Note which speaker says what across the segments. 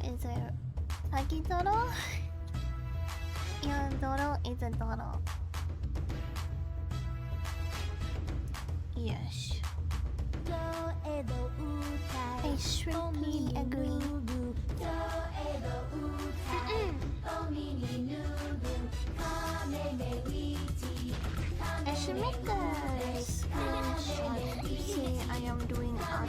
Speaker 1: is a Kagidoro? Your Doro is a Doro. Yes. I shrimply agree. I should make a screenshot to say I am doing art.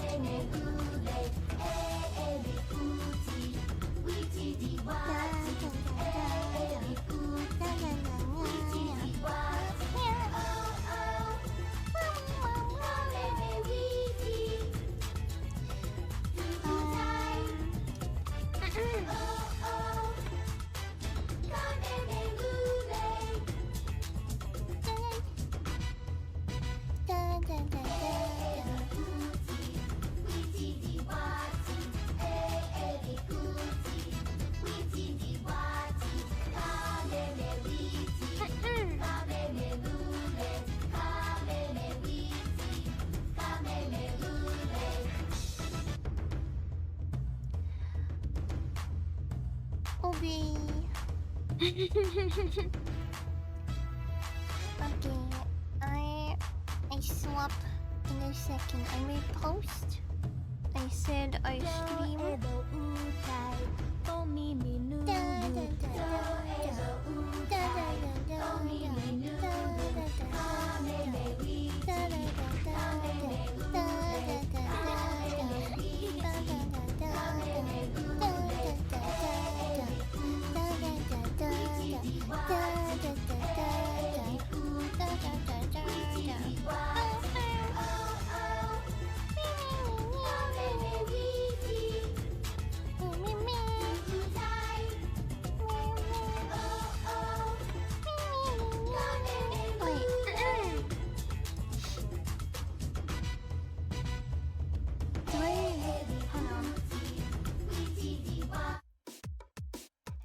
Speaker 1: Okay. Okay, I swap in a second. I may post. I said I stream.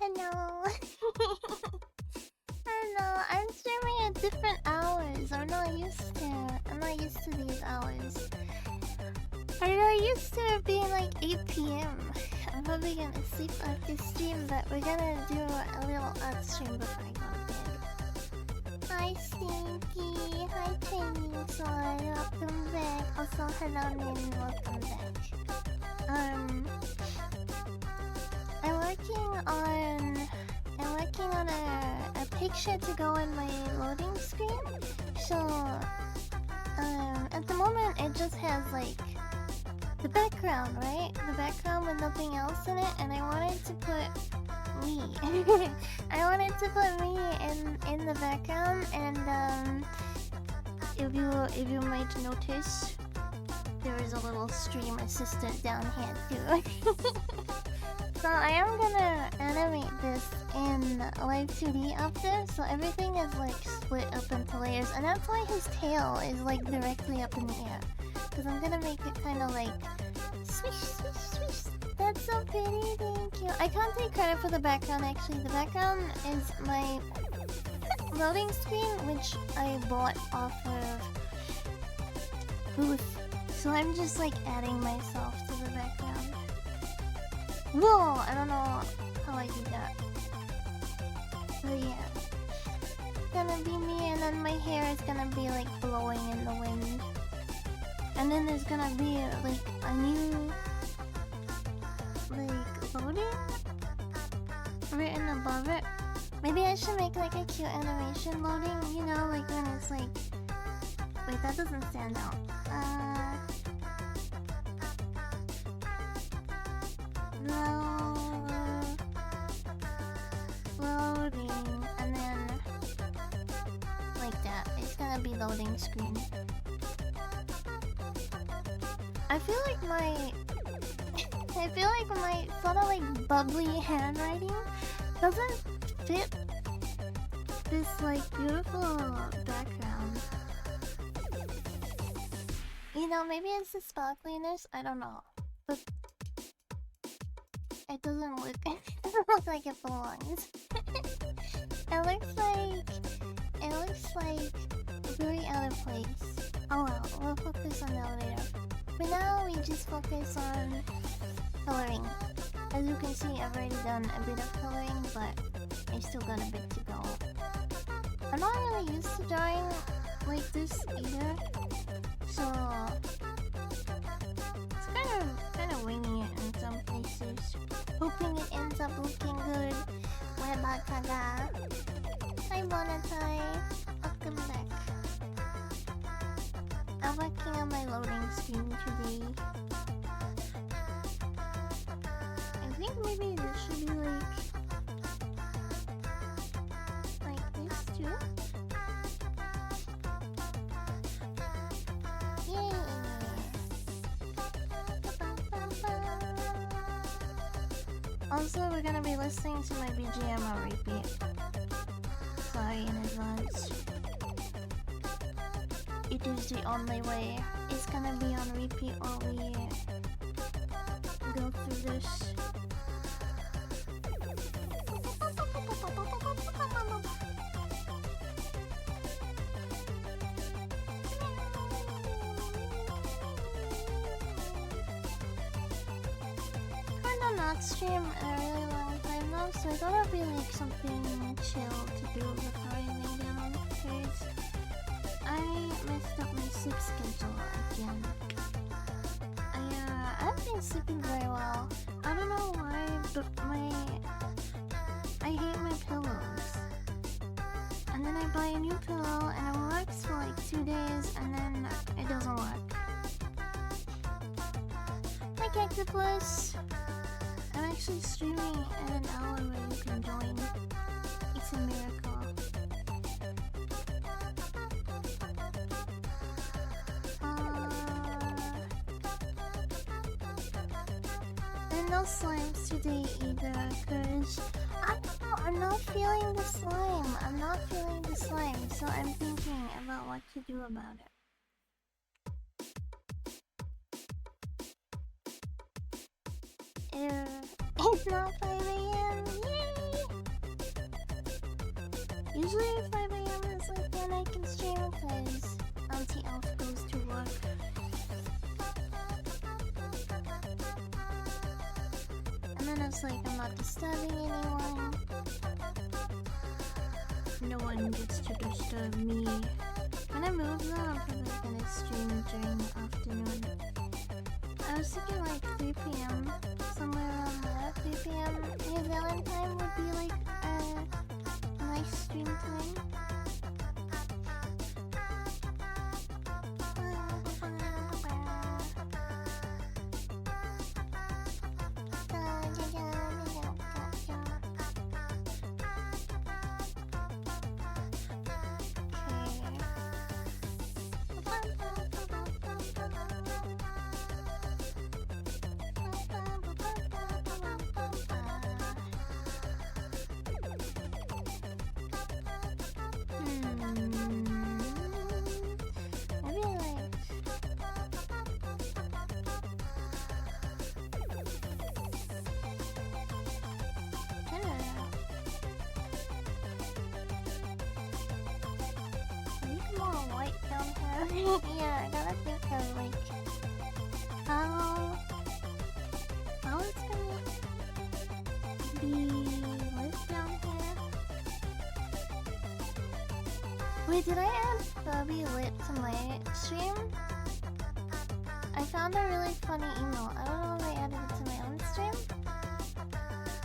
Speaker 1: Hello. Hello, I'm streaming at different hours. I'm not used to these hours. I'm not used to it being like 8 PM. I'm probably gonna sleep after stream, but we're gonna do a little art stream before I go to bed. Hi Stinky, hi Training Soy, welcome back. Also hello Nin, welcome back. I'm working on a picture to go in my loading screen. So at the moment it just has like the background, right? The background with nothing else in it, and I wanted to put me. I wanted to put me in the background, and if you might notice, there is a little stream assistant down here too. So I am gonna animate this in Live 2D after, so everything is like split up into layers, and that's why his tail is like directly up in the air. Because I'm gonna make it kind of like swish, swish, swish. That's so pretty, thank you. I can't take credit for the background actually. The background is my loading screen, which I bought off of Booth. So I'm just like adding myself to the background. Whoa, I don't know how I do that. But yeah. It's gonna be me, and then my hair is gonna be like blowing in the wind. And then there's gonna be like a new like loading written above it. Maybe I should make like a cute animation loading, you know, like when it's like... Wait, that doesn't stand out. Loading, and then like that. It's gonna be loading screen. I feel like my sort of like bubbly handwriting doesn't fit this like beautiful background. You know, maybe it's the sparkliness, I don't know. But it doesn't look like it belongs. It looks like very out of place. Oh well, we'll focus on that later. For now we just focus on coloring. As you can see, I've already done a bit of coloring, but I still got a bit to go. I'm not really used to drawing like this either, so it's kind of winging it in some places, hoping it ends up looking good. Weba Kaga. Hi Bonatai, welcome back. I'm working on my loading screen today. I think maybe this should be like this too. Yay! Also, we're gonna be listening to my BGM on repeat. Sorry in advance. It is the only way. It's gonna be on repeat while we go through this. Not stream in a really long time now, so I thought it'd be like something chill to do before I lay down, because I messed up my sleep schedule again. I haven't been sleeping very well. I don't know why, but I hate my pillows. And then I buy a new pillow and it works for like 2 days and then it doesn't work. Hi Cactopus! I'm actually streaming at an hour where you can join. It's a miracle. And no slimes today either, cause I don't know, I'm not feeling the slime. I'm not feeling the slime, so I'm thinking about what to do about it. It's not 5 AM, yay! Usually 5 AM is like when I can stream because Auntie Elf goes to work. And then it's like I'm not disturbing anyone. No one gets to disturb me. When I move though, I'm probably gonna stream during the afternoon. I was thinking like 3 PM, somewhere around there. 3 PM New Zealand time would be like a nice stream time. Yeah, I gotta think of like how it's gonna be lit down here. Wait, did I add Bobby Lit to my stream? I found a really funny email. I don't know if I added it to my own stream.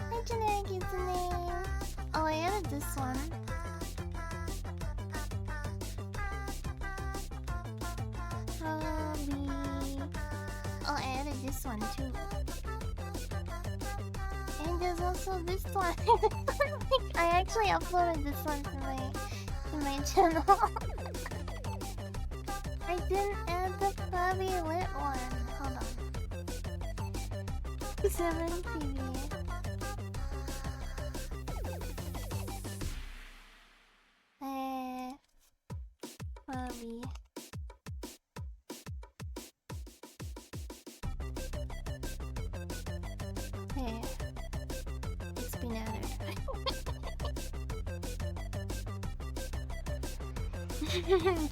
Speaker 1: Hi Generic username. Oh, I added this one. Oh, I added this one too. And there's also this one. I actually uploaded this one to my channel. I didn't add the Bobby Lit one. Hold on. 7 TV. Bobby. It's been added.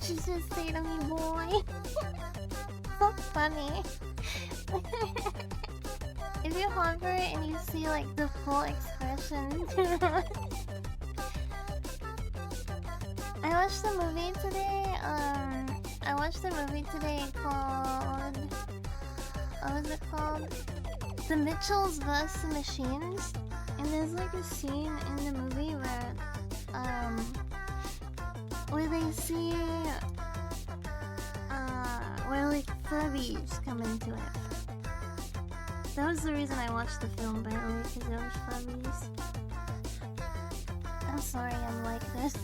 Speaker 1: She just say to me, boy. So funny. if you hover it and you see like the full expression. I watched the movie today. I watched the movie today called, what was it called? The Mitchells vs. Machines. And there's like a scene in the movie where they see where like Furbies come into it. That was the reason I watched the film, by the way, because there was Furbies. I'm sorry I'm like this.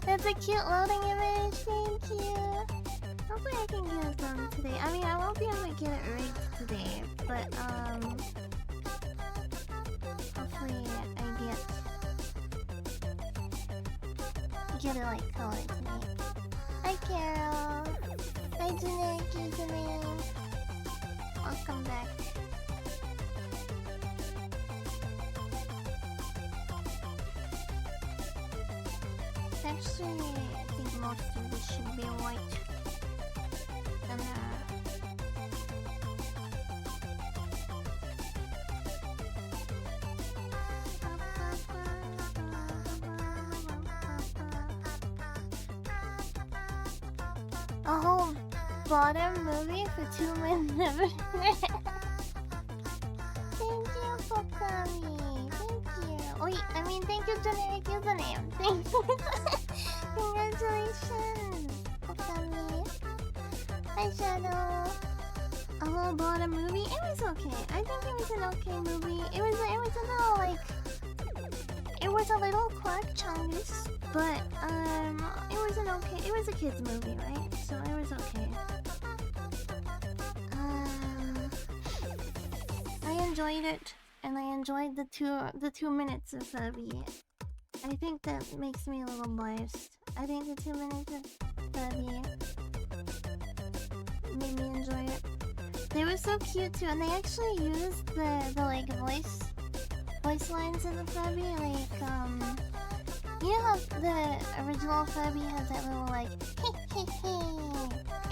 Speaker 1: That's a cute loading image, thank you. Hopefully I can get it done today. I mean, I won't be able to get it rigged today, but hopefully I get it like colored tonight. Hi Carol! Hi Janelle, welcome back. Actually, I think most of this should be white. And a whole bottom movie for 2 minutes. Thank you, Fokami. Thank you. Oh, I mean, thank you, generic username. Thank you. Congratulations, Fokami. Hi, Shadow. A whole bottom movie. It was okay. I think it was an okay movie. It was a little like. It was a little quack-chungus, but it was an okay. It was a kids movie, right? So it was okay. I enjoyed it, and I enjoyed the 2 minutes of Furby. I think that makes me a little biased. I think the 2 minutes of Furby made me enjoy it. They were so cute too, and they actually used the like voice lines in the Furby, like you know how the original Furby has that little like hey hey hey.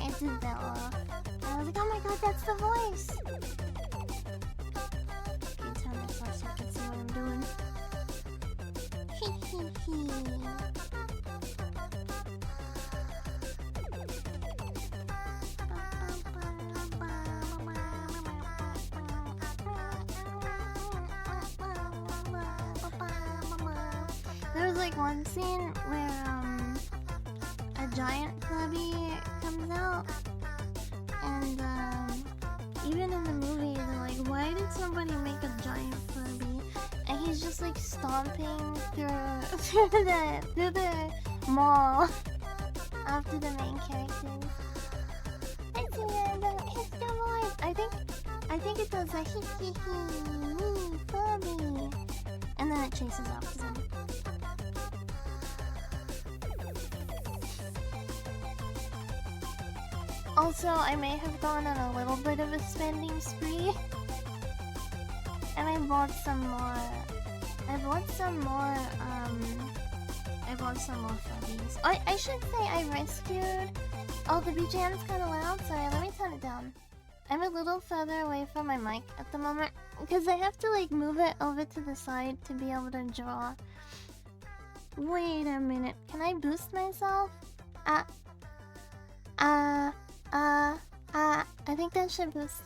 Speaker 1: It did that little. And I was like, oh my god, that's the voice. Okay, turn this off so I can see what I'm doing. Hee hee hee. There was like one scene where a giant Furby comes out, and even in the movie they're like, why did somebody make a giant Furby? And he's just like stomping through the mall after the main characters. It's the voice. I think it does a hee hee hee me Furby, and then it chases after them. Also, I may have gone on a little bit of a spending spree, and I bought some more. I bought some more Furbies. I should say I rescued. Oh, the BGM's kind of loud. Sorry, let me turn it down. I'm a little further away from my mic at the moment because I have to like move it over to the side to be able to draw. Wait a minute. Can I boost myself? I think that should boost.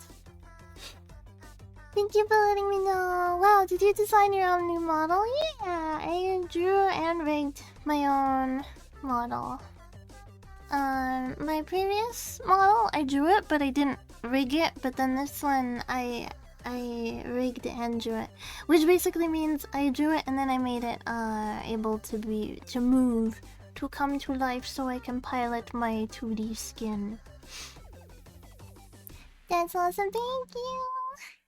Speaker 1: Thank you for letting me know. Wow, did you design your own new model? Yeah, I drew and rigged my own model. My previous model, I drew it, but I didn't rig it. But then this one, I rigged and drew it, which basically means I drew it and then I made it able to move, to come to life, so I can pilot my 2D skin. That's awesome. Thank you.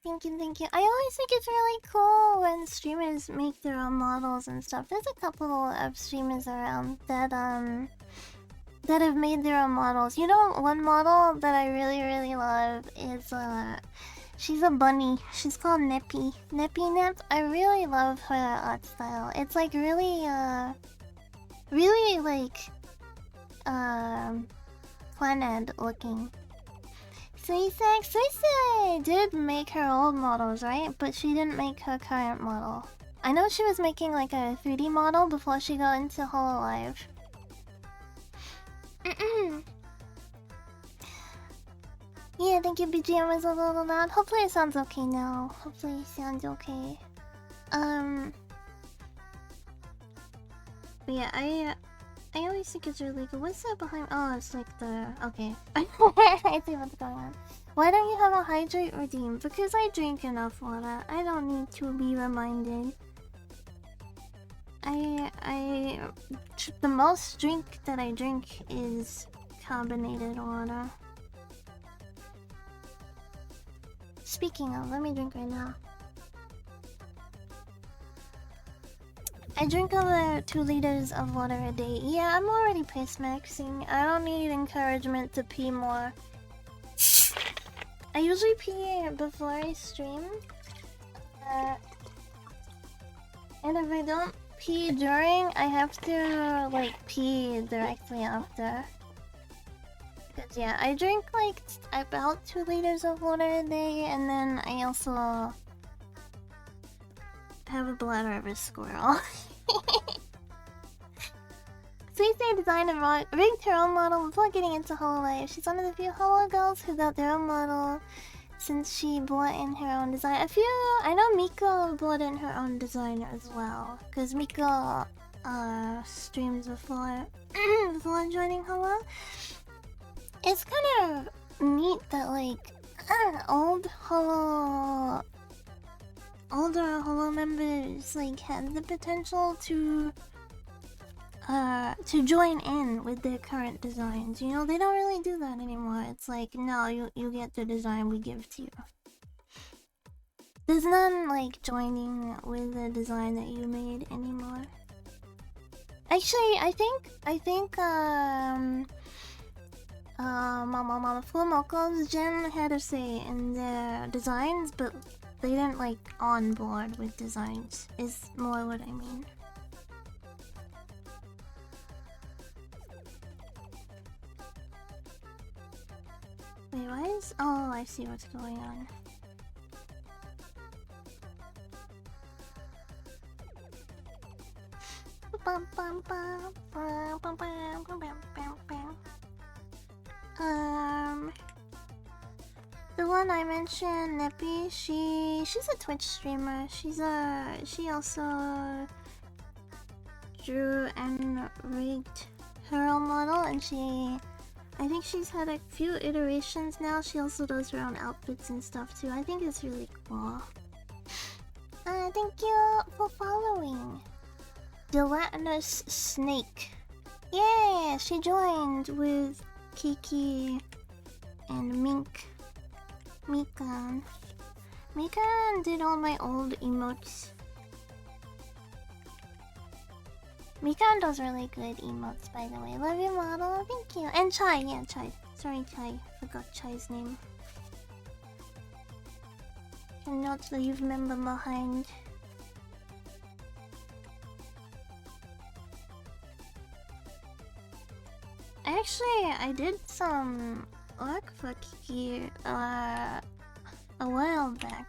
Speaker 1: Thank you, thank you. I always think it's really cool when streamers make their own models and stuff. There's a couple of streamers around that have made their own models. You know, one model that I really love is she's a bunny. She's called Neppy. Neppy Nep. I really love her art style. It's like really like Planet looking. Suisei did make her old models, right? But she didn't make her current model. I know she was making like a 3D model before she got into Hololive. Yeah, thank you, BGM was a little loud. Hopefully it sounds okay now. Hopefully it sounds okay. But yeah, I always think it's really good. What's that behind? Oh, it's like the... Okay. I see what's going on. Why don't you have a hydrate routine? Because I drink enough water. I don't need to be reminded. The most drink that I drink is carbonated water. Speaking of, let me drink right now. I drink over 2 liters of water a day. Yeah, I'm already piss maxing. I don't need encouragement to pee more. I usually pee before I stream. And if I don't pee during, I have to like pee directly after. Because yeah, I drink like about 2 liters of water a day, and then I also have a bladder of a squirrel. Suisei designed and rigged her own model before getting into Hololive. She's one of the few Holo girls who got their own model since she brought in her own design. I know Miko brought in her own design as well, because Miko streams before before joining Holo. It's kind of neat that like older Holo members like had the potential to join in with their current designs. You know, they don't really do that anymore. It's like, no, you get the design we give to you. There's none like joining with the design that you made anymore. Actually, I think Mama Fumoko's gen had a say in their designs, but they didn't like on board with designs, is more what I mean. Wait, why is... Oh, I see what's going on. The one I mentioned, Neppy, she's a Twitch streamer. She also drew and rigged her own model, and I think she's had a few iterations now. She also does her own outfits and stuff too. I think it's really cool. Thank you for following. Gelatinous Snake. Yeah, she joined with Kiki and Mikan. Mikan did all my old emotes. Mikan does really good emotes, by the way. Love your model, thank you. And Chai, yeah, Chai. Sorry, Chai. Forgot Chai's name. Cannot leave member behind. Actually, I did some work for Kiki a while back.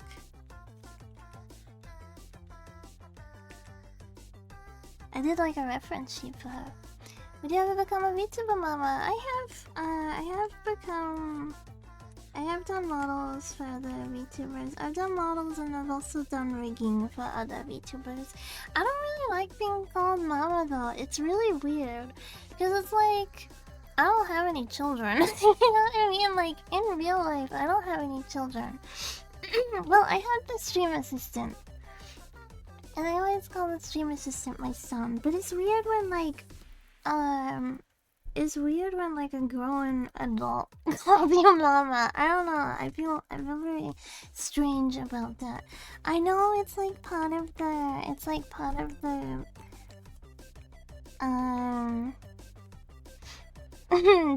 Speaker 1: I did like a reference sheet for her. Would you ever become a VTuber mama? I have done models for other VTubers. I've done models and I've also done rigging for other VTubers. I don't really like being called mama though. It's really weird. Because it's like, I don't have any children. You know what I mean? Like, in real life, I don't have any children. Well, I have the stream assistant. And I always call the stream assistant my son. But it's weird when like, a grown adult calls you mama. I don't know. I feel very strange about that. I know it's like part of the,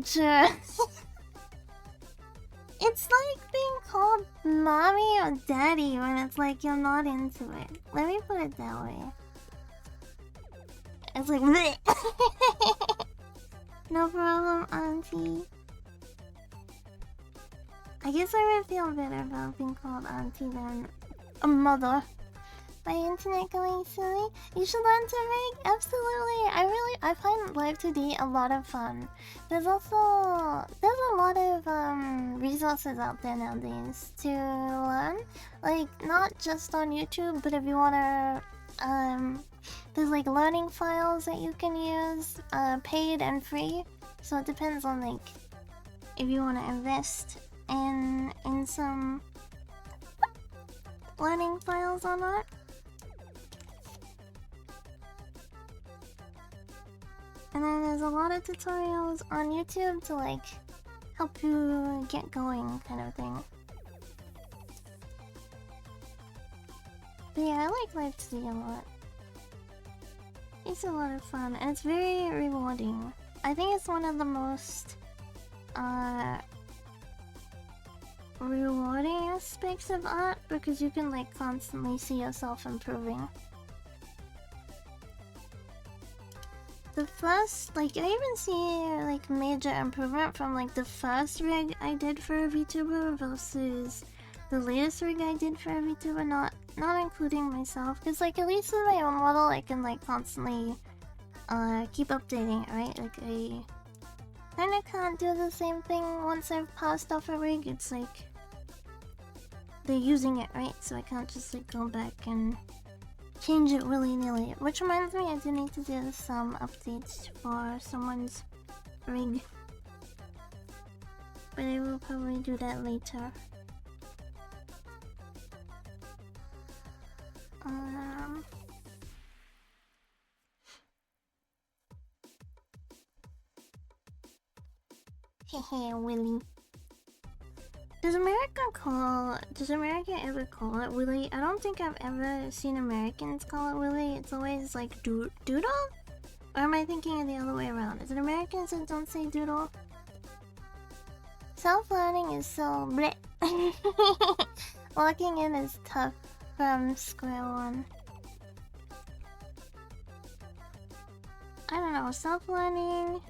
Speaker 1: sure. It's like being called mommy or daddy when it's like you're not into it. Let me put it that way. It's like no problem, auntie. I guess I would feel better about being called auntie than a mother. My internet going silly? You should learn to rig. Absolutely. I find Live 2D a lot of fun. There's a lot of resources out there nowadays to learn. Like not just on YouTube, but if you wanna there's like learning files that you can use, paid and free. So it depends on like if you wanna invest in some learning files or not. And then there's a lot of tutorials on YouTube to like help you get going kind of thing. But yeah, I like Live 2D a lot. It's a lot of fun and it's very rewarding. I think it's one of the most rewarding aspects of art because you can like constantly see yourself improving. The first, like, I even see like major improvement from like the first rig I did for a VTuber versus the latest rig I did for a VTuber, not including myself, because like at least with my own model I can like constantly keep updating it, right? Like I kinda can't do the same thing once I've passed off a rig. It's like they're using it, right? So I can't just like go back and change it willy-nilly. Which reminds me, I do need to do some updates for someone's rig. But I will probably do that later. Hehe, Willy. Does America ever call it Willy? I don't think I've ever seen Americans call it Willy. It's always like doodle? Or am I thinking of the other way around? Is it Americans that don't say doodle? Self-learning is so bleh. Locking in is tough from square one. I don't know, self-learning...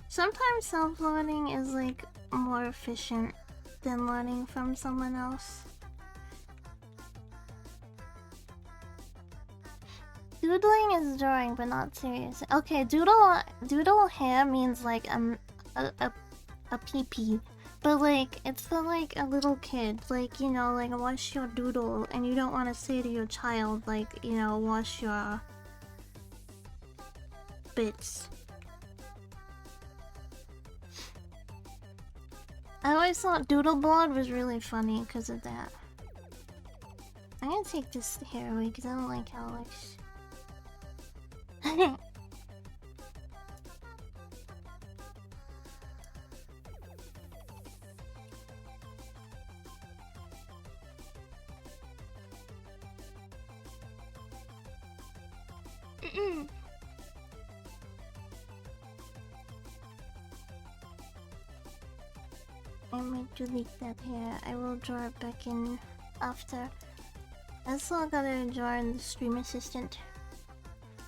Speaker 1: Sometimes self-learning is like more efficient than learning from someone else. Doodling is drawing, but not serious. Okay, doodle hair means like a pee-pee. But like, it's for like a little kid. Like, you know, like wash your doodle, and you don't want to say to your child, like, you know, wash your bits. I always thought doodleboard was really funny because of that. I'm gonna take this hair away because I don't like how it looks. I might delete that hair. I will draw it back in after. I still gotta draw in the stream assistant.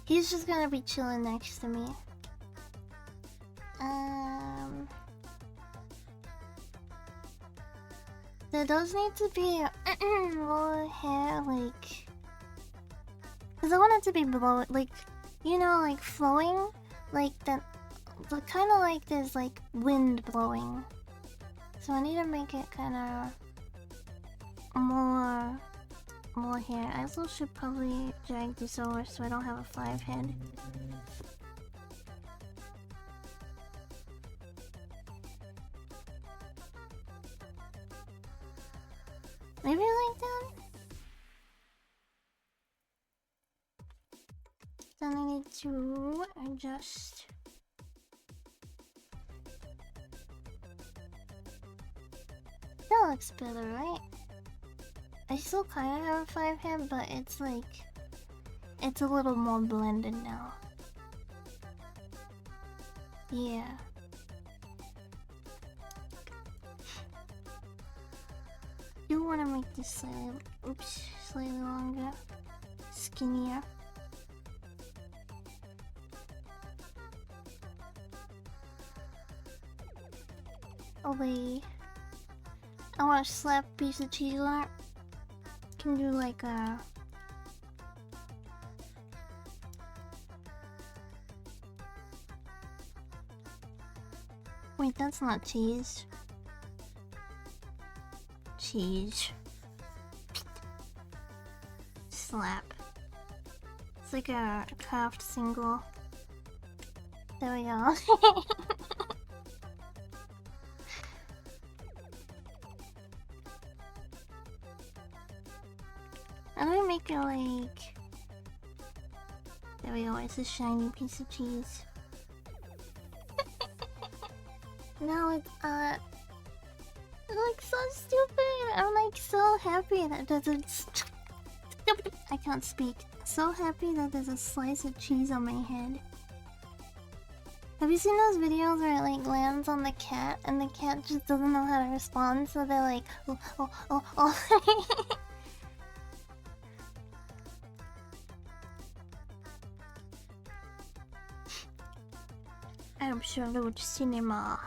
Speaker 1: He's just gonna be chilling next to me. There does need to be more hair, like... Cause I want it to be below it, like, you know, like flowing? Like that, kind of like there's like wind blowing. So I need to make it kind of more hair. I also should probably drag this over so I don't have a 5 head. Maybe like that? Then I need to adjust. That looks better, right? I still kind of have a 5 head, but it's like... It's a little more blended now. Yeah. Do want to make this slightly longer. Skinnier. Away. I want to slap a piece of cheese on it. Can do like a... Wait, that's not cheese. Cheese. Slap. It's like a craft single. There we go. I'm gonna make it like... There we go, it's a shiny piece of cheese. Now it's, it looks so stupid! I'm like so happy that there's a... I can't speak. So happy that there's a slice of cheese on my head. Have you seen those videos where it like lands on the cat and the cat just doesn't know how to respond, so they're like, oh, oh, oh, oh. Absolute cinema.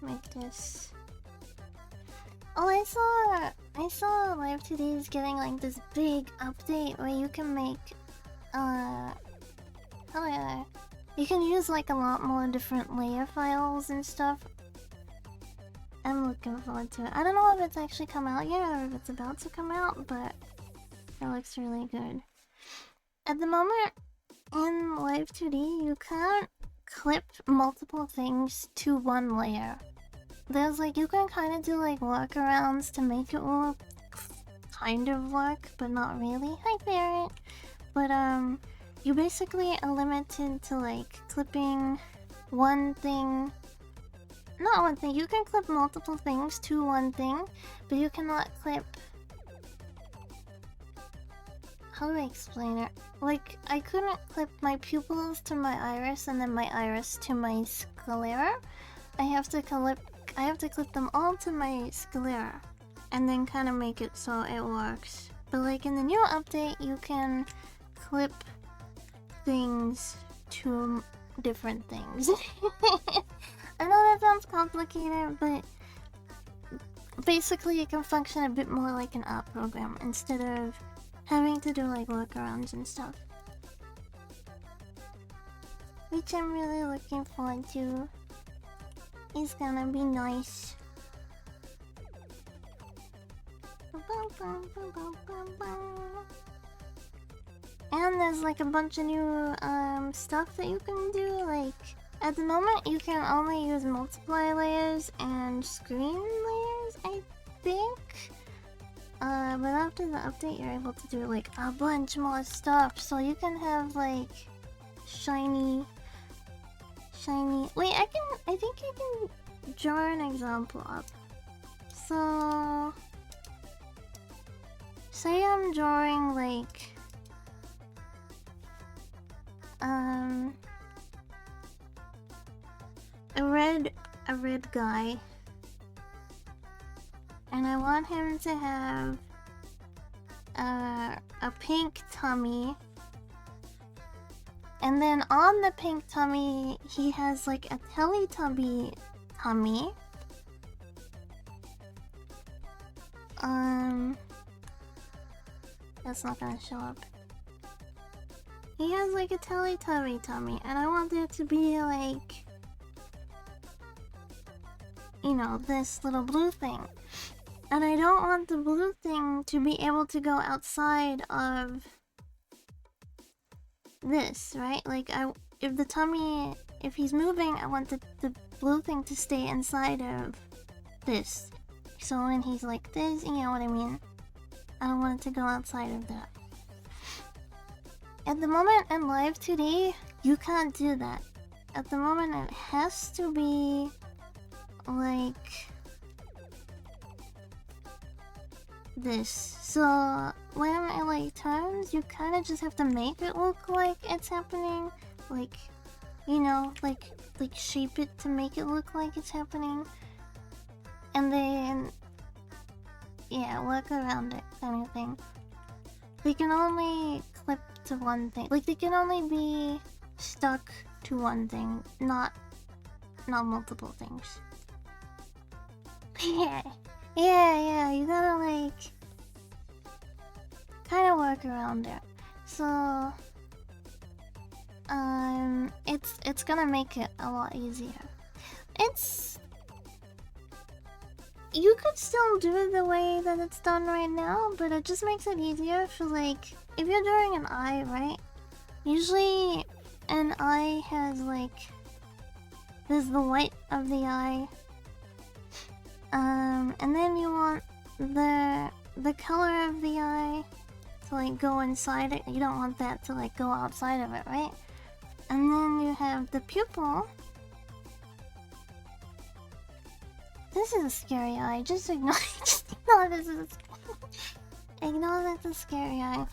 Speaker 1: Make this. Oh, I saw Live Today is getting like this big update where you can make you can use like a lot more different layer files and stuff. I'm looking forward to it. I don't know if it's actually come out yet or if it's about to come out, but it looks really good. At the moment, in Live 2D, you can't clip multiple things to one layer. There's like, you can kind of do like workarounds to make it work, kind of work, but not really. Hi, Ferret! But you basically are limited to like clipping one thing. Not one thing, you can clip multiple things to one thing, but you cannot clip... How do I explain it? Like, I couldn't clip my pupils to my iris and then my iris to my sclera. I have to clip them all to my sclera and then kind of make it so it works. But like in the new update, you can clip things to different things. I know that sounds complicated, but basically it can function a bit more like an art program instead of having to do like workarounds and stuff. Which I'm really looking forward to. It's gonna be nice. And there's like a bunch of new stuff that you can do, like at the moment you can only use multiply layers and screen layers, I think. But after the update you're able to do like a bunch more stuff, so you can have like shiny... Wait, I think I can draw an example up. So... say I'm drawing like... a red guy, and I want him to have a pink tummy, and then on the pink tummy he has like a Teletubby tummy. That's not gonna show up. He has like a Teletubby tummy, and I want it to be like, you know, this little blue thing. And I don't want the blue thing to be able to go outside of this, right? Like, if he's moving, I want the blue thing to stay inside of this. So when he's like this, you know what I mean? I don't want it to go outside of that. At the moment in Live 2D, you can't do that. At the moment it has to be like this. So when it like turns, you kind of just have to make it look like it's happening. Like, you know, like shape it to make it look like it's happening. And then, yeah, work around it kind of thing. they can only clip to one thing. Like, they can only be stuck to one thing, not multiple things. Yeah, you gotta, like, kind of work around it. So, it's gonna make it a lot easier. You could still do it the way that it's done right now, but it just makes it easier for, like, if you're doing an eye, right? Usually an eye has, like, there's the white of the eye. And then you want the color of the eye to, like, go inside it. You don't want that to, like, go outside of it, right? And then you have the pupil. This is a scary eye. Just ignore this is ignore that's a scary eye.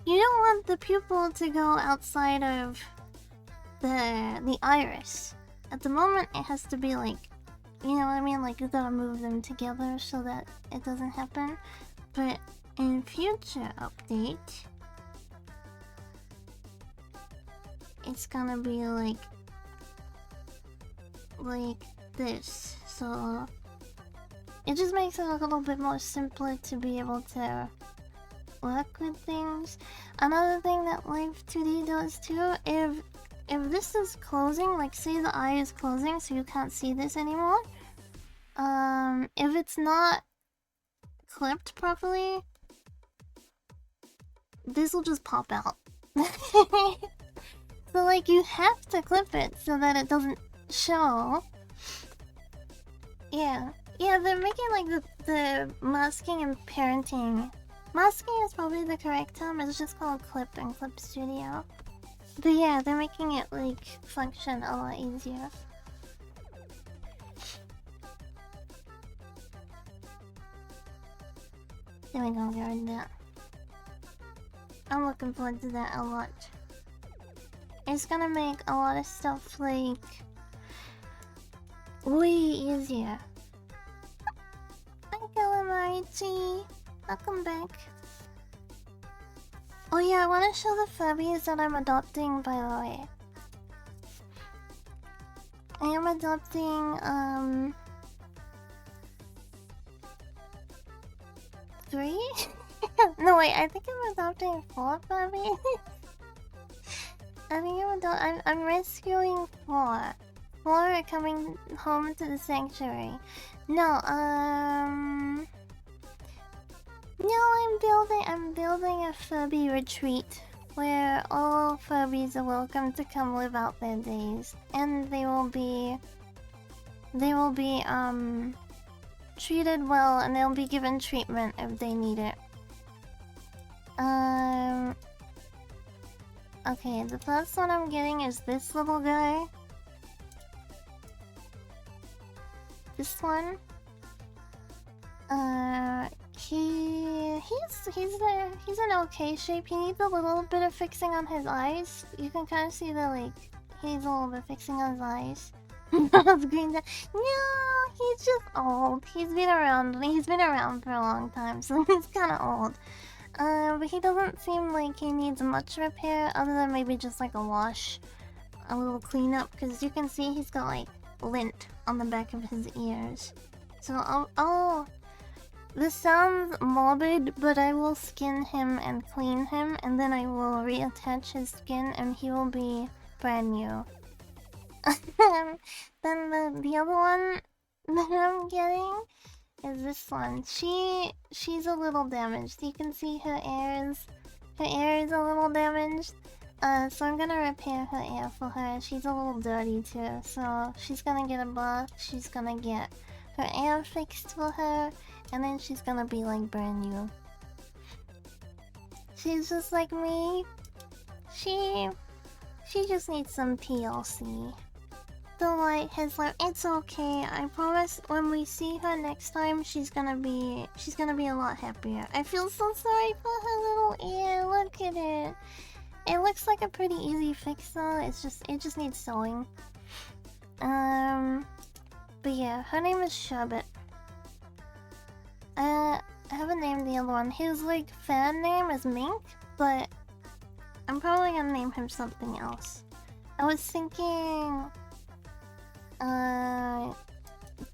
Speaker 1: You don't want the pupil to go outside of the iris. At the moment, it has to be like, you know what I mean? Like, you gotta move them together so that it doesn't happen. But in future update, it's gonna be like this. So it just makes it a little bit more simpler to be able to work with things. Another thing that Live 2D does too, if this is closing, like say the eye is closing so you can't see this anymore, if it's not clipped properly, this will just pop out. So like you have to clip it so that it doesn't show. Yeah, they're making like the masking and parenting. Masking is probably the correct term, it's just called Clip and Clip Studio. But yeah, they're making it like function a lot easier. There we go, we already did that. I'm looking forward to that a lot. It's gonna make a lot of stuff like way easier. Hi Calamari, welcome back. Oh yeah, I want to show the Furbies that I'm adopting, by the way. I am adopting, 3? No wait, I think I'm adopting 4 Furbies. I think I'm rescuing 4. 4 are coming home to the sanctuary. No, I'm building a Furby retreat where all Furbies are welcome to come live out their days, and they will be treated well, and they'll be given treatment if they need it. Okay, the first one I'm getting is this little guy. This one. He's an okay shape. He needs a little bit of fixing on his eyes. You can kind of see that, like, he needs a little bit of fixing on his eyes. Green. No, he's just old. He's been around for a long time, so he's kind of old. But he doesn't seem like he needs much repair, other than maybe just like a wash, a little cleanup, because you can see he's got like lint on the back of his ears. So this sounds morbid, but I will skin him and clean him, and then I will reattach his skin, and he will be brand new. Then the other one that I'm getting is this one. She's a little damaged. You can see her ear is a little damaged. So I'm gonna repair her ear for her. She's a little dirty too, so she's gonna get a bath. She's gonna get her ear fixed for her, and then she's gonna be like brand new. She's just like me. She just needs some TLC. The light has left. It's okay. I promise when we see her next time, she's gonna be a lot happier. I feel so sorry for her little ear. Look at it. It looks like a pretty easy fix though. It just needs sewing. But yeah, her name is Sherbet. I haven't named the other one. His like fan name is Mink. but I'm probably gonna name him something else. I was thinking,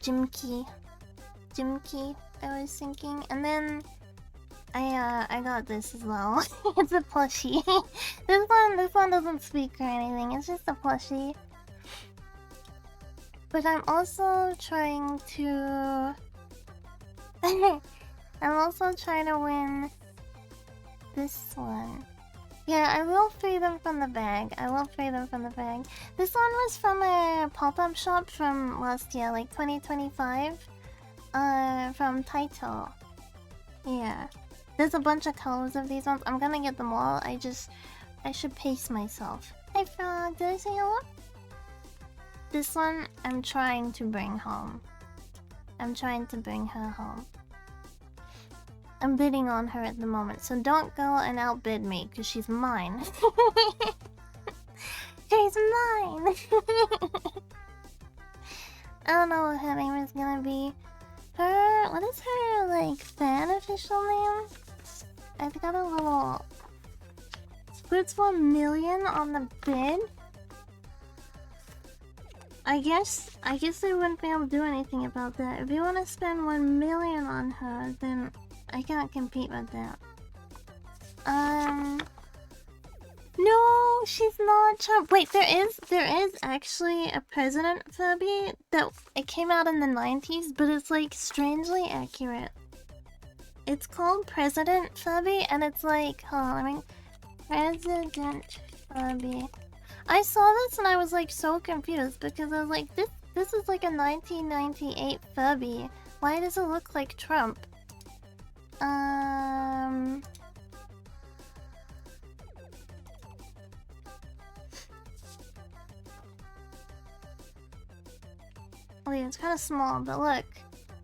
Speaker 1: Jimky. Jimky, I was thinking, and then I got this as well. It's a plushie. This one doesn't speak or anything. It's just a plushie. But I'm also trying to. I'm also trying to win this one. Yeah, I will free them from the bag. This one was from a pop-up shop from last year, like 2025. From Taito. Yeah. There's a bunch of colors of these ones. I'm gonna get them all. I should pace myself. Hi Frog, did I say hello? This one, I'm trying to bring home. I'm trying to bring her home. I'm bidding on her at the moment, so don't go and outbid me, because she's mine. She's mine! I don't know what her name is gonna be. What is her, like, fan official name? I've got a little... Puts 1 million on the bid? I guess I wouldn't be able to do anything about that. If you want to spend 1 million on her, then I can't compete with that. No, she's not Trump. Wait, there is actually a President Furby that it came out in the 90s, but it's like strangely accurate. It's called President Furby, and it's like, hold on, I mean, President Furby. I saw this and I was like so confused because I was like, this is like a 1998 Furby. Why does it look like Trump? Oh yeah, it's kind of small, but look.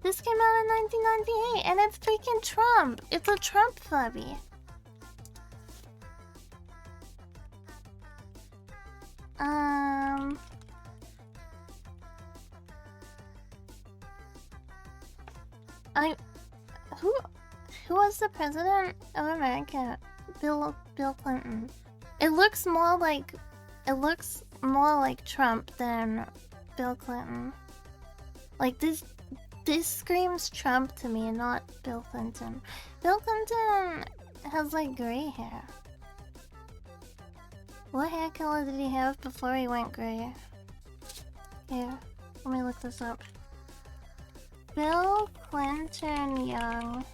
Speaker 1: This came out in 1998 and it's freaking Trump! It's a Trump Furby. Who was the president of America? Bill Clinton. It looks more like Trump than Bill Clinton. Like this screams Trump to me, not Bill Clinton. Bill Clinton has like gray hair. What hair color did he have before he went gray? Here, let me look this up. Bill Clinton young.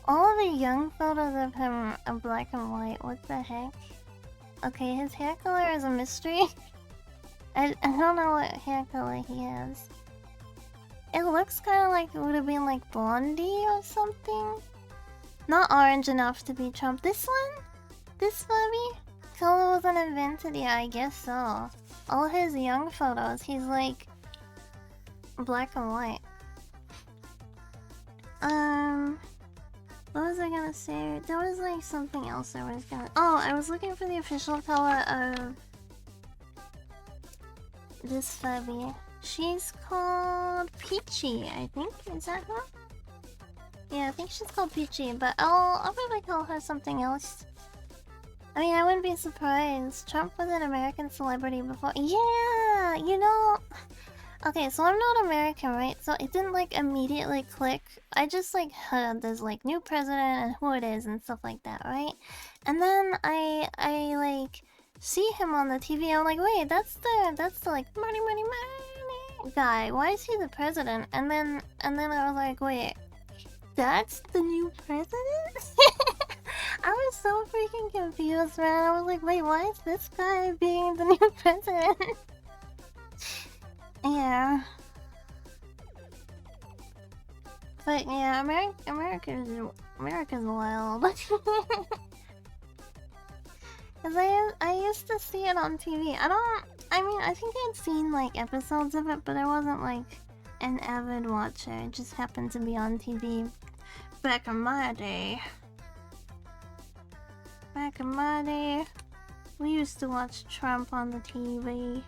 Speaker 1: All of the young photos of him are black and white. What the heck? Okay, his hair color is a mystery. I don't know what hair color he has. It looks kind of like it would have been like blondie or something. Not orange enough to be Trump. This one? This Furby? Color wasn't invented yet, I guess so. All his young photos, he's like black and white. What was I gonna say? There was like something else I was gonna... Oh, I was looking for the official color of this Furby. She's called Peachy, I think. Is that her? Yeah, I think she's called Peachy, but I'll probably call her something else. I mean, I wouldn't be surprised. Trump was an American celebrity before. Yeah, you know... Okay, so I'm not American, right? So it didn't like immediately click. I just like heard there's like new president and who it is and stuff like that, right? And then I like see him on the TV. I'm like, wait, that's the like money guy. Why is he the president? And then I was like, wait, that's the new president? I was so freaking confused, man. I was like, wait, why is this guy being the new president? Yeah. But yeah, America's wild. Cause I used to see it on TV. I mean, I think I'd seen like episodes of it, but I wasn't like an avid watcher. It just happened to be on TV back in my day. We used to watch Trump on the TV.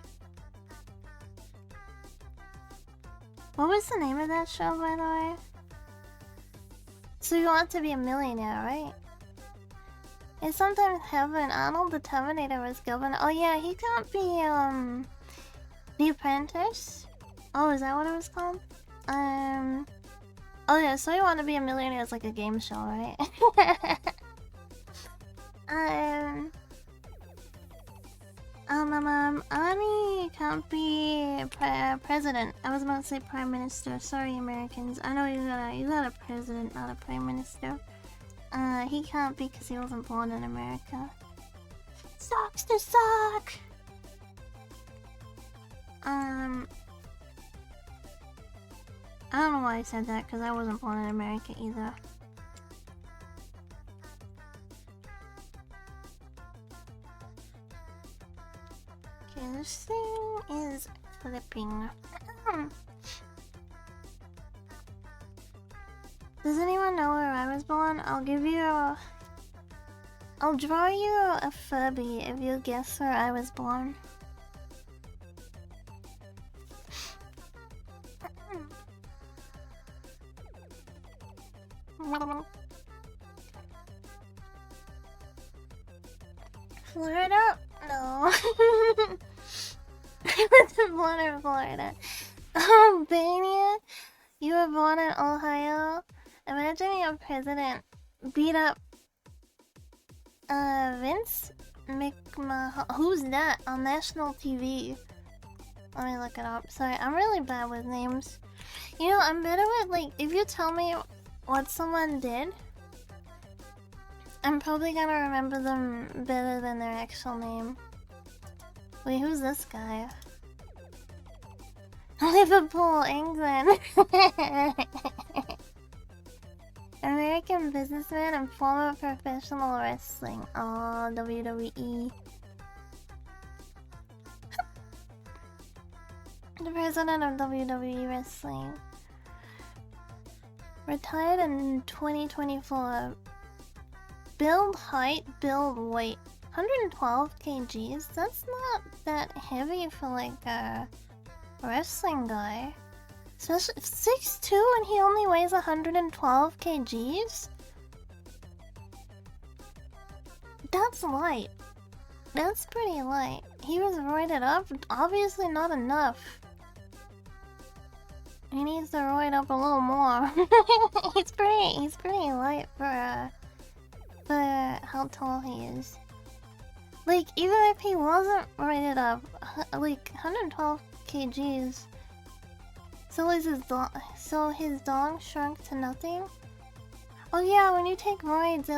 Speaker 1: What was the name of that show, by the way? so you want to be a millionaire, right? And sometimes heaven, Arnold the Terminator was governor. Oh yeah, he can't be, The Apprentice? Oh, is that what it was called? Oh yeah, so you want to be a millionaire is like a game show, right? Ani can't be president. I was about to say prime minister. Sorry, Americans. I know you got a president, not a prime minister. He can't be because he wasn't born in America. Sucks to suck! I don't know why I said that, because I wasn't born in America either. Okay, this thing is flipping. Does anyone know where I was born? I'll draw you a Furby if you guess where I was born. Florida? No. I wasn't born in Florida. Albania? You were born in Ohio? Imagine your president beat up Vince McMahon. Who's that on national TV? Let me look it up. Sorry, I'm really bad with names. You know, I'm better with, like, if you tell me what someone did, I'm probably gonna remember them better than their actual name. Wait, who's this guy? Liverpool, England. American businessman and former professional wrestling. Oh, WWE. The president of WWE Wrestling. Retired in 2024. Build height, build weight. 112 kgs? That's not that heavy for like a wrestling guy. Especially 6'2" and he only weighs 112 kgs? That's light. That's pretty light. He was roided up? Obviously not enough. He needs to roid up a little more. he's pretty light for how tall he is. Like, even if he wasn't roided up, like 112 kgs. So his dong shrunk to nothing? Oh yeah, when you take roids,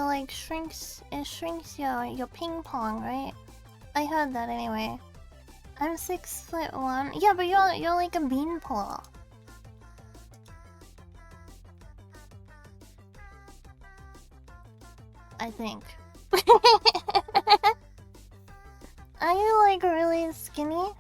Speaker 1: it shrinks your ping pong, right? I heard that anyway. I'm 6'1". Yeah, but you're like a beanpole. I think. Are you like really skinny?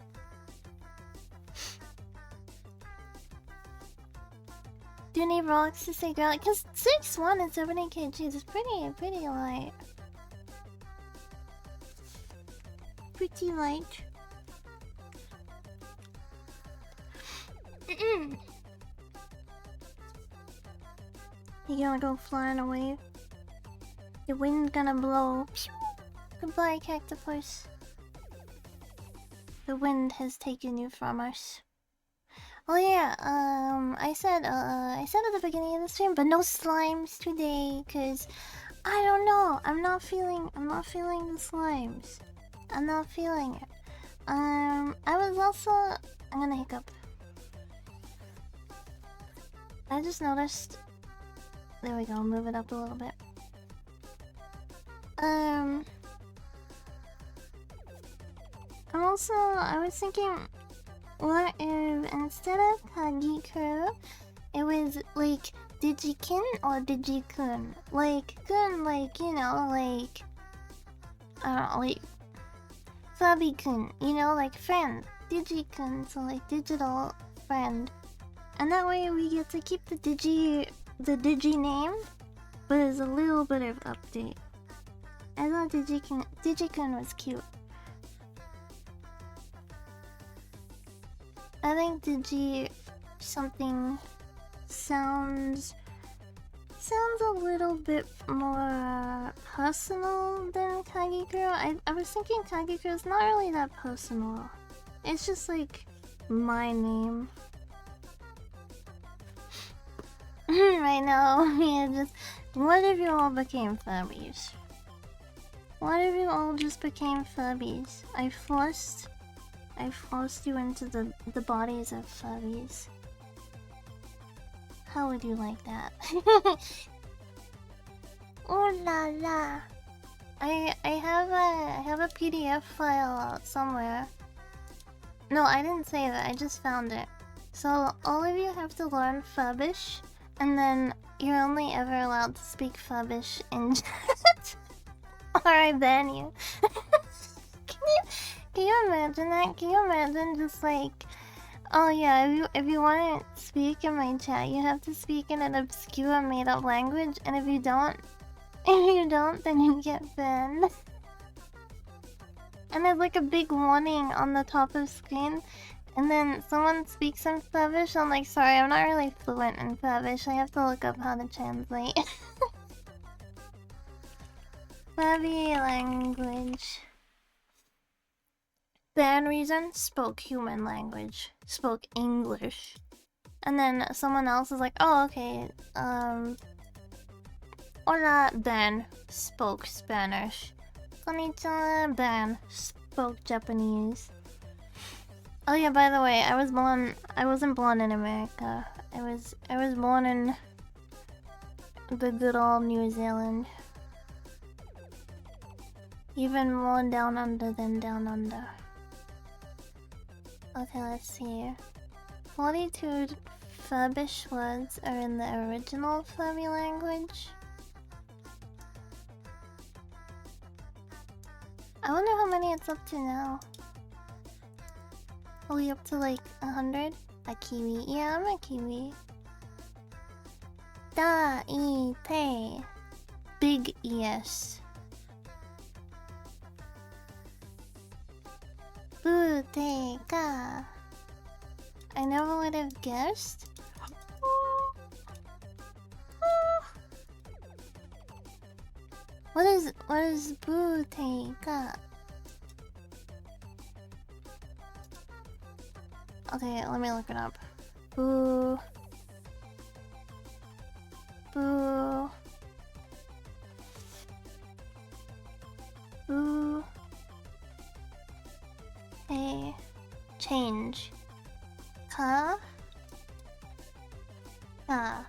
Speaker 1: Do you need rocks to say girl? Cause 6'1" and 70 kgs is pretty light. Pretty light. You gonna go flying away? The wind gonna blow. Pew! Goodbye, cactopus. The wind has taken you from us. Oh yeah, I said at the beginning of the stream, but no slimes today, cause I don't know. I'm not feeling the slimes. I'm not feeling it. I was also, I'm gonna hiccup. I just noticed. There we go. Move it up a little bit. I was thinking, what if instead of Kagari, it was like Digikin or Digikun? Like, kun, like, you know, like, I don't know, like, Furby-kun, you know, like friend. Digikun, so like digital friend. And that way we get to keep the Digi name, but there's a little bit of update. I thought Digikun was cute. I think Digi something sounds sounds a little bit more personal than Kagekuro. I was thinking Kagekuro is not really that personal. It's just like my name. Right now, yeah, just what if you all became Furbies? What if you all just became Furbies? I forced you into the bodies of Furbies. How would you like that? Oh la la! I have a PDF file out somewhere. No, I didn't say that. I just found it. So all of you have to learn Furbish, and then you're only ever allowed to speak Furbish in chat, or I ban you. Can you imagine that? Can you imagine just like, oh yeah, if you want to speak in my chat, you have to speak in an obscure made-up language, and if you don't, then you get banned. And there's like a big warning on the top of screen, and then someone speaks in Furbish. I'm like, sorry, I'm not really fluent in Furbish. I have to look up how to translate. Furby language. Ban reason, spoke human language, spoke English. And then someone else is like, oh, okay, hola, ban, spoke Spanish. Konnichiwa, ban, spoke Japanese. Oh yeah, by the way, I wasn't born in America. I was born in the good old New Zealand. Even more down under than down under. Okay, let's see. 42 Furbish words are in the original Furby language. I wonder how many it's up to now. Are we up to like 100? A kiwi? Yeah, I'm a kiwi. Da, I, te. Big yes. Bu, te, ka. I never would have guessed. What is bu, te, ka? Okay, let me look it up. Boo. Boo. Boo. Hey. Change. Ka? Ka.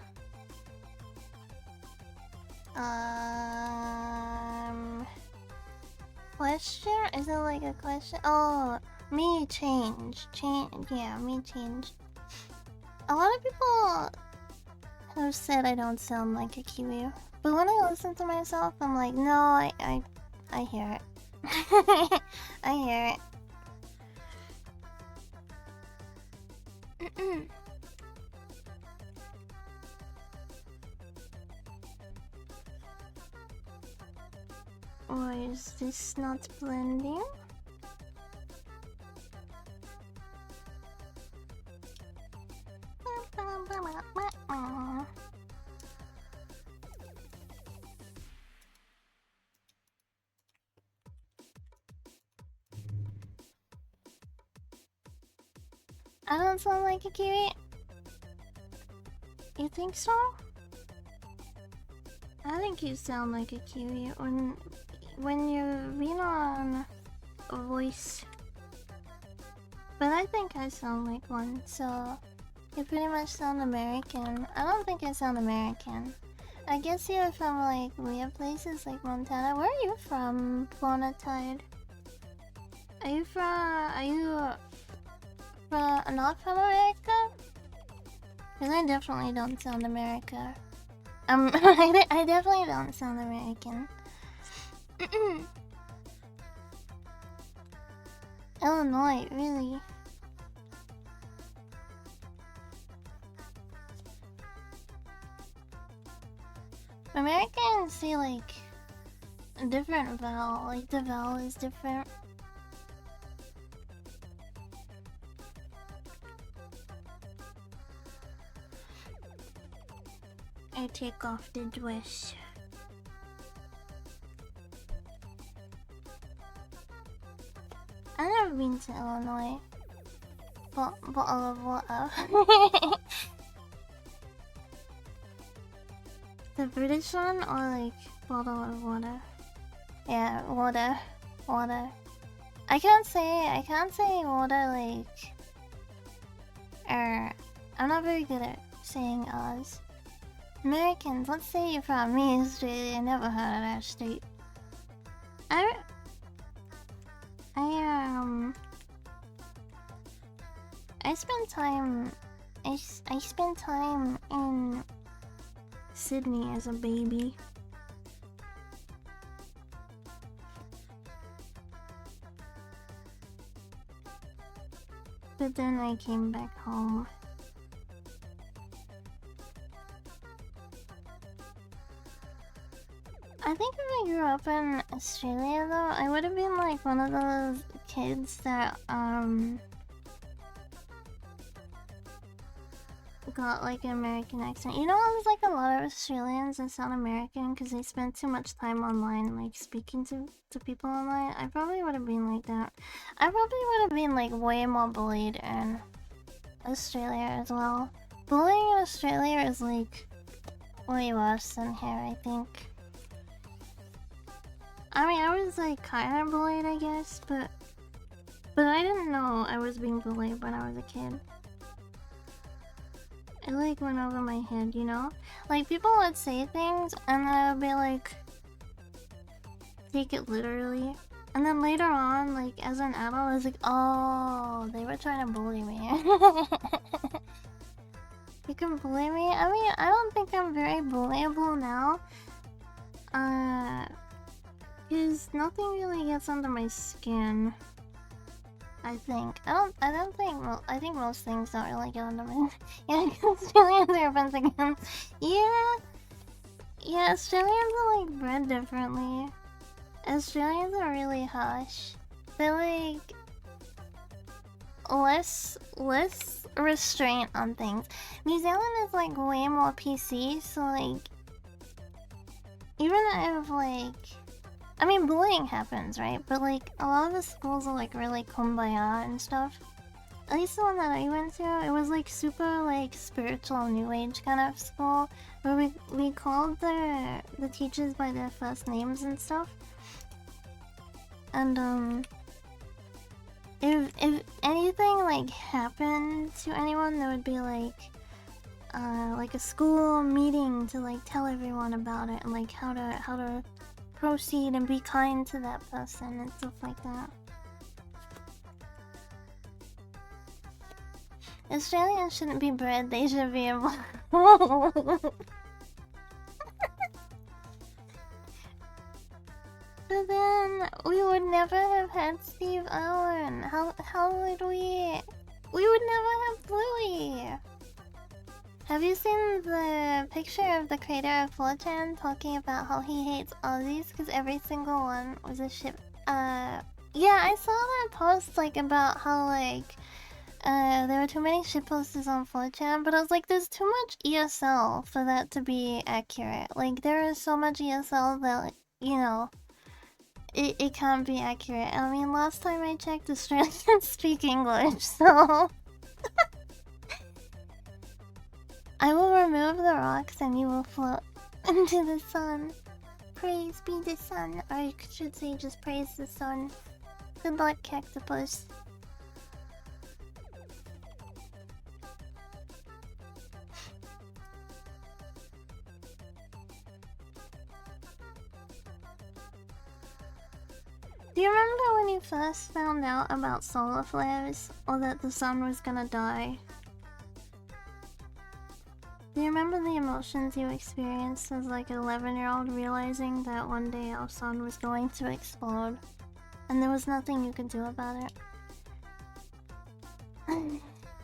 Speaker 1: Question? Is it like a question? Oh, me change. Yeah, me change. A lot of people have said I don't sound like a Kiwi, but when I listen to myself, I'm like, no, I hear it. I hear it. Or is this not blending? I don't sound like a Kiwi. You think so? I think you sound like a Kiwi when you read on a voice. But I think I sound like one, so you pretty much sound American. I don't think I sound American. I guess you're from like weird places like Montana. Where are you from, Bonatide? Are you not from America? Because I definitely don't sound America. I definitely don't sound American. Illinois, really? Americans say like a different vowel, like the vowel is different. I take off the dress. I've never been to Illinois. Bottle of water. The British one or like bottle of water? Yeah, water. Water. I can't say water like I'm not very good at saying Oz. Americans, let's say you're from me, Australia, never heard of that state. I spent time in Sydney as a baby. But then I came back home. I think if I grew up in Australia though, I would have been like one of those kids that got like an American accent. You know, there's like a lot of Australians that sound American because they spend too much time online, like speaking to people online. I probably would have been like that. I probably would have been like way more bullied in Australia as well. Bullying in Australia is like way worse than here, I think. I mean, I was like kind of bullied, I guess, but I didn't know I was being bullied when I was a kid. It like went over my head, you know? Like people would say things and then I would be like, take it literally. And then later on, like as an adult, I was like, oh, they were trying to bully me. You can bully me? I mean, I don't think I'm very bullyable now. Because nothing really gets under my skin. I think. I think most things don't really get under my... Yeah, Australians are a bunch of guns. Yeah, Australians are like bred differently. Australians are really harsh. They're like... less restraint on things. New Zealand is like way more PC, so like... even if like... I mean, bullying happens, right? But like, a lot of the schools are like really kumbaya and stuff. At least the one that I went to, it was like super like spiritual new age kind of school, where we called the teachers by their first names and stuff. And if anything like happened to anyone, there would be like a school meeting to like tell everyone about it and like how to proceed and be kind to that person and stuff like that. Australians shouldn't be bred, they should be able. But then we would never have had Steve Irwin. How would we? We would never have Bluey. Have you seen the picture of the creator of 4chan talking about how he hates Aussies because every single one was a ship? Yeah, I saw that post like about how like there were too many ship posters on 4chan, but I was like, there's too much ESL for that to be accurate. Like there is so much ESL that, you know, it can't be accurate. I mean, last time I checked, Australians speak English, so... I will remove the rocks and you will float into the sun. Praise be the sun. Or I should say just praise the sun. Good luck, Cactopus. Do you remember when you first found out about solar flares? Or that the sun was gonna die? Do you remember the emotions you experienced as like an 11-year-old realizing that one day our sun was going to explode? And there was nothing you could do about it?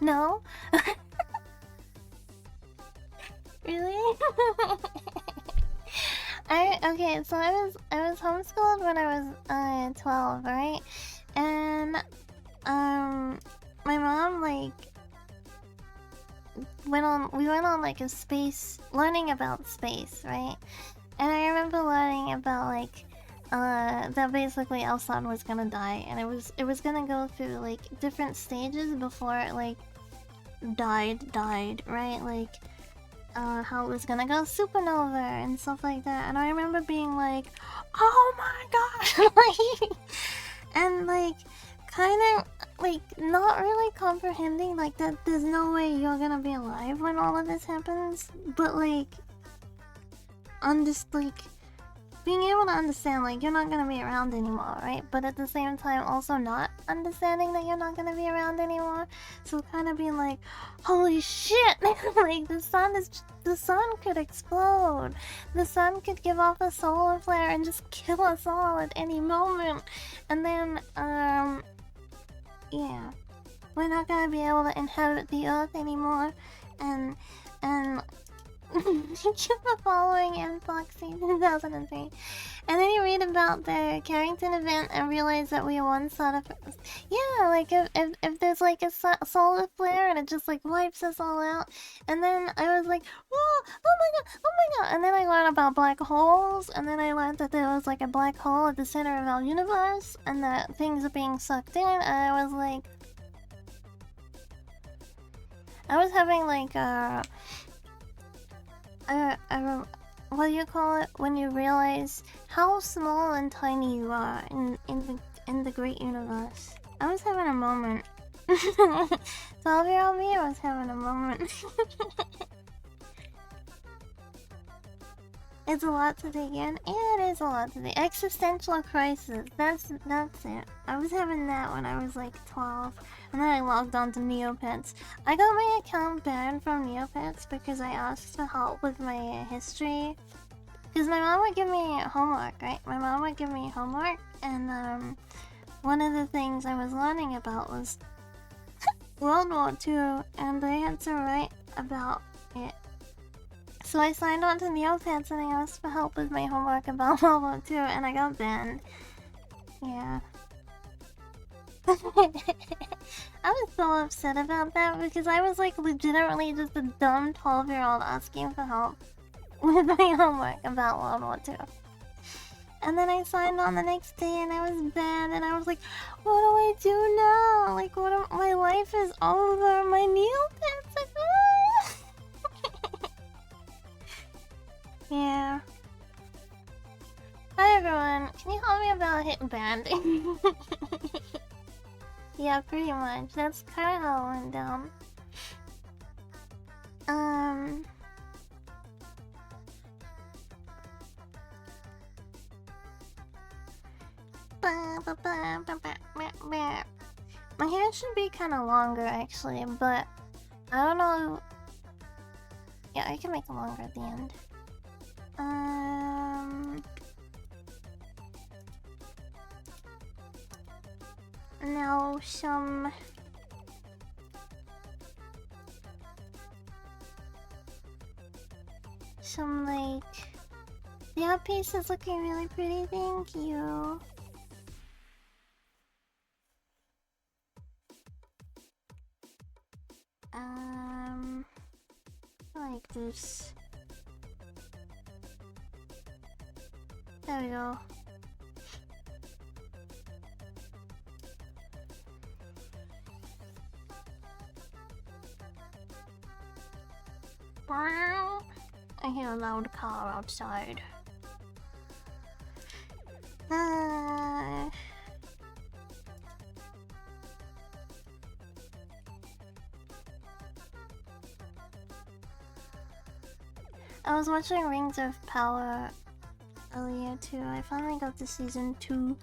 Speaker 1: No? Really? Okay, so I was homeschooled when I was 12, right? And my mom like we went on like a space, learning about space, right? And I remember learning about like that basically our sun was gonna die, and it was gonna go through like different stages before it like died, right? Like how it was gonna go supernova and stuff like that. And I remember being like, oh my god, like, and like kind of like not really comprehending like that there's no way you're gonna be alive when all of this happens, but like like being able to understand like you're not gonna be around anymore, right? But at the same time also not understanding that you're not gonna be around anymore. So kind of being like, holy shit, like the sun could explode. The sun could give off a solar flare and just kill us all at any moment. And then yeah, we're not gonna be able to inhabit the earth anymore. And thank you for following Foxy 2003. And then you read about the Carrington event and realize that we one sort of... Yeah, like if there's like a solar flare and it just like wipes us all out. And then I was like, oh my god. And then I learned about black holes. And then I learned that there was like a black hole at the center of our universe. And that things are being sucked in. And I was like... I was having like what do you call it when you realize how small and tiny you are in the great universe? I was having a moment. 12-year-old me was having a moment. It's a lot to take in. Yeah, it is a lot to take. Existential crisis. That's it. I was having that when I was like 12, and then I logged on to Neopets. I got my account banned from Neopets because I asked for help with my history. Because my mom would give me homework, right? My mom would give me homework, and one of the things I was learning about was World War II, and I had to write about it. So I signed on to Neopets and I asked for help with my homework about World War II, and I got banned. Yeah. I was so upset about that because I was like legitimately just a dumb 12-year-old asking for help with my homework about World War II. And then I signed on the next day and I was banned, and I was like, what do I do now? Like, my life is over. My Neopets, like, ah! Yeah. Hi everyone, can you help me about hitting band? Yeah, pretty much. That's kind of how it went down. My hair should be kind of longer actually, but I don't know. Yeah, I can make it longer at the end. Now some like the art piece is looking really pretty, thank you. Like this. There we go. I hear a loud car outside. I was watching Rings of Power earlier too. I finally got to season 2.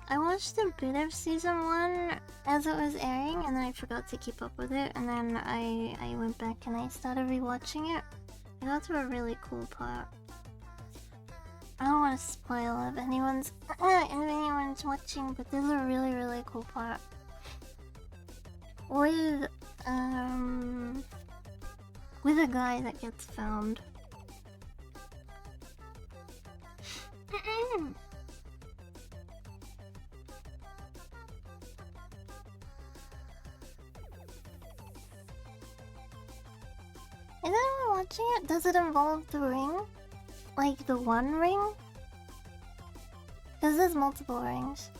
Speaker 1: I watched a bit of season 1 as it was airing, and then I forgot to keep up with it, and then I went back and I started rewatching it. I got to a really cool part. I don't want to spoil if anyone's watching, but there's a really cool part with a guy that gets found. anyone watching it? Does it involve the ring? Like the one ring? Because there's multiple rings.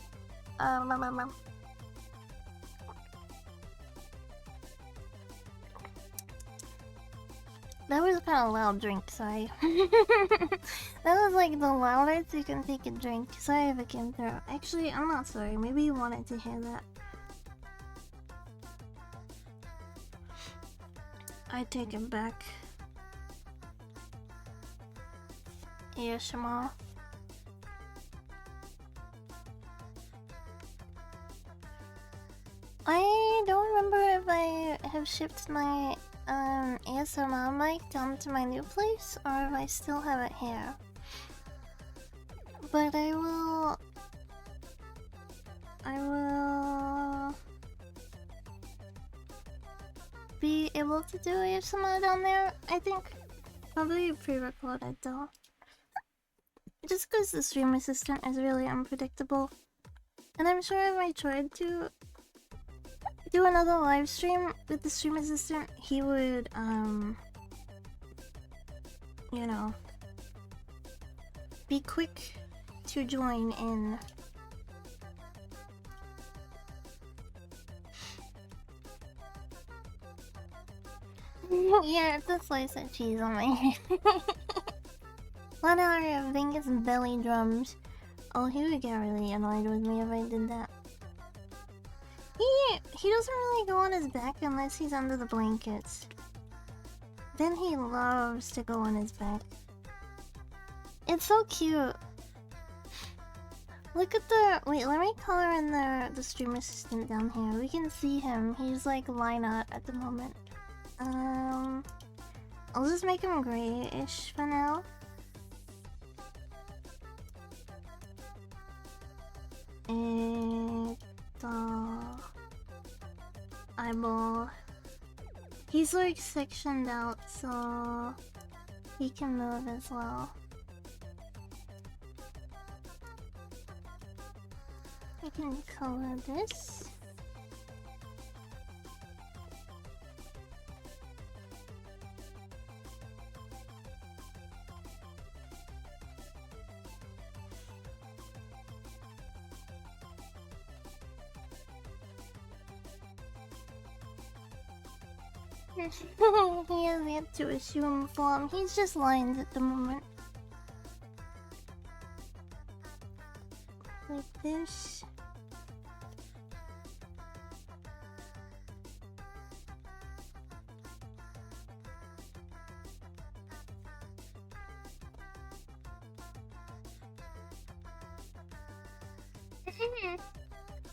Speaker 1: That was kind of loud drink, sorry. That was like the loudest you can take a drink. Sorry if it came through. Actually, I'm not sorry. Maybe you wanted to hear that. I take it back. ASMR. I don't remember if I have shipped my ASMR mic down to my new place or if I still have it here. But I will be able to do ASMR down there, I think. Probably pre-recorded though. Just because the stream assistant is really unpredictable. And I'm sure if I tried to do another live stream with the stream assistant, he would, you know, be quick to join in. Yeah, it's a slice of cheese on my hand. 1 hour of Vegas belly drums. Oh, he would get really annoyed with me if I did that. He doesn't really go on his back unless he's under the blankets. Then he loves to go on his back. It's so cute. Look at the... Wait, let me color in the stream assistant down here. We can see him. He's like line art at the moment. I'll just make him grayish for now. And eyeball. He's like sectioned out so he can move as well. I can color this. He has yet to assume form. He's just lines at the moment. Like this.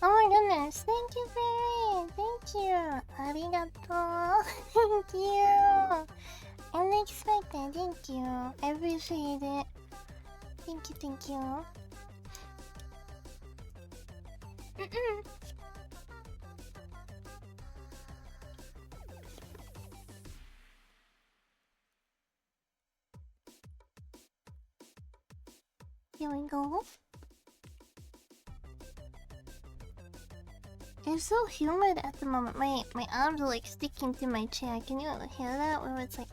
Speaker 1: Oh my goodness, thank you, Fairy! Thank you! Arigato! Thank you! Unexpected, thank you. I appreciate it. Thank you, thank you. Here we go. It's so humid at the moment. My arms are like sticking to my chair. Can you hear that? Where it's like...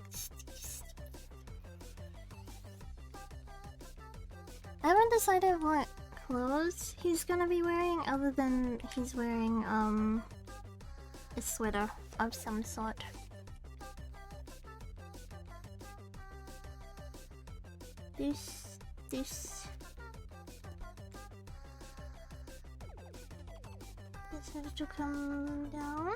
Speaker 1: I haven't decided what clothes he's gonna be wearing other than he's wearing a sweater of some sort. This has to come down.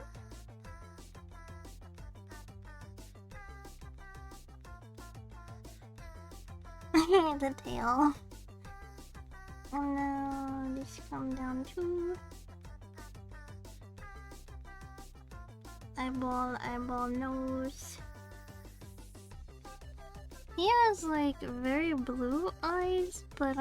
Speaker 1: The tail. And now this come down too. Eyeball, nose. He has like very blue eyes, but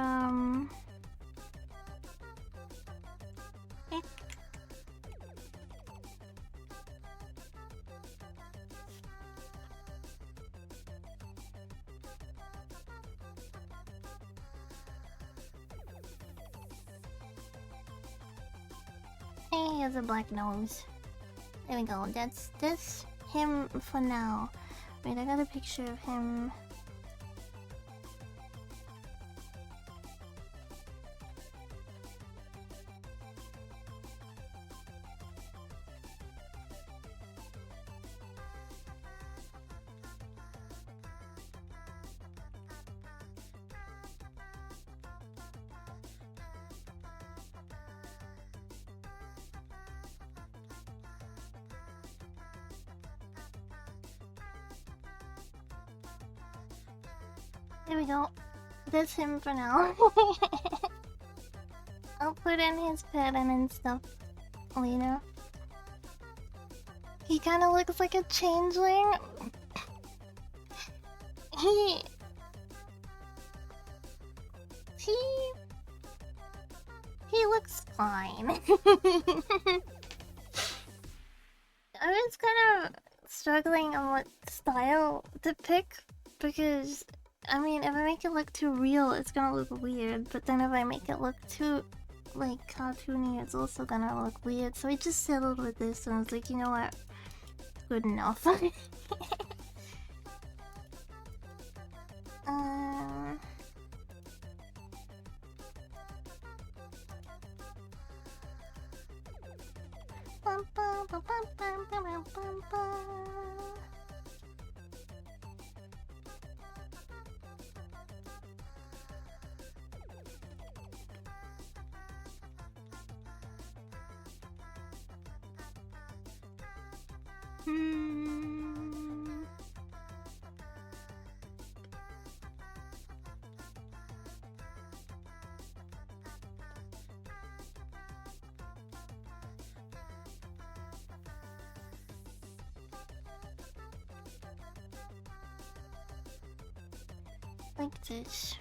Speaker 1: he has a black nose. There we go. That's him for now. Wait, I got a picture of him. There we go. That's him for now. I'll put in his pattern and stuff later. He kind of looks like a changeling. He looks fine. I was kind of struggling on what style to pick because, I mean, if I make it look too real, it's gonna look weird. But then if I make it look too, like, cartoony, it's also gonna look weird. So I just settled with this and I was like, you know what? Good enough. Like this.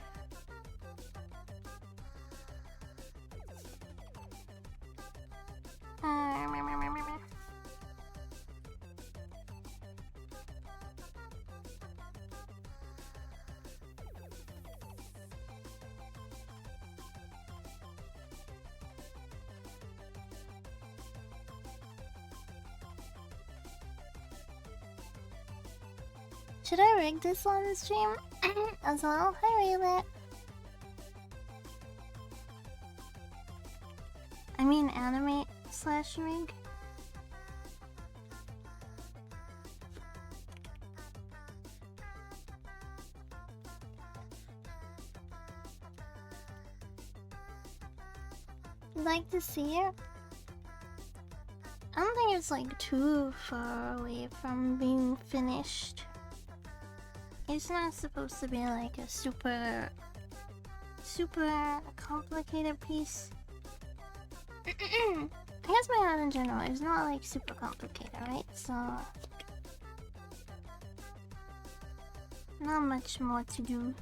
Speaker 1: Should I rig this on the stream as well? Hi, Raylet. I mean, animate / rig. You'd like to see it? I don't think it's like too far away from being finished. It's not supposed to be like a super complicated piece. I guess my art in general is not like super complicated, right? So not much more to do.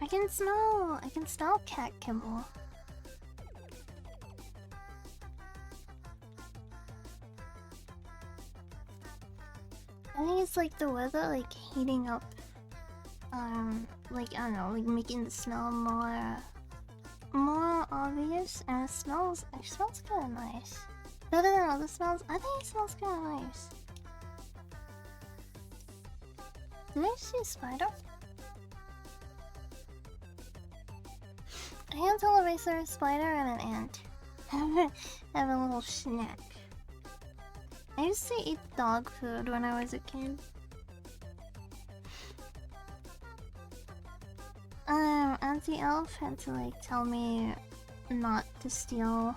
Speaker 1: I can smell cat kibble. I think it's like the weather like heating up. Like I don't know, like making the smell more obvious, and it smells kinda nice. Better than other smells. I think it smells kinda nice. Did I see a spider? I can't tell if I saw a spider and an ant. Have a little snack. I used to eat dog food when I was a kid. Auntie Elf had to like tell me not to steal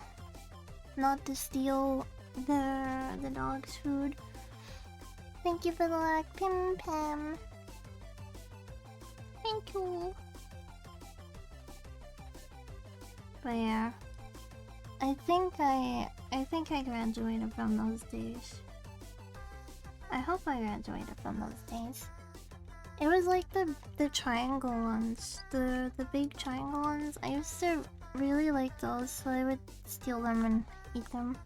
Speaker 1: the dog's food. Thank you for the like, Pim Pam. Thank you. But yeah, I think I graduated from those days. I hope I graduated from those days. It was like the triangle ones, the big triangle ones. I used to really like those, so I would steal them and eat them.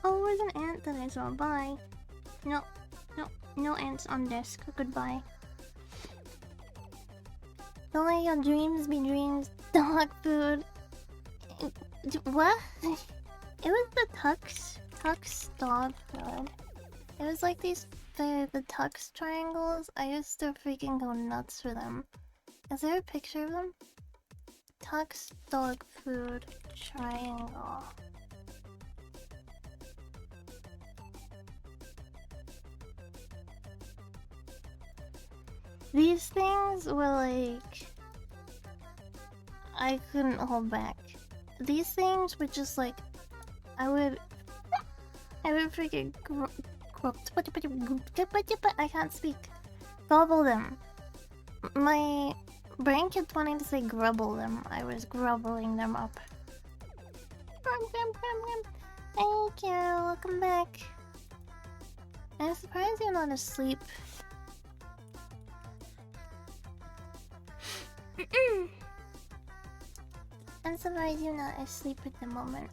Speaker 1: Oh, it was an ant that I saw. Bye. No ants on desk. Goodbye. Don't let your dreams be dreams. Dog food. What? It was the Tux dog food. It was like the Tux triangles. I used to freaking go nuts for them. Is there a picture of them? Tux dog food triangle. These things were like... I couldn't hold back. These things were just like... I would freaking... I can't speak. Gobble them. My brain kept wanting to say grubble them. I was grubbling them up. Thank you, welcome back. I'm surprised you're not asleep. I'm surprised you're not asleep at the moment.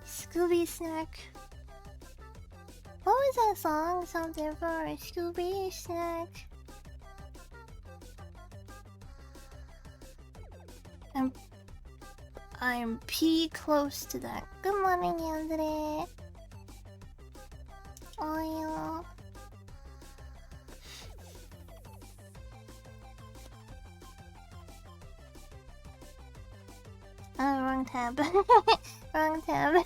Speaker 1: Scooby snack. What was that song? Something for a Scooby snack. I'm P close to that. Good morning, Andre. Oh, oh, wrong tab. Wrong tab.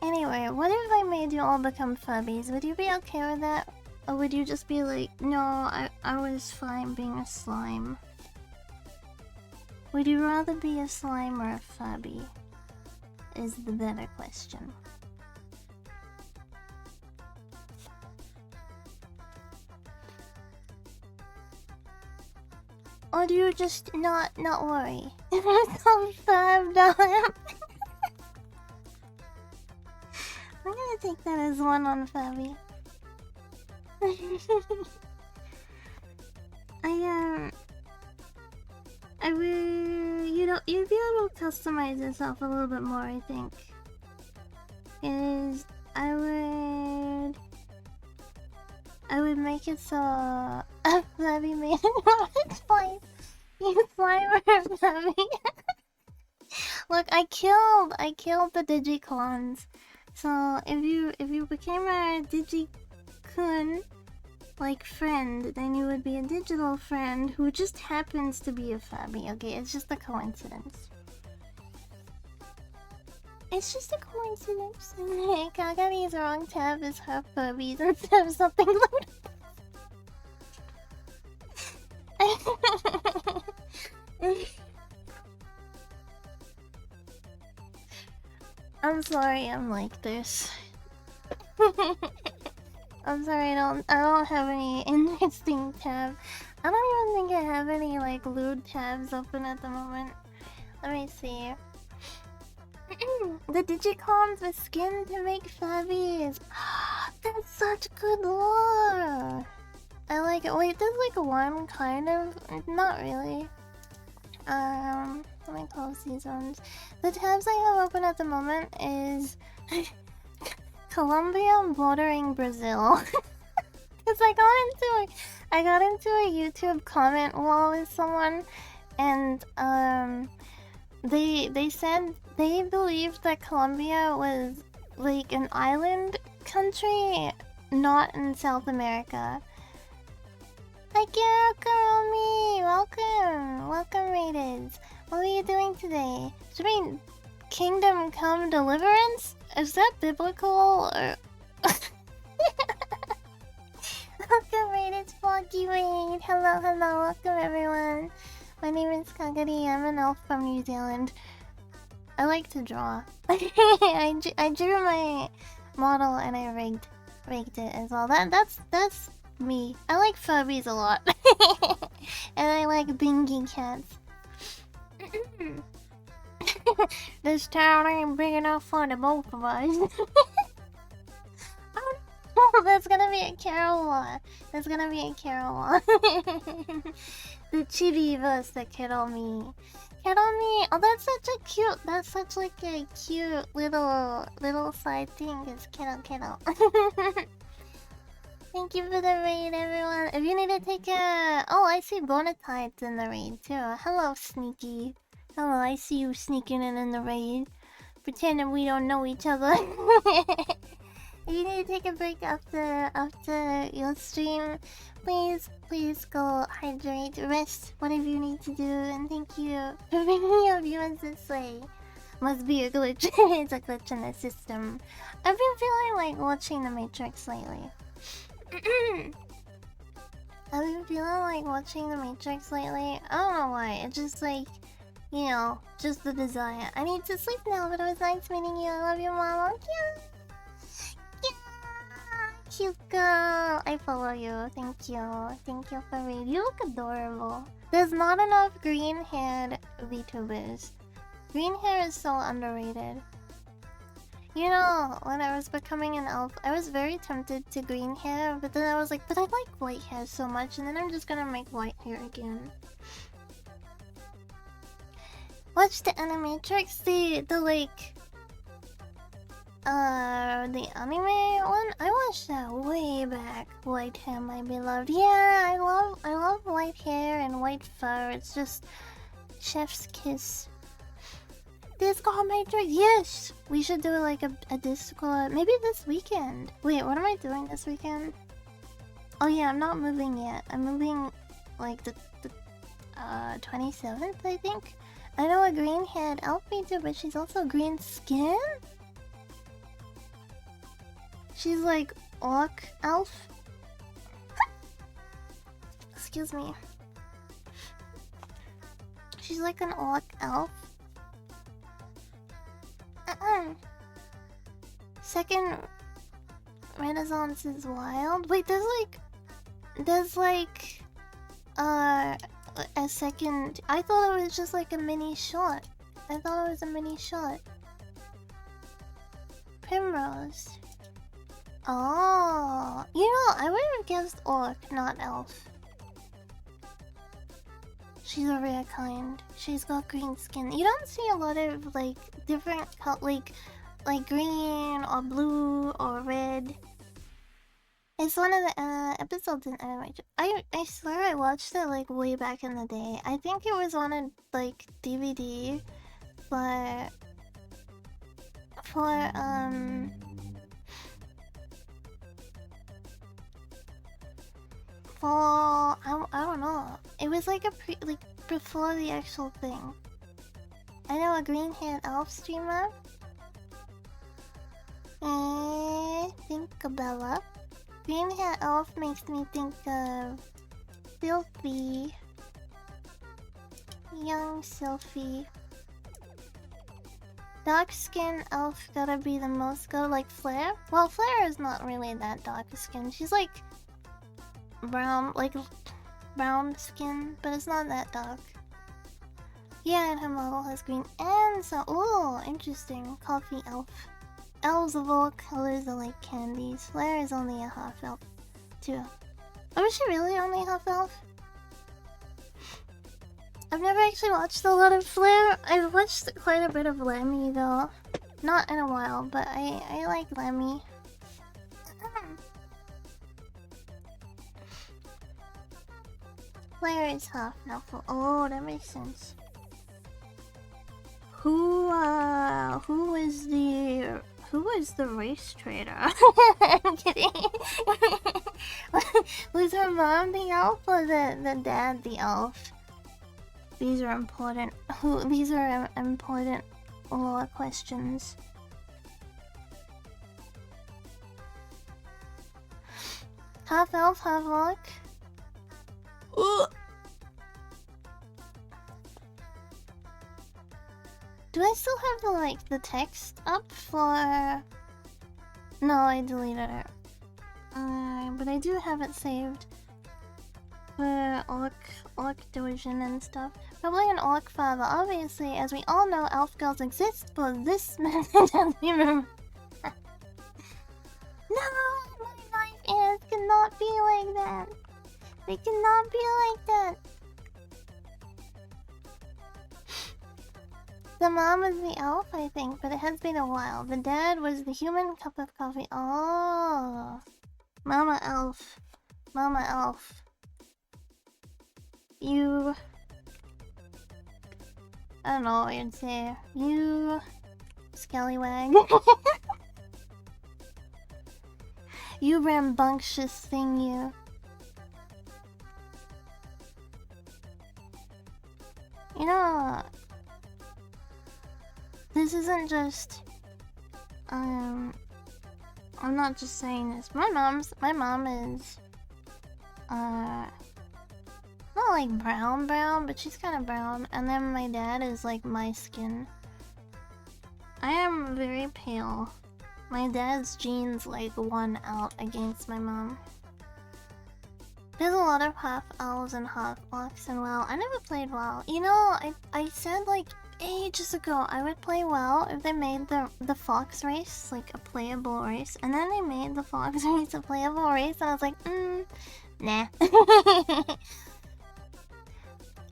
Speaker 1: Anyway, what if I made you all become fubbies? Would you be okay with that? Or would you just be like, no, I was fine being a slime? Would you rather be a slime or a fubby? Is the better question. Or do you just not worry? If it's on $5, I'm gonna take that as one on Fabby. I will, you'd be able to customize yourself a little bit more, I think. I would make it so Fabby made it twice. You slime or Fabby. Look, I killed the Digicons. So if you became a Digikun like friend, then you would be a digital friend who just happens to be a Fabby, okay? It's just a coincidence. It's just a coincidence. Kagari's wrong tab is half Furbies instead of something loaded. I'm sorry I'm like this. I'm sorry I don't have any interesting tabs. I don't even think I have any like lewd tabs open at the moment. Let me see. The Digicons with skin to make Fabbies. That's such good lore. I like it. Wait, there's like one kind of, not really. Let me close these ones. The tabs I have open at the moment is Colombia bordering Brazil. Cause I got into a YouTube comment wall with someone, and they said they believed that Colombia was like an island country, not in South America. Hi Kirokumi! Welcome Raiders! What are you doing today? Should we Kingdom Come Deliverance? Is that biblical or... Welcome Raiders 4 Sneaky Raid! Hello, hello, welcome everyone. My name is Kagari, I'm an elf from New Zealand. I like to draw. I drew my model and I rigged it as well. That's me. I like Furbies a lot. And I like bingy cats. This town ain't big enough for the both of us. Oh, that's gonna be a Carol one. That's gonna be a Carol one. The chibi versus the Kettle Me. Kettle Me. Oh, that's such a cute. That's such like a cute little side thing. It's Kettle. Thank you for the raid, everyone. If you need to take a... Oh, I see Bonatide's in the raid, too. Hello, Sneaky. Hello, I see you sneaking in the raid. Pretending we don't know each other. If you need to take a break after your stream, please go hydrate, rest, whatever you need to do, and thank you for bringing your viewers this way. Must be a glitch. It's a glitch in the system. I've been feeling like watching The Matrix lately. I've been feeling like watching The Matrix lately. I don't know why. It's just like, you know, just the desire. I need to sleep now, but it was nice meeting you. I love you, Mama. Yeah. Cute girl. I follow you. Thank you. Thank you for reading. You look adorable. There's not enough green-haired VTubers. Green hair is so underrated. You know, when I was becoming an elf, I was very tempted to green hair, but then I was like, but I like white hair so much, and then I'm just gonna make white hair again. Watch the Animatrix, the anime one? I watched that way back. White hair, my beloved. Yeah, I love white hair and white fur. It's just chef's kiss. Discord Matrix, yes! We should do like a Discord, maybe this weekend. Wait, what am I doing this weekend? Oh yeah, I'm not moving yet. I'm moving like the 27th, I think. I know a green-haired elf too, but she's also green skin? She's like orc elf. Excuse me. She's like an orc elf. Second Renaissance is wild. Wait, there's like a second. I thought it was just like a mini short. I thought it was a mini short. Primrose. Oh, you know, I would have guessed orc, not elf. She's a rare kind. She's got green skin. You don't see a lot of like different like green or blue or red. It's one of the episodes in animation. I swear I watched it like way back in the day. I think it was on a like DVD, but for I don't know. It was like before the actual thing. I know a green-haired elf streamer. Thinkabella. Green-haired elf makes me think of Sylphie. Young Sylphie. Dark skin elf gotta be the most go like Flare. Well, Flare is not really that dark skin. She's like brown, like brown skin, but it's not that dark. Yeah, and her model has green and so. Oh, interesting. Coffee elf. Elves of all colors are like candies. Flare is only a half elf, too. Oh, is she really only half elf? I've never actually watched a lot of Flare. I've watched quite a bit of Lemmy though. Not in a while, but I like Lemmy. Flare is half now. Oh, that makes sense. Who was the race trader? I'm kidding. Was her mom the elf or the dad the elf? These are important. These are important lore questions. Half elf, half orc. Ugh. Do I still have the the text up for? No, I deleted it. But I do have it saved for Orc Division and stuff. Probably an Orc father. Obviously, as we all know, elf girls exist for this message. Remember. No, my life is cannot be like that. They cannot be like that. The mom is the elf, I think, but it has been a while. The dad was the human cup of coffee. Oh, Mama Elf, Mama Elf. You, I don't know what you'd say. You, scallywag. You rambunctious thing, you. You know, this isn't just, I'm not just saying this. My mom is, not like brown, but she's kind of brown. And then my dad is like my skin. I am very pale. My dad's genes like won out against my mom. There's a lot of half elves and half orcs in WoW. I never played WoW. You know, I said like ages ago I would play WoW if they made the fox race like a playable race, and then they made the fox race a playable race, and I was like, nah.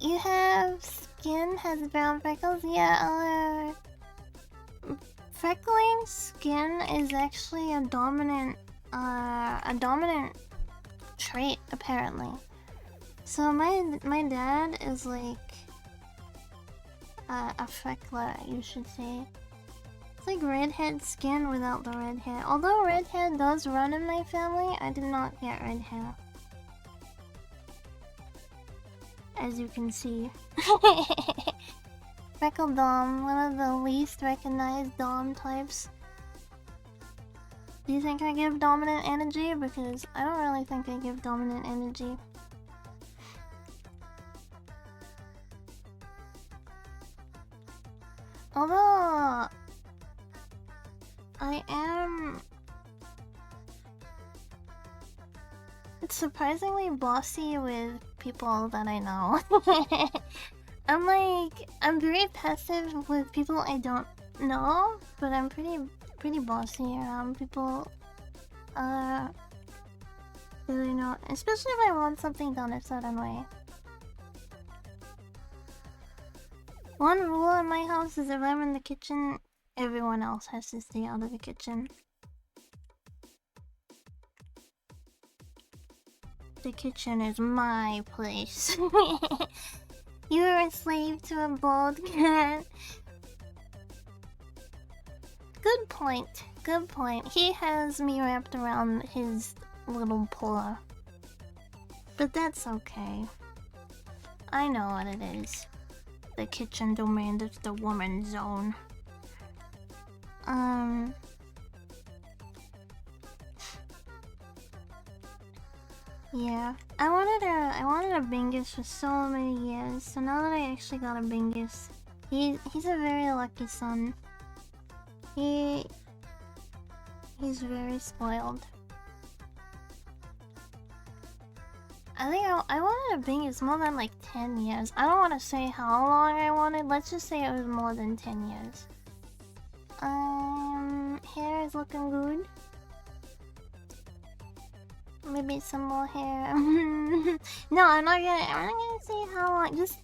Speaker 1: You have skin has brown freckles. Yeah, freckling skin is actually a dominant trait, apparently. So my dad is like a freckler, you should say. It's like redhead skin without the red hair. Although red hair does run in my family, I did not get red hair. As you can see. Freckle Dom, one of the least recognized Dom types. Do you think I give dominant energy? Because I don't really think I give dominant energy. Although I am surprisingly bossy with people that I know. I'm very passive with people I don't know, but I'm pretty bossy around people that I know, especially if I want something done a certain way. One rule in my house is if I'm in the kitchen, everyone else has to stay out of the kitchen. The kitchen is my place. You're a slave to a bald cat. Good point. Good point. He has me wrapped around his little paw. But that's okay. I know what it is. The kitchen domain is the woman's zone. Yeah. I wanted a Bingus for so many years, so now that I actually got a Bingus, he's a very lucky son. He's very spoiled. I think I wanted a Bingus more than like 10 years. I don't want to say how long I wanted. Let's just say it was more than 10 years. Hair is looking good. Maybe some more hair. No, I'm not gonna say how long. Just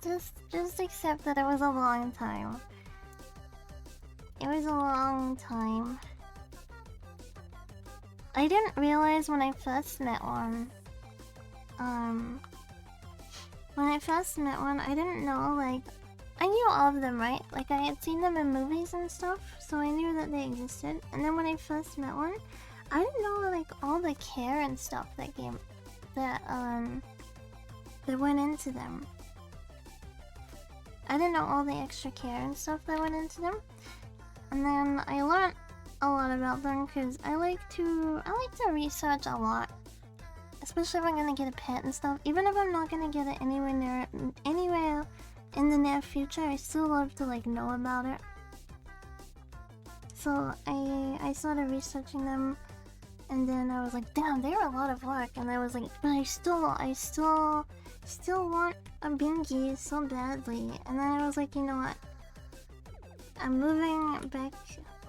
Speaker 1: accept that it was a long time. It was a long time. I didn't realize when I first met one. When I first met one, I didn't know, like, I knew of them, right? Like, I had seen them in movies and stuff, so I knew that they existed. And then when I first met one, I didn't know, like, all the care and stuff that went into them. I didn't know all the extra care and stuff that went into them. And then I learned a lot about them because I like to research a lot. especially if I'm gonna get a pet and stuff. Even if I'm not gonna get it anywhere in the near future, I still love to like know about it. So I started researching them, and then I was like, damn, they're a lot of work. And I was like, but I still want a bingy so badly. And then I was like, you know what? I'm moving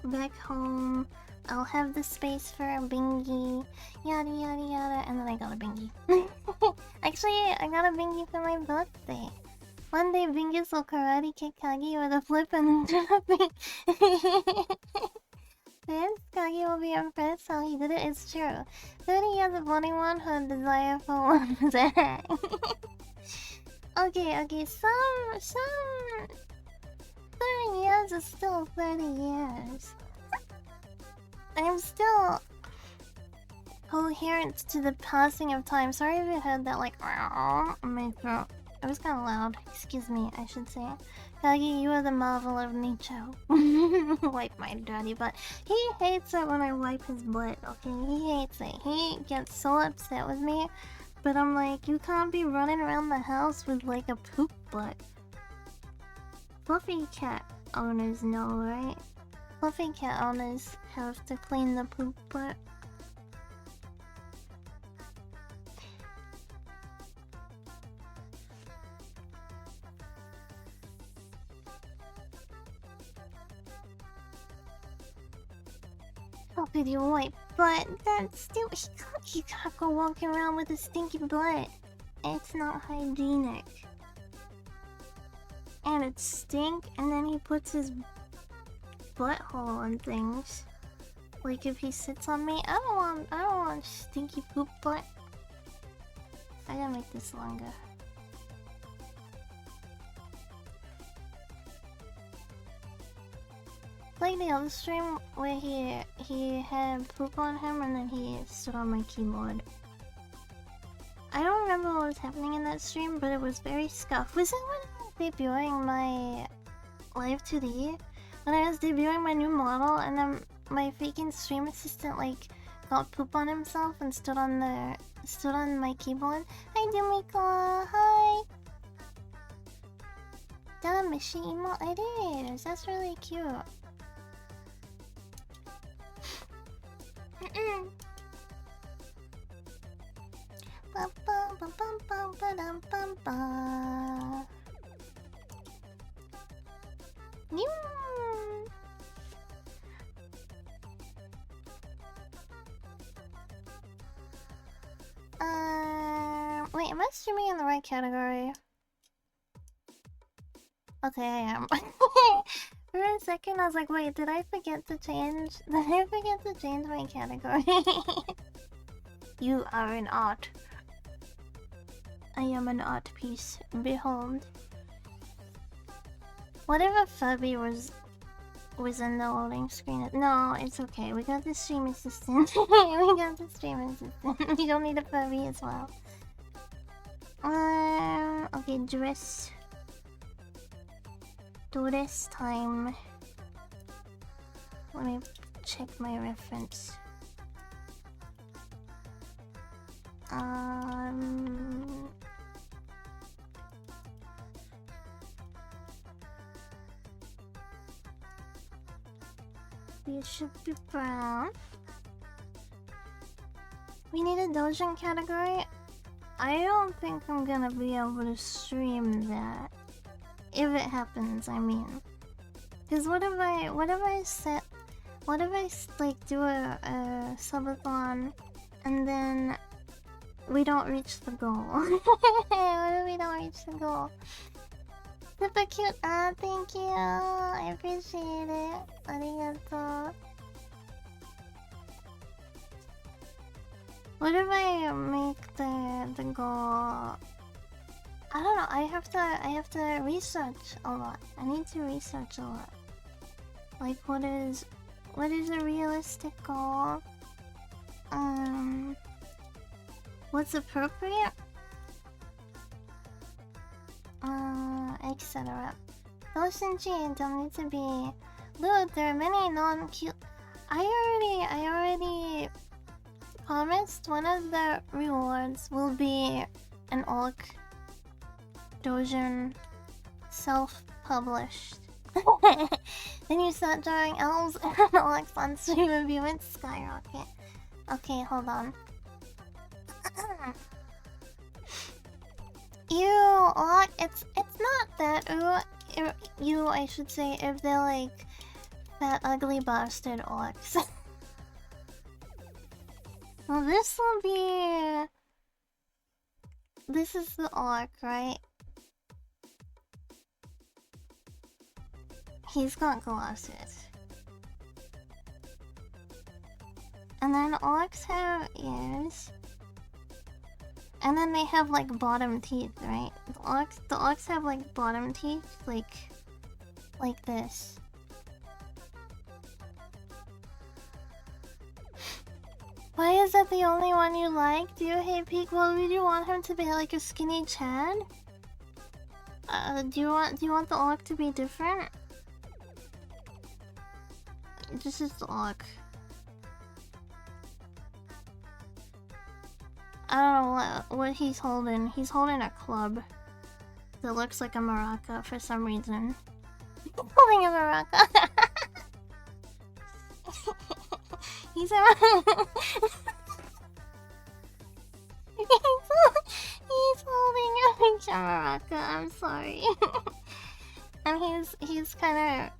Speaker 1: back home. I'll have the space for a bingy, yada yada yada, and then I got a bingy. Actually, I got a bingy for my birthday. One day, Bingus will karate kick Kagi with a flip and dropping. Then Kagi will be impressed how he did it. It's true. 30 years of wanting one, her desire for one. Okay. Some 30 years is still 30 years. I'm still coherent to the passing of time. Sorry if you heard that, like, in my throat. It was kind of loud. Excuse me, I should say. Kagi, you are the marvel of nature. Wipe my dirty butt. He hates it when I wipe his butt, okay? He hates it. He gets so upset with me. But I'm like, you can't be running around the house with, like, a poop butt. Fluffy cat owners know, right? Fluffy cat owners have to clean the poop butt. How could you wipe butt? That's still he can't go walking around with a stinky butt. It's not hygienic. And it stink, and then he puts his butthole on things. Like if he sits on me, I don't want stinky poop butt. I gotta make this longer. Like the other stream where he had poop on him and then he stood on my keyboard. I don't remember what was happening in that stream, but it was very scuffed. Was it when I was debuting my Live 2D? When I was debuting my new model and then my freaking stream assistant like got poop on himself and stood on my keyboard. Hi Dumiko, hi! That a Mishi emote? It is, that's really cute. Wait, am I streaming in the right category? Okay, I am. For a second, I was like, wait, did I forget to change? Did I forget to change my category? You are an art. I am an art piece. Behold. Whatever Furby was in the loading screen. No, it's okay. We got the stream assistant. We got the stream assistant. You don't need a Furby as well. Okay, dress time. Let me check my reference. You should be brown. We need a Dojin category. I don't think I'm gonna be able to stream that. If it happens, I mean. Cause what if I like do a subathon and then we don't reach the goal? What if we don't reach the goal? Super cute. Ah, thank you. I appreciate it. Arigato. What if I make the goal? I don't know. I have to research a lot. I need to research a lot. Like what is a realistic goal? What's appropriate? Etc. Doshinji don't need to be lewd. There are many non-cute. I already promised one of the rewards will be an orc doujin self-published. Then you start drawing elves and orcs on stream and view it skyrocket. Okay, hold on. Ew, orc, it's not that you, I should say, if they're like that ugly bastard orcs. Well, this will be... This is the orc, right? He's got glasses. And then orcs have ears. And then they have like bottom teeth, right? The orcs have like bottom teeth, like this. Why is that the only one you like? Do you hate Peak? Well, would you want him to be like a skinny Chad? Do you want the orc to be different? This is the orc. I don't know what he's holding. He's holding a club that looks like a maraca for some reason. Holding a maraca. He's holding a maraca. I'm sorry. And he's kind of.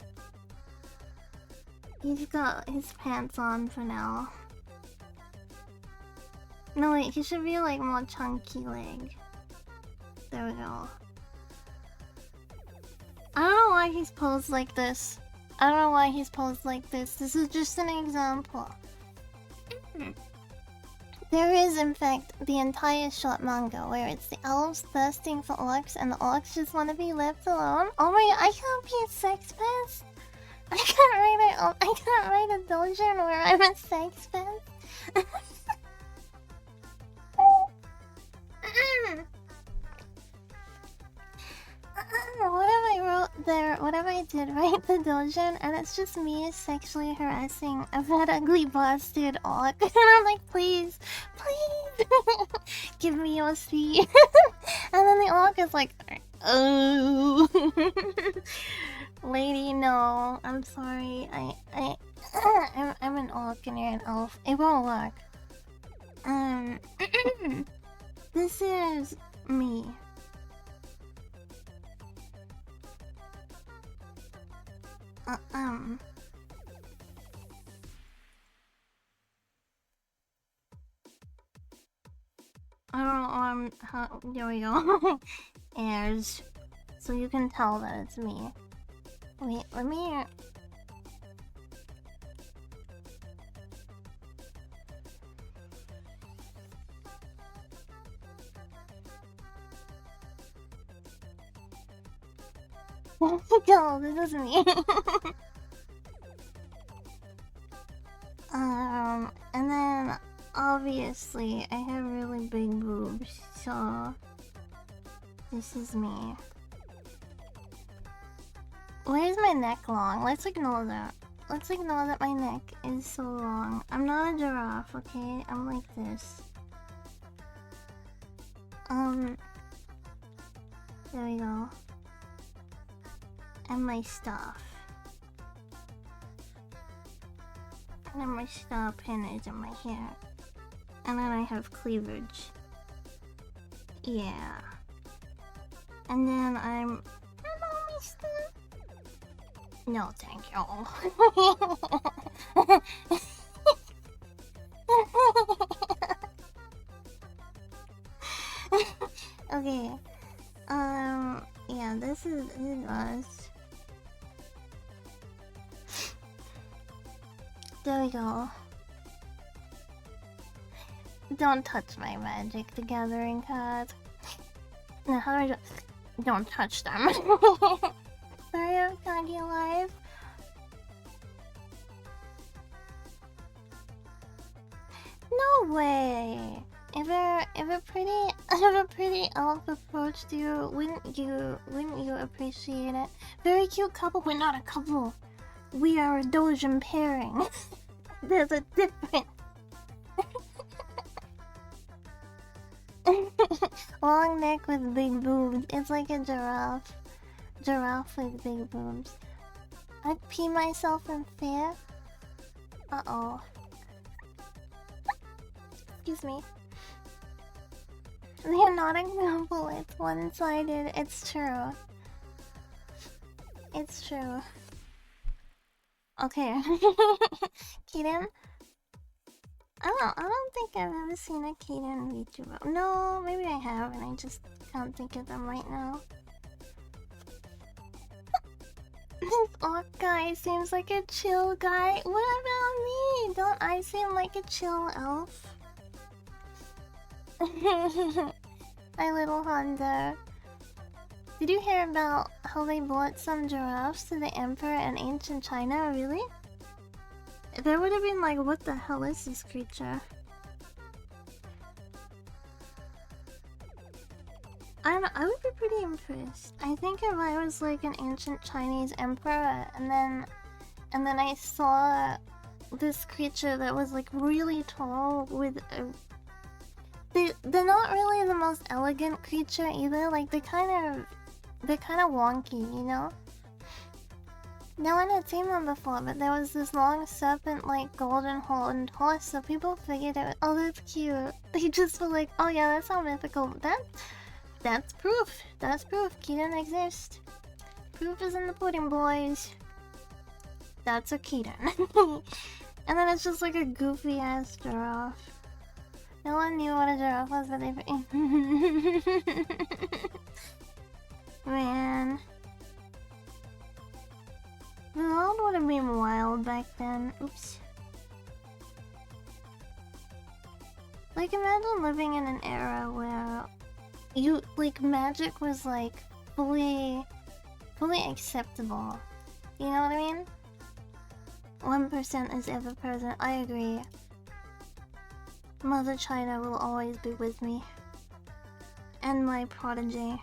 Speaker 1: He's got his pants on for now. No wait, he should be like more chunky leg. There we go. I don't know why he's posed like this. I don't know why he's posed like this. This is just an example. There is, in fact, the entire short manga where it's the elves thirsting for orcs and the orcs just want to be left alone. Oh my god, I can't be a sex pest. I can't write a doujin where I'm a sex pest. What if I wrote there? What if I did write the doujin and it's just me sexually harassing a fat ugly bastard orc? And I'm like, please, give me your seat. And then the orc is like, oh, lady, no, I'm sorry. I'm an orc and you're an elf. It won't work. This is me. I don't know, here we go. Airs. So you can tell that it's me. Wait, let me... Go, this is me. And then obviously I have really big boobs, so this is me. Why is my neck long? Let's ignore that. Let's ignore that my neck is so long. I'm not a giraffe, okay? I'm like this. There we go. And my stuff. And then my star pin is in my hair. And then I have cleavage. Yeah. And then I'm... Hello, mister. No, thank you. Okay. Yeah, this is us. There we go. Don't touch my Magic the Gathering cards. Now, how do I do? Don't touch them. Sorry, I'm Kagari alive. No way. If a pretty elf approached you, wouldn't you appreciate it? Very cute couple. We're not a couple. We are a doujin pairing. There's a difference. Long neck with big boobs. It's like a giraffe. Giraffe with big boobs. I'd pee myself in fear. Uh-oh. Excuse me. They're not a couple, it's one-sided. It's true. It's true. Okay. Keaton? I don't think I've ever seen a Keaton VTuber. No, maybe I have and I just can't think of them right now. This orc guy seems like a chill guy. What about me? Don't I seem like a chill elf? My little Honda. Did you hear about how they brought some giraffes to the Emperor in ancient China? Really? That would have been like, what the hell is this creature? I don't know, I would be pretty impressed. I think if I was like an ancient Chinese emperor and then I saw this creature that was like really tall with a... They're not really the most elegant creature either, like they're kind of wonky, you know? No one had seen one before, but there was this long serpent like golden horned horse, so people figured it was, oh, that's cute. They just were like, oh yeah, that's how mythical. That's proof. That's proof. Keaton exists. Proof is in the pudding, boys. That's a Keaton. And then it's just like a goofy ass giraffe. No one knew what a giraffe was, but they... Man. The world would have been wild back then. Oops. Like, imagine living in an era where you, like, magic was, like, fully acceptable. You know what I mean? 1% is ever present. I agree. Mother China will always be with me. And my protege.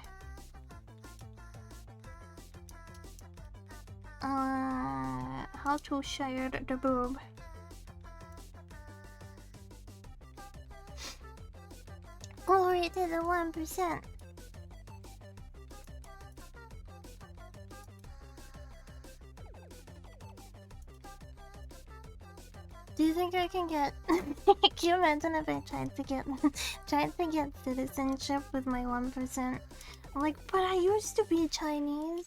Speaker 1: How to share the boob. Glory to the 1%. Do you think I can get... Can you imagine if I tried to get citizenship with my 1%? I'm like, but I used to be Chinese.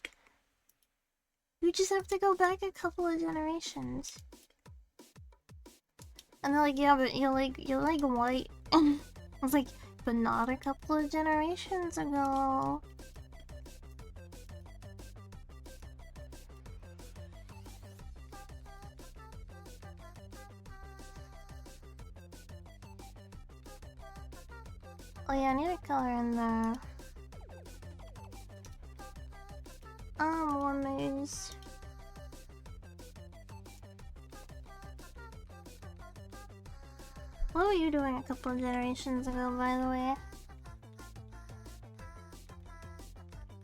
Speaker 1: You just have to go back a couple of generations. And they're like, yeah, but you're like white. I was like, but not a couple of generations ago. Oh yeah, I need a color in there. Warmers. What were you doing a couple of generations ago, by the way?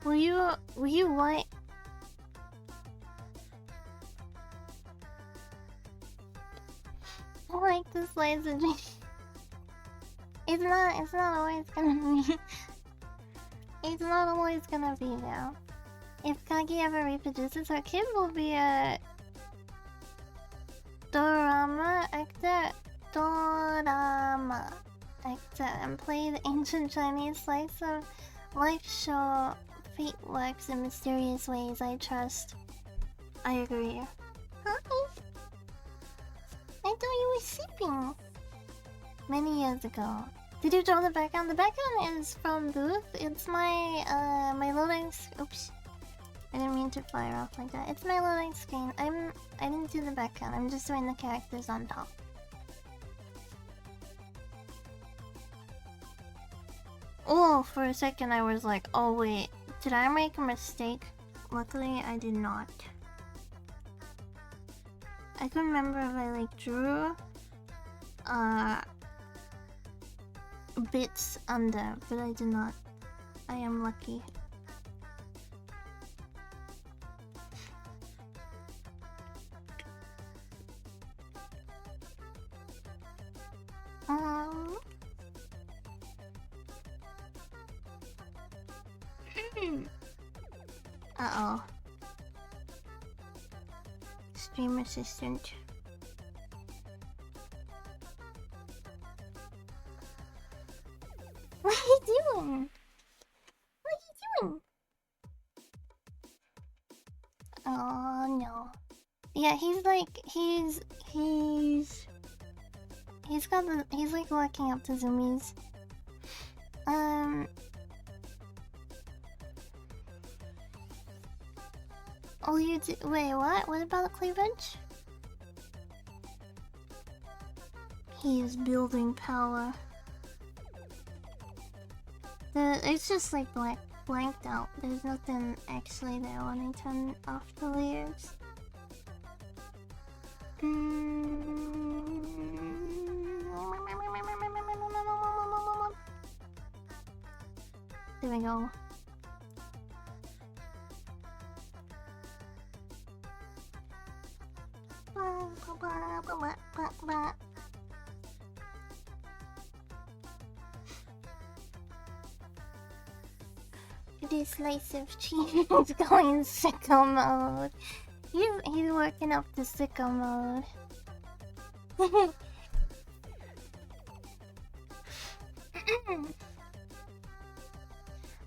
Speaker 1: Were you white? I like this laser dream. It's not always gonna be. It's not always gonna be now. If Kagi ever reproduces, her kid will be a dorama actor. Dorama actor and play the ancient Chinese slice of life show. Fate works in mysterious ways, I trust. I agree. Hi. I thought you were sleeping. Many years ago. Did you draw the background? The background is from Booth. It's my my loading. Oops. I didn't mean to fire off like that. It's my loading screen. I didn't do the background. I'm just doing the characters on top. Oh, for a second I was like, oh wait, did I make a mistake? Luckily, I did not. I can remember if I like drew bits under, but I did not. I am lucky. Uh-oh. Stream assistant. What are you doing? What are you doing? Oh no. Yeah, he's like he's like working up to zoomies. Oh, you do. Wait, what? What about the cleavage? He is building power. It's just like blanked out. There's nothing actually there when I turn off the layers. There we go. This slice of cheese going sicko mode. He's working up the sicko mode.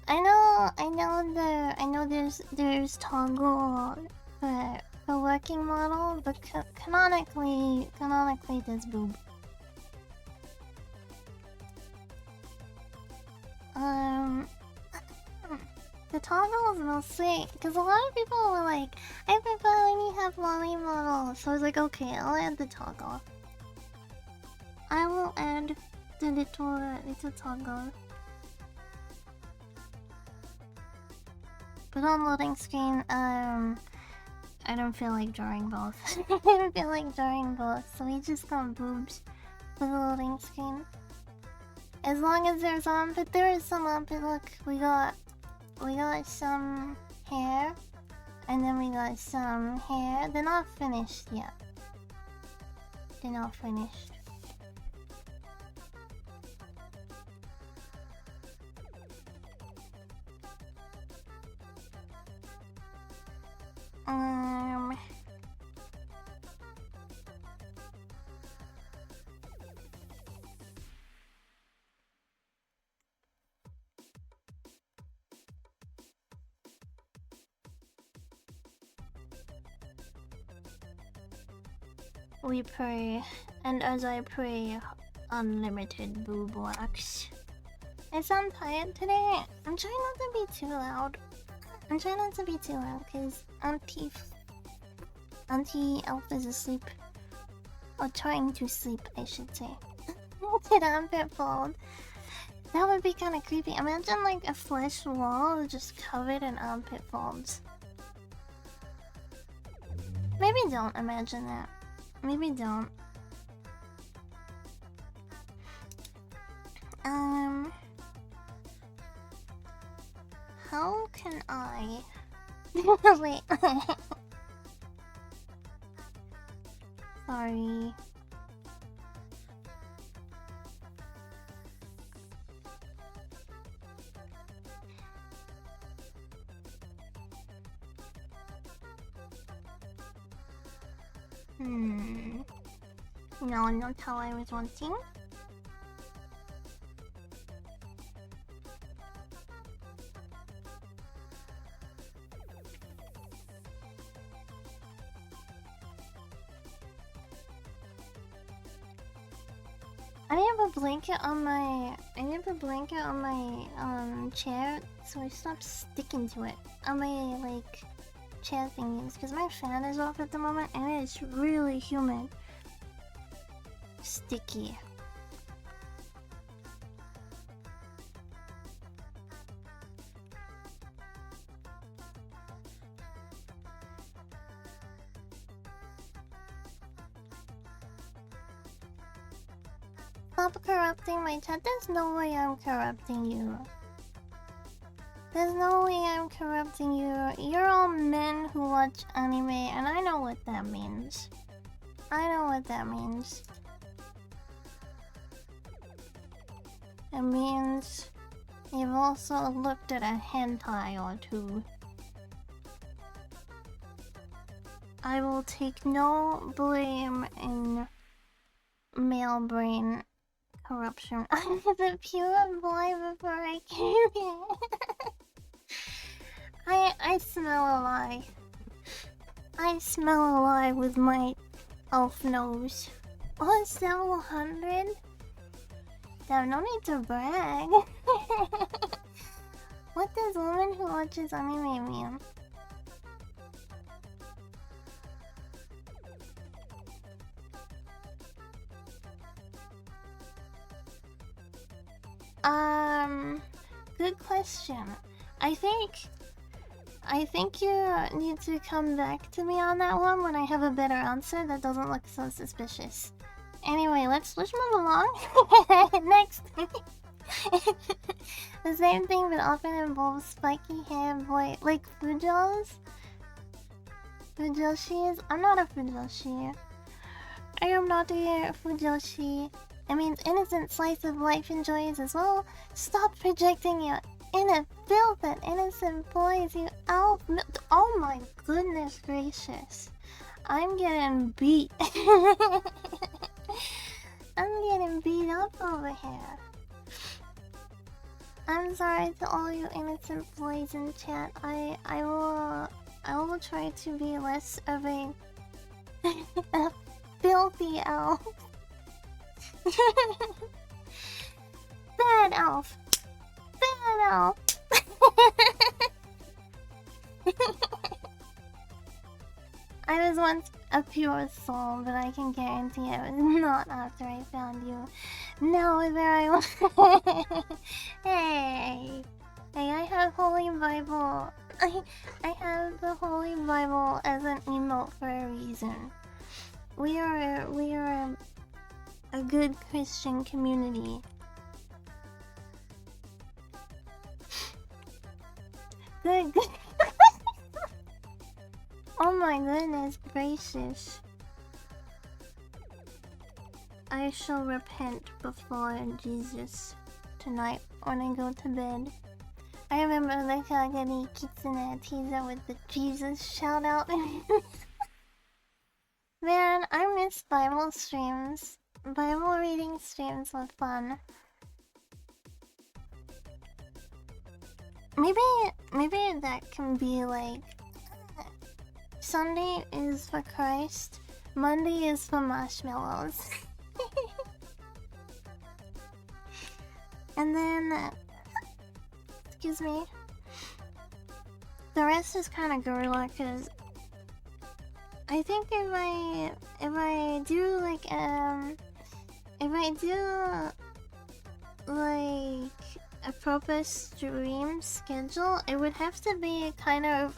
Speaker 1: I know there's toggle for working model, but canonically there's boob. The toggle is mostly because a lot of people were like, I prefer when you have lolly model. So I was like, okay, I'll add the toggle. I will add the little toggle. But on loading screen, I don't feel like drawing both. I don't feel like drawing both, so we just got boobs for the loading screen. As long as there's armpit, there is some armpit. Look, we got some hair, and then we got some hair. They're not finished yet. They're not finished. We pray, and as I pray, unlimited boob wax. I sound tired today. I'm trying not to be too loud. Because Auntie Elf is asleep. Or trying to sleep, I should say. Did armpit fold? That would be kind of creepy. Imagine like a flesh wall just covered in armpit folds. Maybe don't imagine that. Maybe don't. How can I... Wait. Sorry. No, not how I was wanting. I have a blanket on my chair, so I stopped sticking to it on my like chair thingies because my fan is off at the moment and it's really humid. Sticky. Stop corrupting my chat. There's no way I'm corrupting you. There's no way I'm corrupting you. You're all men who watch anime, and I know what that means. I know what that means. It means I've also looked at a hentai or two. I will take no blame in male brain corruption. I was a pure boy before I came here. I smell a lie. I smell a lie with my elf nose. Oh, several hundred? Damn, no need to brag. What does woman who watches anime mean? Good question. I think you need to come back to me on that one when I have a better answer that doesn't look so suspicious. Anyway, let's move along. Next. The same thing but often involves spiky hair boy like Fujos. Fujoshis? I'm not a Fujoshi. I am not a Fujoshi. It means innocent slice of life and joys as well. Stop projecting your inner filth at innocent boys, you elf. Oh my goodness gracious. I'm getting beat. I'm getting beat up over here. I'm sorry to all you innocent boys in chat. I will try to be less of a filthy elf. Bad elf. Bad elf. I was once a pure soul, but I can guarantee I was not after I found you. Now there I was. Hey, I have Holy Bible. I have the Holy Bible as an emote for a reason. We are a good Christian community. Good. Oh my goodness gracious. I shall repent before Jesus tonight when I go to bed. I remember the Kagari Kitsune teaser with the Jesus shout out. Man, I miss Bible streams. Bible reading streams were fun. Maybe that can be like Sunday is for Christ, Monday is for marshmallows. And then, excuse me, the rest is kind of gorilla because I think if I do like a proper stream schedule, it would have to be kind of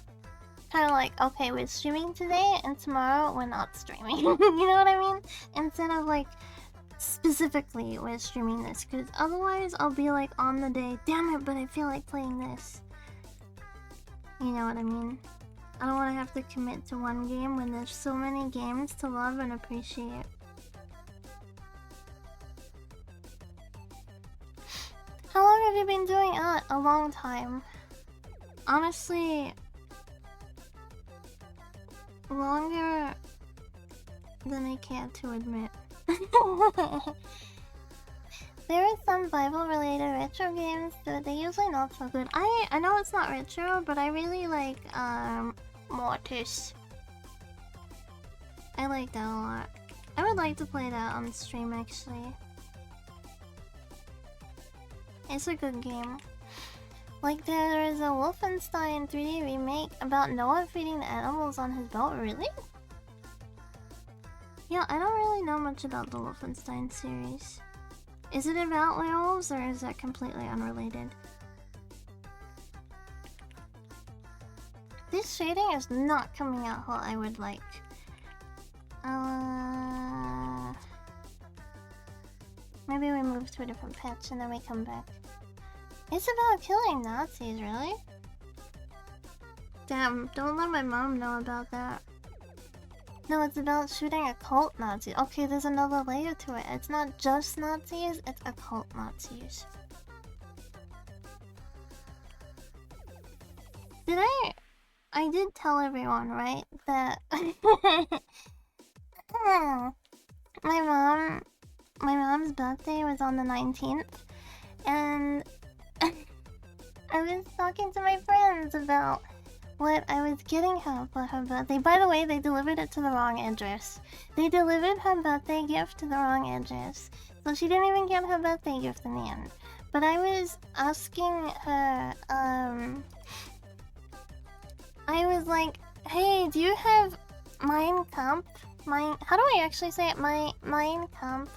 Speaker 1: like, okay, we're streaming today and tomorrow we're not streaming. You know what I mean? Instead of like specifically we're streaming this, because otherwise I'll be like on the day, damn it, but I feel like playing this. You know what I mean? I don't want to have to commit to one game when there's so many games to love and appreciate. How long have you been doing it? A long time. Honestly, longer than I care to admit. There are some Bible-related retro games, but they're usually not so good. I know it's not retro, but I really like Mortis. I like that a lot. I would like to play that on stream actually. It's a good game. Like there is a Wolfenstein 3D remake about Noah feeding the animals on his boat. Really? Yeah, I don't really know much about the Wolfenstein series. Is it about werewolves or is that completely unrelated? This shading is not coming out how I would like. Maybe we move to a different patch and then we come back. It's about killing Nazis, really? Damn, don't let my mom know about that. No, it's about shooting a cult Nazi. Okay, there's another layer to it. It's not just Nazis, it's occult Nazis. I did tell everyone, right, that my mom my mom's birthday was on the 19th, and I was talking to my friends about what I was getting her for her birthday. By the way, they delivered it to the wrong address. They delivered her birthday gift to the wrong address. So she didn't even get her birthday gift in the end. But I was asking her, I was like, hey, do you have Mein Kampf? How do I actually say it? Mein Kampf?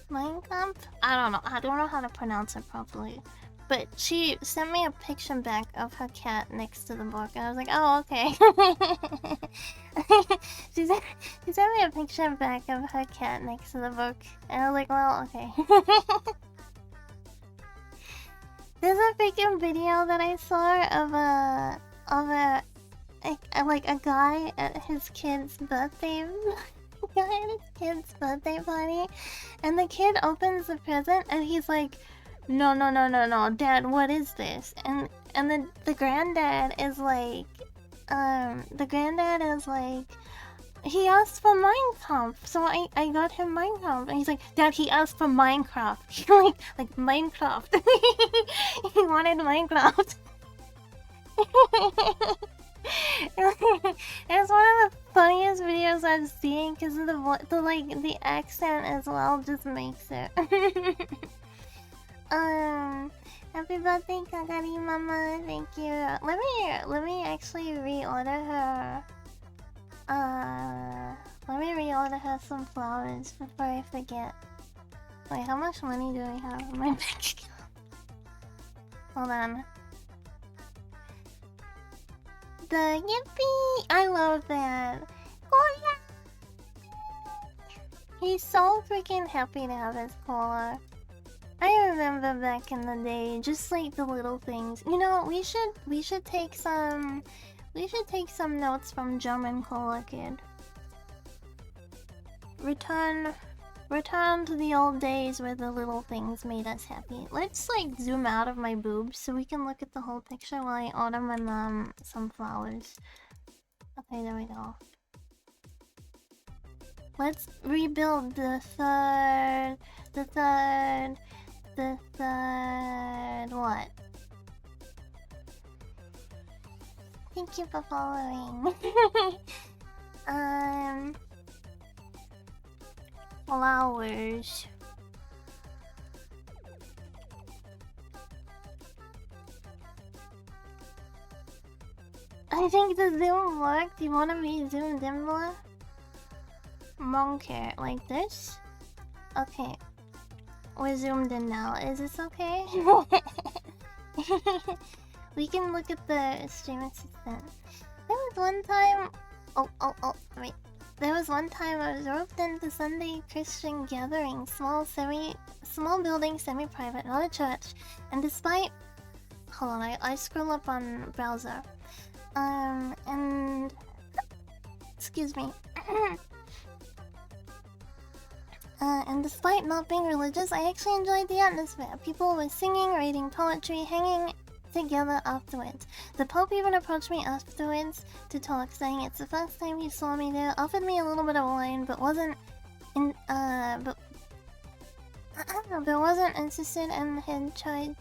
Speaker 1: Mein Kampf? I don't know. I don't know how to pronounce it properly. But she sent me a picture back of her cat next to the book, and I was like, oh, okay. she sent me a picture back of her cat next to the book, and I was like, well, okay. There's a freaking video that I saw of a guy at his kid's birthday. Guy at his kid's birthday party, and the kid opens the present, and he's like, no, Dad, what is this? And the granddad is like, he asked for Minecraft, so I got him Minecraft, and he's like, Dad, he asked for Minecraft, like Minecraft. He wanted Minecraft. It's one of the funniest videos I've seen because of the accent as well just makes it. Happy birthday, Kagari Mama. Thank you. Let me actually reorder her. Let me reorder her some flowers before I forget. Wait, how much money do I have in my bank account? Hold on. The yippee! I love that. Oh yeah! He's so freaking happy to have his cola. I remember back in the day, just like the little things. You know, we should take some notes from German Cola Kid. Return to the old days where the little things made us happy. Let's like zoom out of my boobs so we can look at the whole picture while I order my mom some flowers. Okay, there we go. Let's rebuild the third what? Thank you for following. Flowers. I think the zoom worked. Do you want to be zoomed in more? Monkey, like this? Okay. We're zoomed in now. Is this okay? We can look at the stream assistant. There was one time... Oh, wait. There was one time I was roped into Sunday Christian gathering, small building, semi-private, not a church. And despite... Hold on, I scroll up on browser. And... Excuse me. And despite not being religious, I actually enjoyed the atmosphere. People were singing, reading poetry, hanging together afterwards. The Pope even approached me afterwards to talk, saying it's the first time he saw me there, offered me a little bit of wine, but wasn't interested and hadn't tried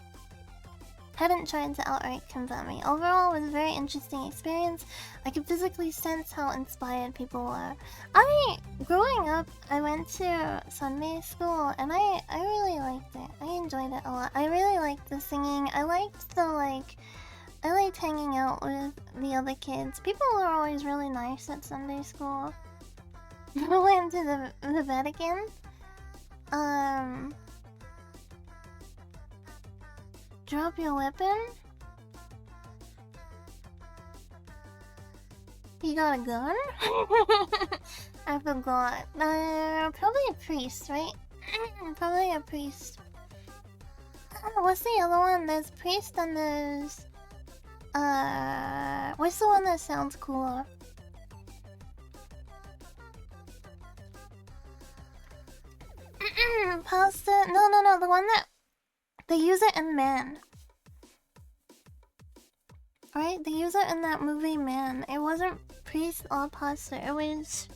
Speaker 1: to outright convert me. Overall, it was a very interesting experience. I could physically sense how inspired people were. Growing up, I went to Sunday school, and I really liked it. I enjoyed it a lot. I really liked the singing. I liked hanging out with the other kids. People were always really nice at Sunday school. We went to the Vatican. Drop your weapon? You got a gun? I forgot. Probably a priest, right? Probably a priest. What's the other one? There's priest and there's... What's the one that sounds cooler? Pasta? No, the one that... They use it in man. right? They use it in that movie, man. It wasn't priest or pastor. It was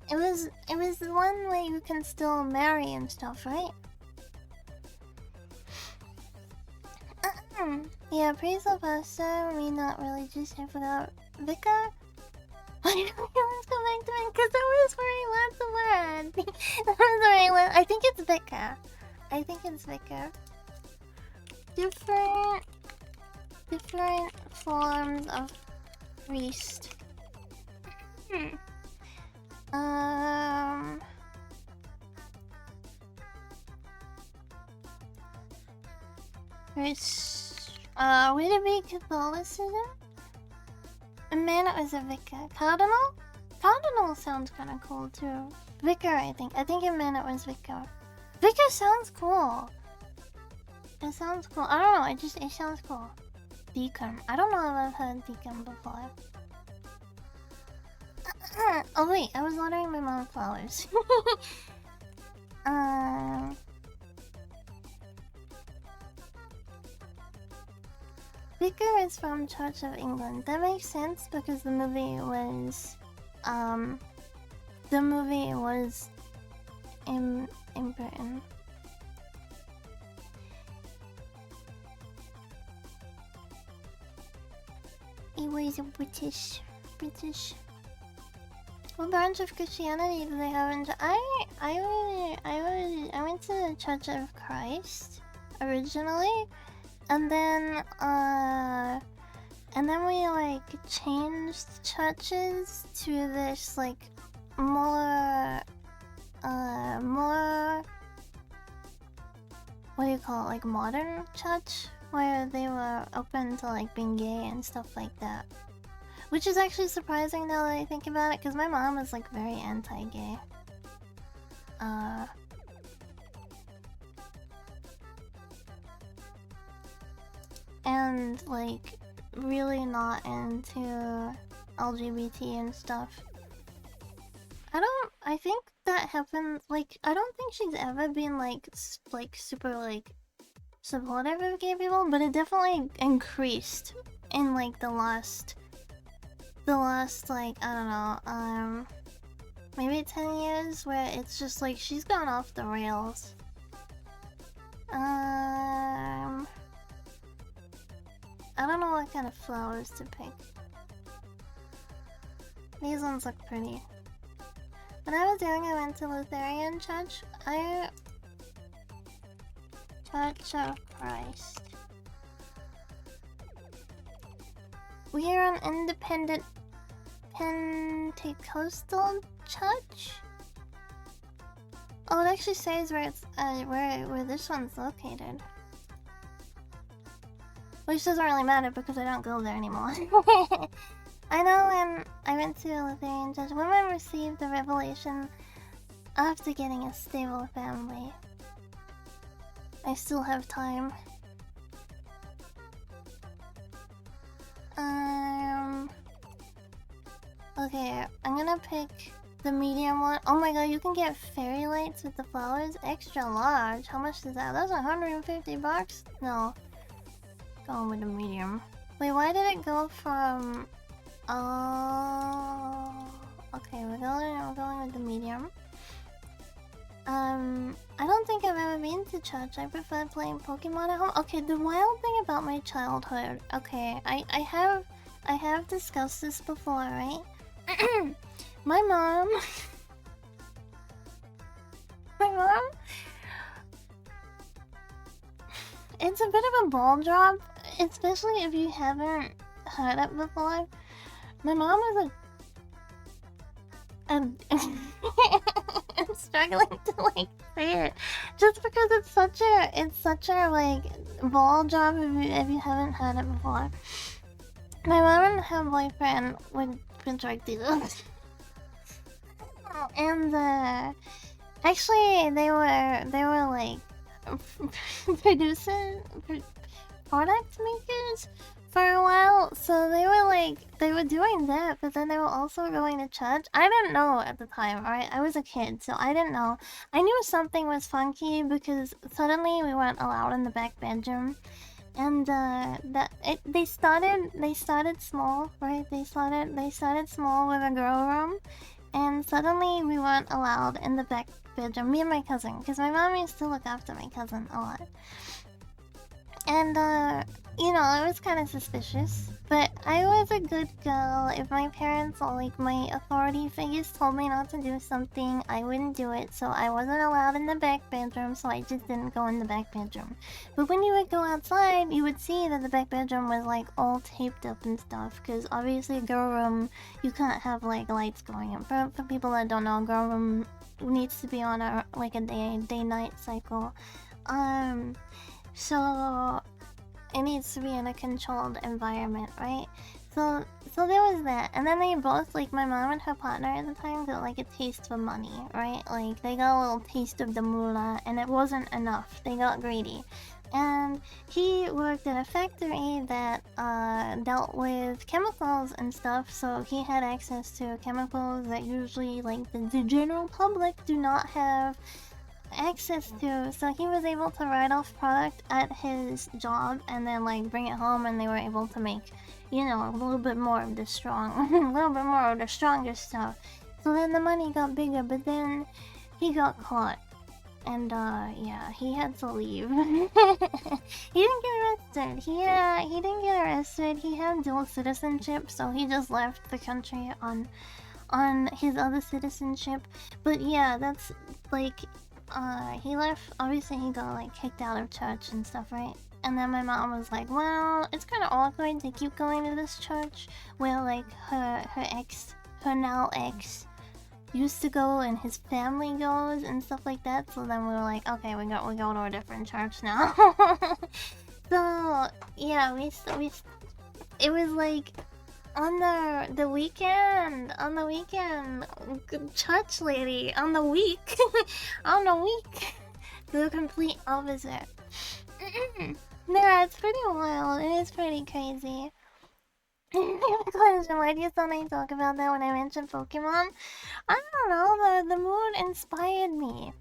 Speaker 1: the one where you can still marry and stuff, right? Yeah, priest or pastor. I mean, not religious. I forgot. Vicar. Why did we always go back to it? Because that was where I learned the word. That was where I learned. I think it's vicar. I think it's vicar. Different forms of priest. Would it be Catholicism? A man is a vicar. Cardinal? Cardinal sounds kind of cool too. Vicar, I think. I think it meant it was vicar. Vicar sounds cool. It sounds cool. I don't know. It sounds cool. Deacon. I don't know if I've heard deacon before. Oh wait, I was watering my mom flowers. Vicar is from Church of England. That makes sense because the movie was in Britain. It was British. What branch of Christianity do they have in? I went to the Church of Christ originally, and then we like changed churches to this like more what do you call it, like modern church, where they were open to like being gay and stuff like that. Which is actually surprising now that I think about it, because my mom is like very anti-gay. And like really not into LGBT and stuff. I think that happened, like, I don't think she's ever been like super like supportive of gay people, but it definitely increased in like the last like, I don't know, maybe 10 years, where it's just like she's gone off the rails. I don't know what kind of flowers to pick. These ones look pretty. When I was young, I went to Lutheran church. Church of Christ. We are an independent Pentecostal church. Oh, it actually says where it's where this one's located. Which doesn't really matter because I don't go there anymore. I know when I went to a Lutheran church, women received the revelation after getting a stable family. I still have time. Okay, I'm gonna pick the medium one. Oh my god, you can get fairy lights with the flowers. Extra large. How much is that? That's 150 bucks? No. Going with the medium. Wait, why did it go from... Oh... Okay, we're going with the medium. I don't think I've ever been to church. I prefer playing Pokemon at home. Okay, the wild thing about my childhood. Okay, I have discussed this before, right? My mom... It's a bit of a ball drop, especially if you haven't heard it before. My mom is I'm struggling to like say it, just because it's such a like ball drop if you haven't heard it before. My mom and her boyfriend would drug dealers, and actually they were like product makers for a while, so they were doing that, but then they were also going to church. I didn't know at the time, alright? I was a kid, so I didn't know. I knew something was funky because suddenly we weren't allowed in the back bedroom, And they started small, right? They started small with a girl room, and suddenly we weren't allowed in the back bedroom. Me and my cousin, because my mom used to look after my cousin a lot. And, it was kind of suspicious. But I was a good girl. If my parents or, like, my authority figures told me not to do something, I wouldn't do it. So I wasn't allowed in the back bedroom, so I just didn't go in the back bedroom. But when you would go outside, you would see that the back bedroom was, like, all taped up and stuff. Because obviously, a girl room, you can't have, like, lights going in. For people that don't know, a girl room needs to be on a day-night cycle. So it needs to be in a controlled environment, right? So there was that, and then they both, like, my mom and her partner at the time got, like, a taste for money, right? Like, they got a little taste of the moolah, and it wasn't enough. They got greedy. And he worked at a factory that dealt with chemicals and stuff, so he had access to chemicals that usually, like, the general public do not have access to. So he was able to write off product at his job and then, like, bring it home, and they were able to make, a little bit more of the a little bit more of the stronger stuff. So then the money got bigger, but then he got caught. And yeah, he had to leave. He didn't get arrested. He didn't get arrested. He had dual citizenship, so he just left the country on his other citizenship. But yeah, that's like he left. Obviously he got, like, kicked out of church and stuff, right? And then my mom was like, well, it's kind of awkward to keep going to this church where, like, her now ex used to go and his family goes and stuff like that. So then we were like, okay, we go to a different church now. So yeah, it was like on the weekend, church lady on the week, the complete opposite. Yeah, it's pretty wild. It is pretty crazy. Question, why do you thought I talk about that when I mentioned Pokemon? I don't know, the mood inspired me.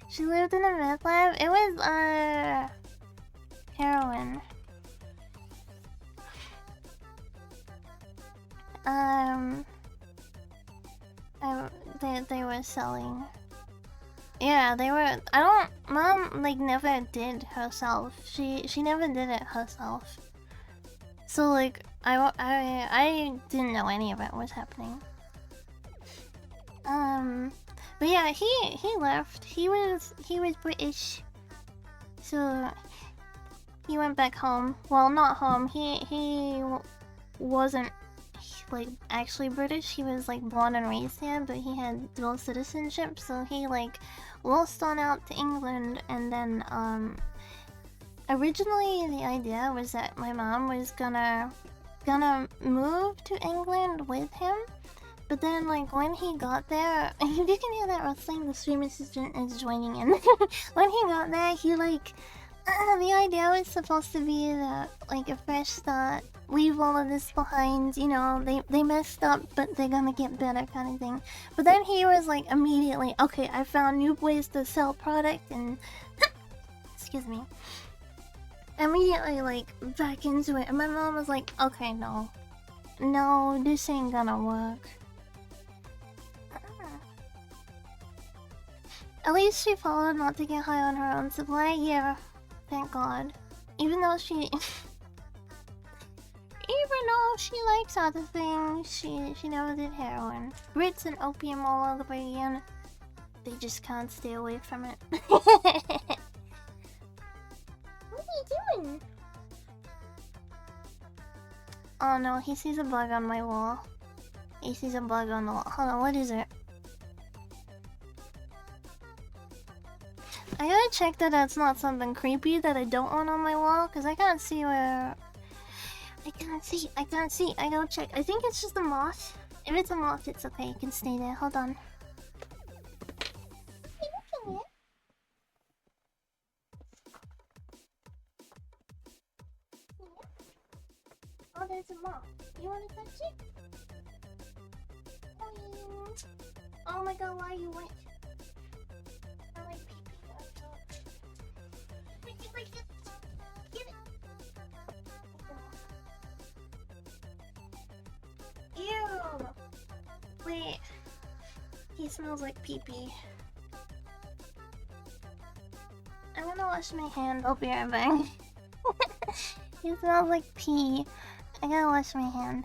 Speaker 1: She lived in a meth lab. It was, heroin. They were selling. Yeah, they were. Mom, like, never did herself. She never did it herself. So, like, I didn't know any of it was happening. But yeah, he left. He was British, so he went back home. Well, not home. He wasn't, like, actually British. He was, like, born and raised here, but he had dual citizenship, so he, like, lost on out to England. And then originally the idea was that my mom was gonna move to England with him. But then, like, when he got there, if you can hear that rustling, the stream assistant is joining in. When he got there, he, like, the idea was supposed to be that, like, a fresh start, leave all of this behind, they messed up, but they're gonna get better kind of thing. But then he was, like, immediately, okay, I found new ways to sell product, and excuse me, immediately, like, back into it. And my mom was like, okay, no, this ain't gonna work. At least she followed not to get high on her own supply. Yeah, thank God. Even though she likes other things, she never did heroin. Brits and opium all over again. They just can't stay away from it. What are you doing? Oh no, he sees a bug on my wall. He sees a bug on the wall. Hold on, what is it? I gotta check that that's not something creepy that I don't want on my wall, because I can't see where... I can't see. I gotta check. I think it's just a moth. If it's a moth, it's okay. It can stay there. Hold on. Oh, there's a moth. You wanna touch it? Oh my god, why are you wet? I like pee-pee. He smells like pee-pee. I'm gonna wash my hand. I'll be right back. He smells like pee. I gotta wash my hand.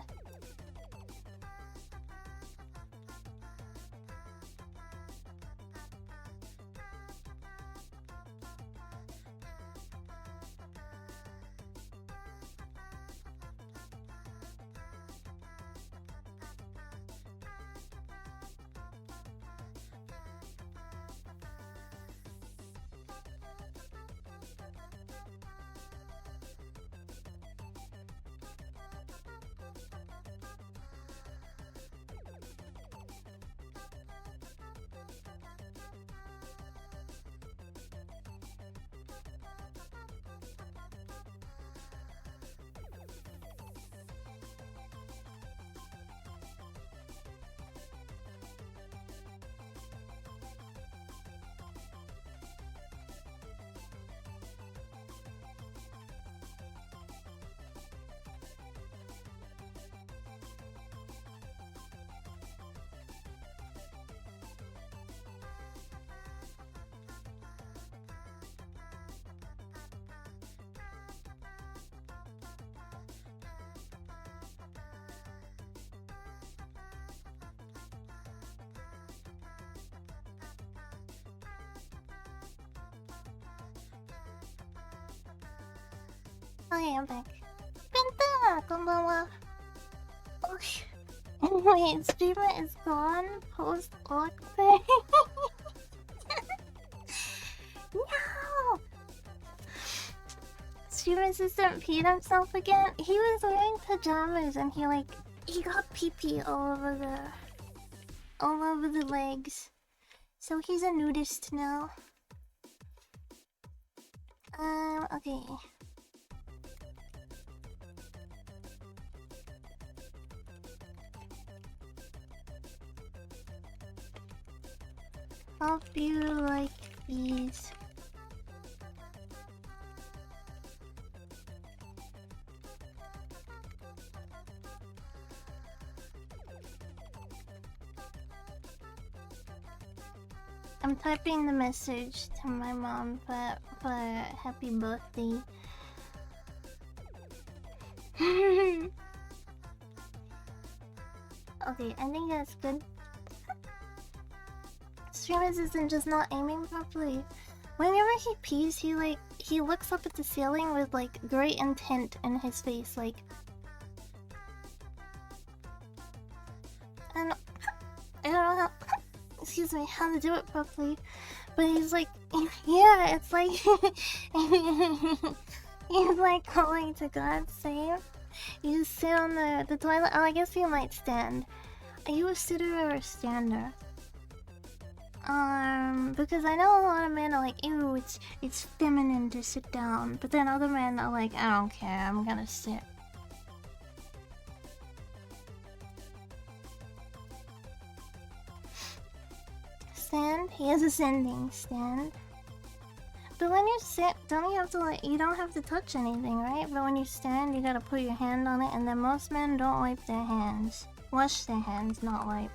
Speaker 1: Okay, I'm back. Penta! Konbanwa! Oh, wait, streamer is gone post-lock thing? No! Streamer assistant peed himself again? He was wearing pajamas and he got pee-pee all over the legs. So he's a nudist now. Okay. Hope you like these. I'm typing the message to my mom for happy birthday. Okay, I think that's good. Stream assistant just not aiming properly. Whenever he pees, he looks up at the ceiling with like great intent in his face, like. And I don't know how. Excuse me, how to do it properly, but he's like, yeah, it's like he's like calling to God, saying, you just sit on the toilet. Oh, I guess you might stand. Are you a sitter or a stander? Because I know a lot of men are like, ew, it's feminine to sit down, but then other men are like, I don't care, I'm gonna sit. Stand? He is ascending. Stand. But when you sit, don't you have to you don't have to touch anything, right? But when you stand, you gotta put your hand on it, and then most men don't wipe their hands. Wash their hands, not wipe.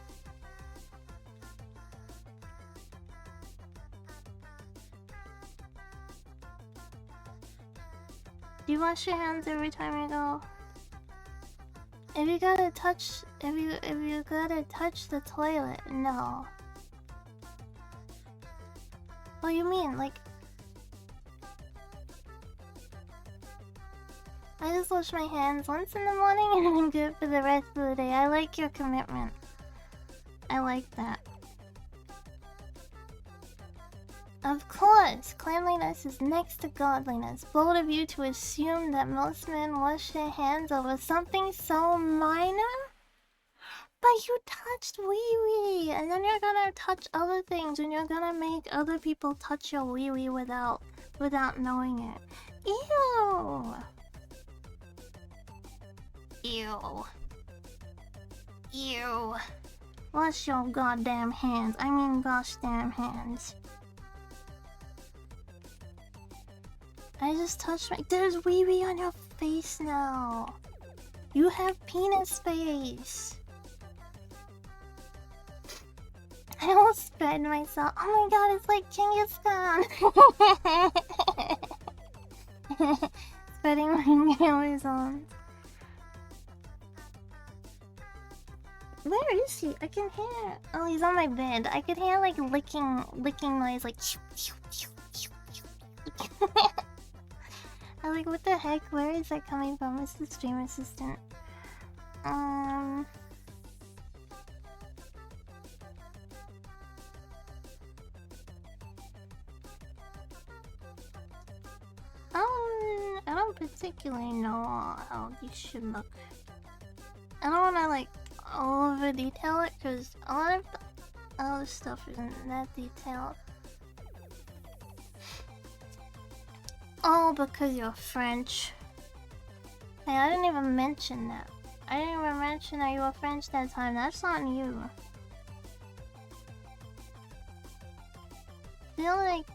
Speaker 1: Do you wash your hands every time you go? If you gotta touch the toilet, no. What do you mean? Like, I just wash my hands once in the morning and I'm good for the rest of the day. I like your commitment. I like that. Of course, cleanliness is next to godliness. Bold of you to assume that most men wash their hands over something so minor? But you touched wee-wee, and then you're gonna touch other things, and you're gonna make other people touch your wee-wee without knowing it. Ew! Ew. Ew. Wash your goddamn hands. I mean gosh damn hands. I just touched my— there's wee-wee on your face now. You have penis face. I I almost fed myself. Oh my god, it's like Genghis Khan. Spreading my Amazon. Where is he? I can hear. Oh, he's on my bed. I could hear like licking noise, like. I'm like, what the heck? Where is that coming from? It's the stream assistant. I don't particularly know how these should look. I don't want to like over detail it because a lot of the other stuff isn't that detailed. Oh, because you're French. Hey, I didn't even mention that. I didn't even mention that you were French that time. That's on you. I feel like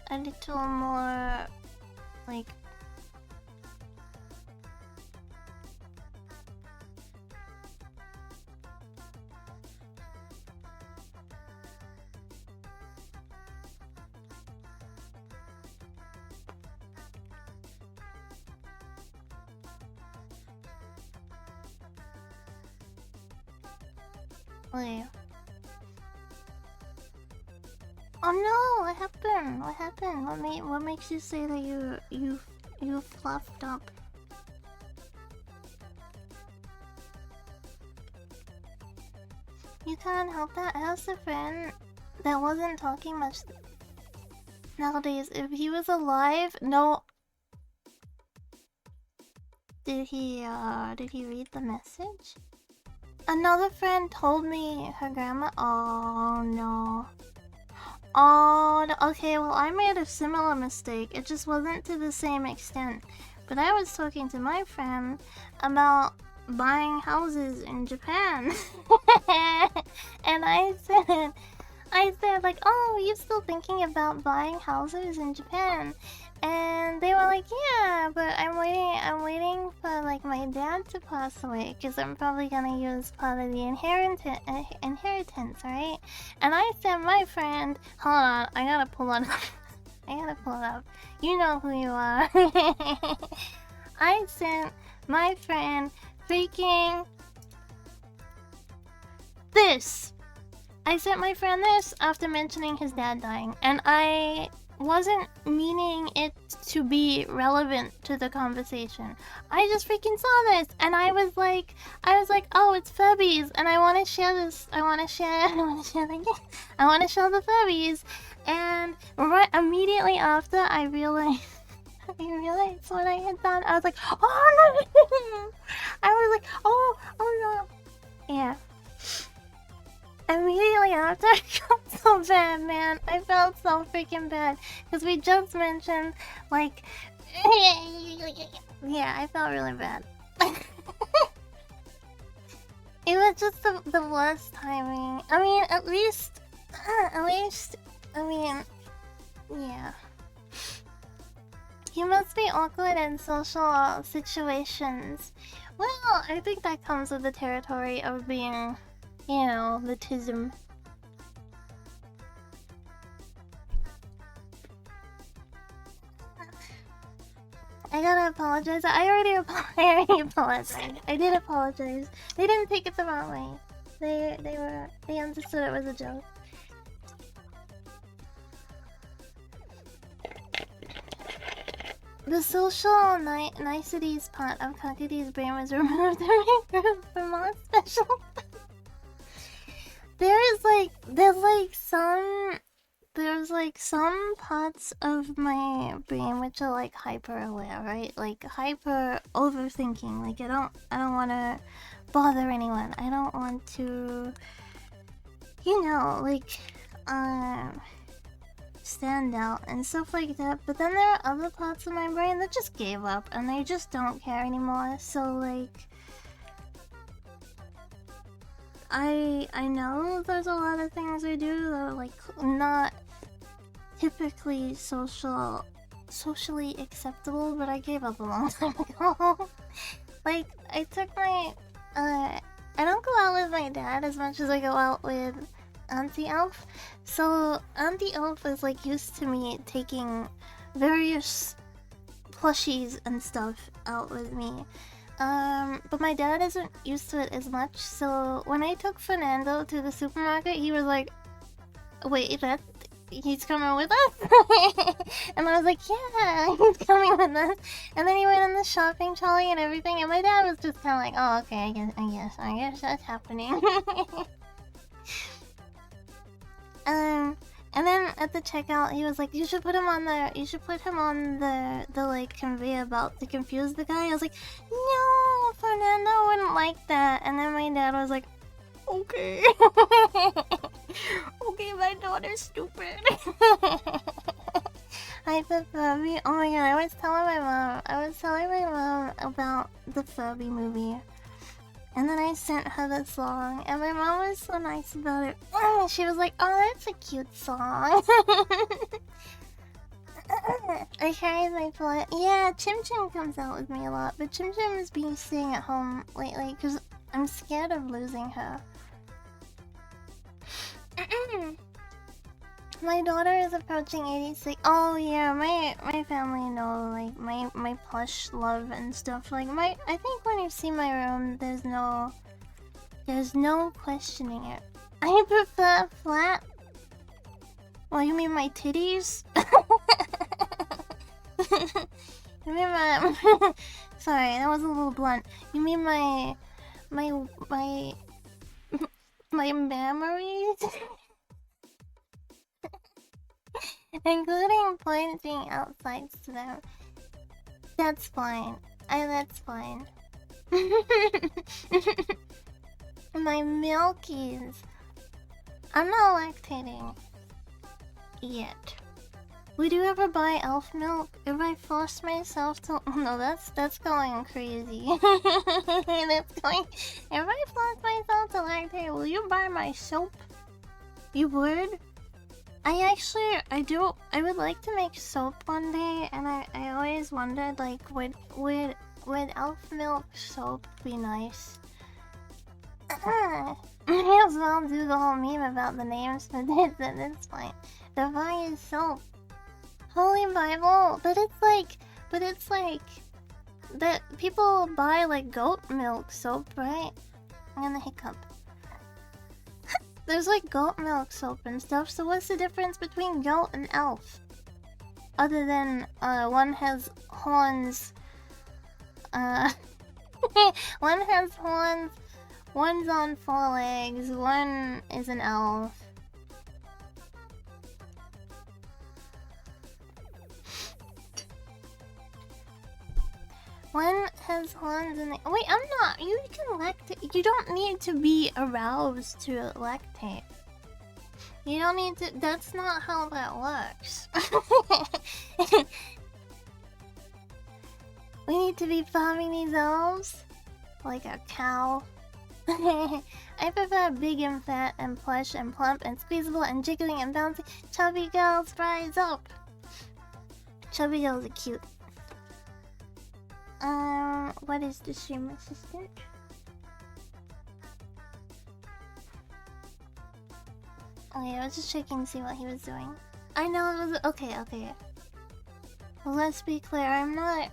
Speaker 1: a little more like wait. Oh no! What happened? What happened? What makes you say that you fluffed up? You can't help that. I have a friend that wasn't talking much nowadays. If he was alive, no. Did he read the message? Another friend told me her grandma. Oh no. Oh, okay, well I made a similar mistake. It just wasn't to the same extent. But I was talking to my friend about buying houses in Japan. And I said like, oh, are you still thinking about buying houses in Japan? And they were like, yeah, but I'm waiting for like my dad to pass away because I'm probably gonna use part of the inheritance, right? And I sent my friend, hold on, I gotta pull it up. I gotta pull it up. You know who you are. I sent my friend freaking this. I sent my friend this after mentioning his dad dying, and I wasn't meaning it to be relevant to the conversation. I just freaking saw this and I was like, oh, it's Furbies and I want to share this. I want to share the Furbies. And right immediately after I realized what I had done. I was like, oh no. I was like, oh no. Yeah. Immediately after, I felt so bad, man. I felt so freaking bad. Because we just mentioned, like... yeah, I felt really bad. It was just the worst timing. I mean, at least... I mean... yeah. You must be awkward in social situations. Well, I think that comes with the territory of being... you know, the tism. I gotta apologize. I already apologized. I did apologize. They didn't take it the wrong way. They understood it was a joke. The social niceties part of Kagari's brain was removed to make room for more special. There's like some parts of my brain which are like hyper aware, right? Like hyper overthinking. Like I don't want to bother anyone. I don't want to, you know, like stand out and stuff like that. But then there are other parts of my brain that just gave up and they just don't care anymore. So like I know there's a lot of things I do that are like not typically socially acceptable, but I gave up a long time ago. Like I took my I don't go out with my dad as much as I go out with Auntie Elf. So Auntie Elf is like used to me taking various plushies and stuff out with me. But my dad isn't used to it as much. So when I took Fernando to the supermarket, he was like, "Wait, he's coming with us?" And I was like, "Yeah, he's coming with us." And then he went in the shopping trolley and everything, and my dad was just kind of like, "Oh, okay, I guess that's happening." And then at the checkout, he was like, "You should put him on the like conveyor belt to confuse the guy." I was like, "No, Fernando wouldn't like that." And then my dad was like, "Okay." Okay, my daughter's stupid. I the Furby. Oh my god, I was telling my mom about the Furby movie. And then I sent her the song, and my mom was so nice about it. She was like, "Oh, that's a cute song." I carry my plot. Yeah, Chim Chim comes out with me a lot, but Chim Chim has been staying at home lately because I'm scared of losing her. My daughter is approaching 86. Oh yeah, my family know like my plush love and stuff. Like I think when you see my room, there's no questioning it. I prefer flat. Well, you mean my titties? You mean my sorry, that was a little blunt. You mean my memories? Including pointing outside to them. That's fine. That's fine. My milkies. I'm not lactating. Yet. Would you ever buy elf milk? If I force myself to... No, that's going crazy. That's going... If I force myself to lactate, will you buy my soap? You would? I would like to make soap one day, and I always wondered, like, would elf milk soap be nice? May as well do the whole meme about the names, but it's fine. Divine soap. Holy Bible, but it's like that people buy like goat milk soap, right? I'm gonna hiccup. There's like goat milk soap and stuff, so what's the difference between goat and elf? Other than one has horns, one has horns, one's on 4 legs, one is an elf. One has horns and wait, I'm not. You can lactate. You don't need to be aroused to lactate. You don't need to. That's not how that works. We need to be farming these elves like a cow. I prefer big and fat and plush and plump and squeezable and jiggling and bouncy. Chubby girls rise up. Chubby girls are cute. What is the stream assistant? Okay, I was just checking to see what he was doing. I know it was okay. Well, let's be clear. I'm not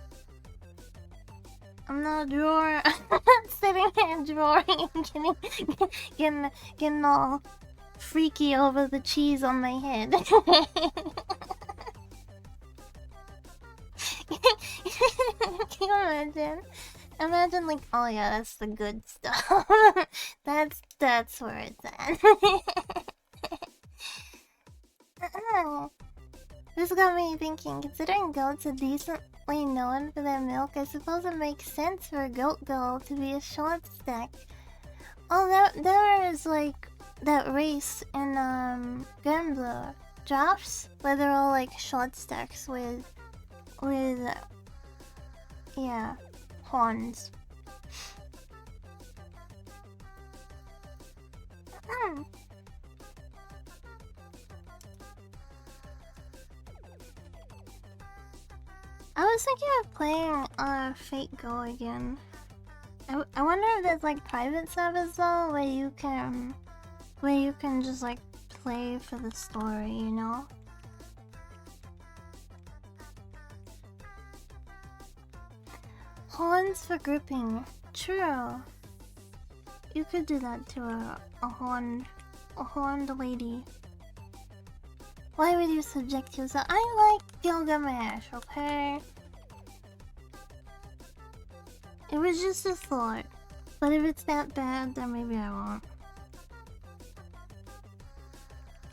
Speaker 1: a drawer. I'm not sitting here drawing and getting all freaky over the cheese on my head. Can you imagine? Imagine like, oh yeah, that's the good stuff. that's where it's at. This got me thinking, considering goats are decently known for their milk, I suppose it makes sense for a goat girl to be a short stack. Oh, there is like that race in Gambler drafts where they're all like short stacks with yeah, horns. I was thinking of playing Fate Go again. I wonder if there's like private servers though, where you can just like play for the story, you know? Horns for gripping. True. You could do that to a horned lady. Why would you subject yourself? I like Gilgamesh, okay? It was just a thought. But if it's that bad, then maybe I won't.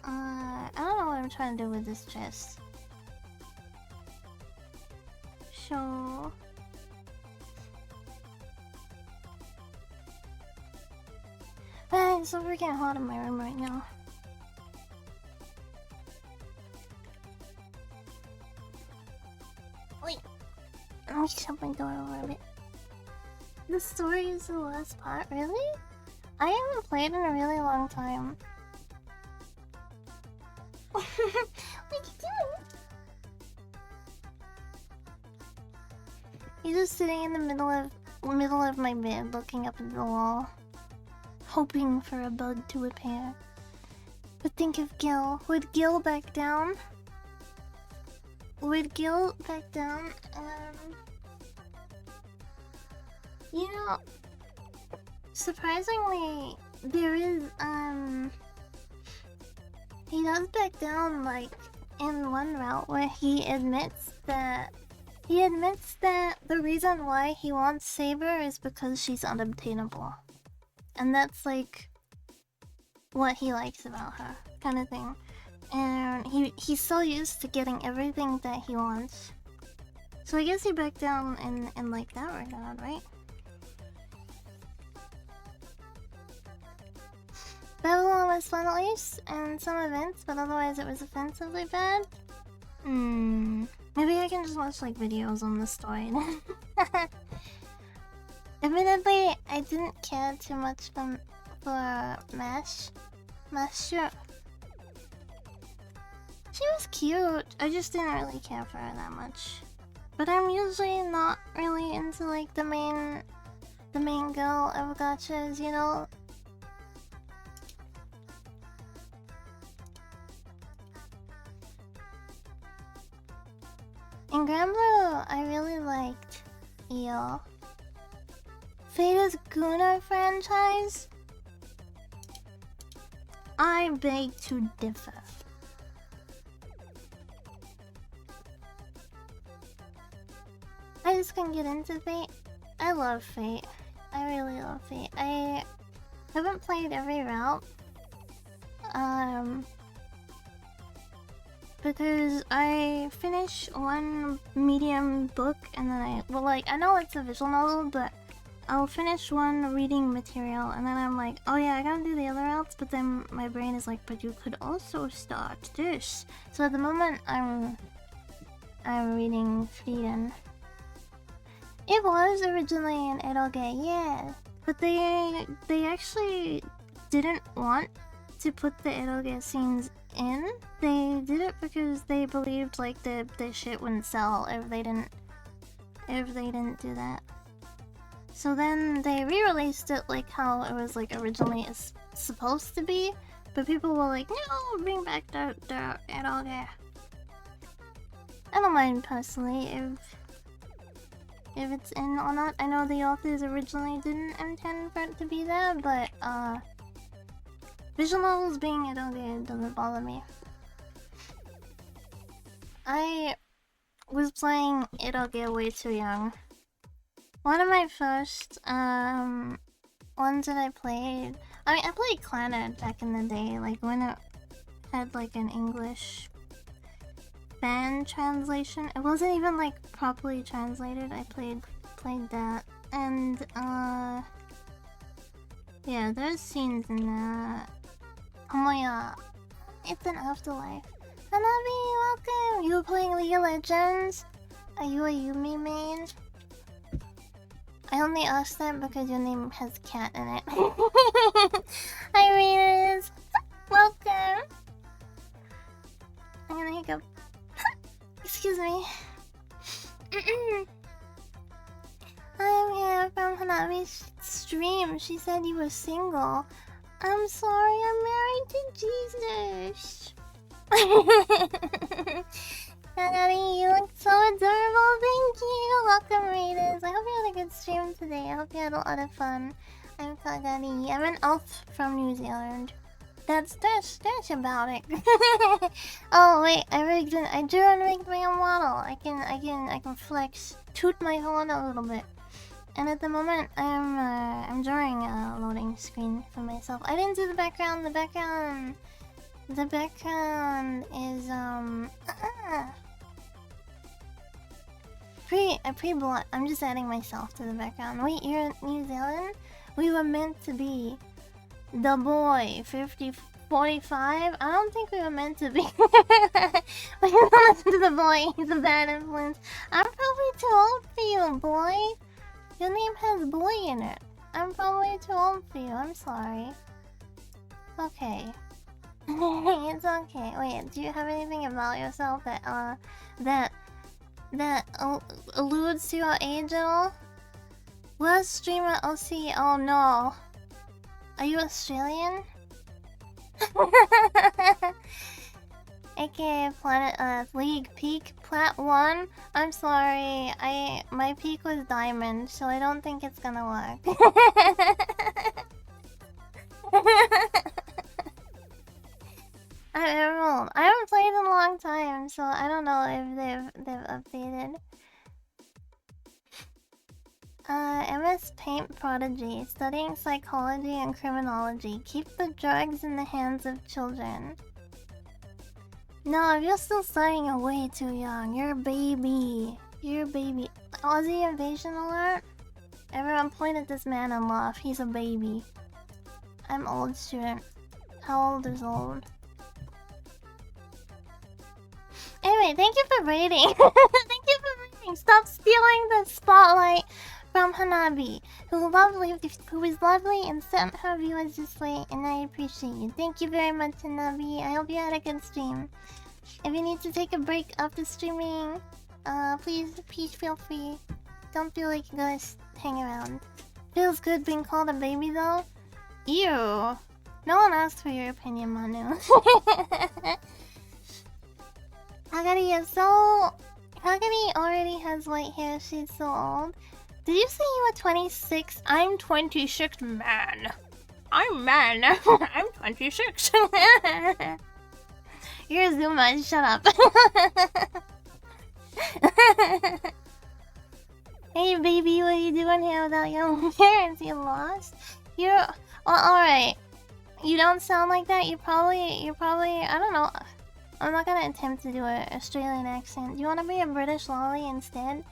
Speaker 1: I don't know what I'm trying to do with this chest. So... It's so freaking hot in my room right now. Wait. Let me shut my door over a bit. The story is the last part, really? I haven't played in a really long time. What are you doing? He's just sitting in the middle of my bed, looking up at the wall, hoping for a bug to appear. But think of Gil. Would Gil back down? Would Gil back down? You know, surprisingly, there is, he does back down, like, in one route where he admits that the reason why he wants Saber is because she's unobtainable. And that's, like, what he likes about her, kind of thing. And he's so used to getting everything that he wants. So I guess he backed down in like, that regard, right? Babylon was fun at least, and some events, but otherwise it was offensively bad. Maybe I can just watch like videos on the story. Admittedly, I didn't care too much for Mash. Sure. She was cute, I just didn't really care for her that much. But I'm usually not really into like the main girl of gachas, you know? In Granblue, I really liked Io. Fata's Guna franchise? I beg to differ. I just couldn't get into Fate. I love Fate. I really love Fate. I haven't played every route. Because I finished one medium book and then I know it's a visual novel, but I'll finish one reading material and then I'm like, oh yeah, I gotta do the other routes, but then my brain is like, but you could also start this. So at the moment I'm reading Frieden. It was originally an eroge, yeah, but they actually didn't want to put the eroge scenes in. They did it because they believed like the shit wouldn't sell if they didn't do that. So then they re-released it like how it was like originally supposed to be, but people were like, no, bring back the eroge. I don't mind personally if it's in or not. I know the authors originally didn't intend for it to be there, but visual novels being eroge doesn't bother me. I was playing eroge way too young. One of my first ones that I played, I played Clannad back in the day, like when it had like an English fan translation. It wasn't even like properly translated. I played that, and yeah, there's scenes in that. Oh yeah, it's an afterlife. Hanabi, welcome! You were playing League of Legends? Are you a Yumi main? I only asked that because your name has cat in it. Hi, readers! Welcome! I'm gonna hiccup. Excuse me. I'm here from Hanabi's stream. She said you were single. I'm sorry, I'm married to Jesus. Kagari, you look so adorable. Thank you. Welcome, Raiders. I hope you had a good stream today. I hope you had a lot of fun. I'm Kagari. I'm an elf from New Zealand. That's about it. Oh wait, I drew and rigged my own model. I can flex, toot my horn a little bit. And at the moment, I'm drawing a loading screen for myself. I didn't do the background. The background is pre-blunt. I'm just adding myself to the background. Wait, you're in New Zealand? We were meant to be. The boy, 45. I don't think we were meant to be. We don't listen to the boy. He's a bad influence. I'm probably too old for you, boy. Your name has boy in it. I'm probably too old for you. I'm sorry. Okay. It's okay. Wait, do you have anything about yourself that alludes to your age at all? Worst streamer OC. Oh no. Are you Australian? AKA Planet Earth. League peak Plat 1. I'm sorry. My peak was Diamond, so I don't think it's gonna work. I'm Emerald. I haven't played in a long time, so I don't know if they've updated. MS Paint Prodigy, studying psychology and criminology. Keep the drugs in the hands of children. No, if you're still studying, you're way too young. You're a baby. You're a baby. Aussie invasion alert? Everyone point at this man and laugh. He's a baby. I'm old student. How old is old? Anyway, thank you for rating. Thank you for rating. Stop stealing the spotlight from Hanabi, who is lovely and sent her viewers this way, and I appreciate you. Thank you very much, Hanabi. I hope you had a good stream. If you need to take a break after streaming, please feel free. Don't feel like you gotta hang around. Feels good being called a baby though. Ew. No one asked for your opinion, Manu. Kagari already has white hair. She's so old. Did you say you were 26? I'm 26, man. I'm man. I'm 26. You're a Zuma. Shut up. Hey, baby, what are you doing here without your parents? You lost? Well, alright. You don't sound like that. You're probably, I don't know. I'm not gonna attempt to do an Australian accent. Do you want to be a British lolly instead?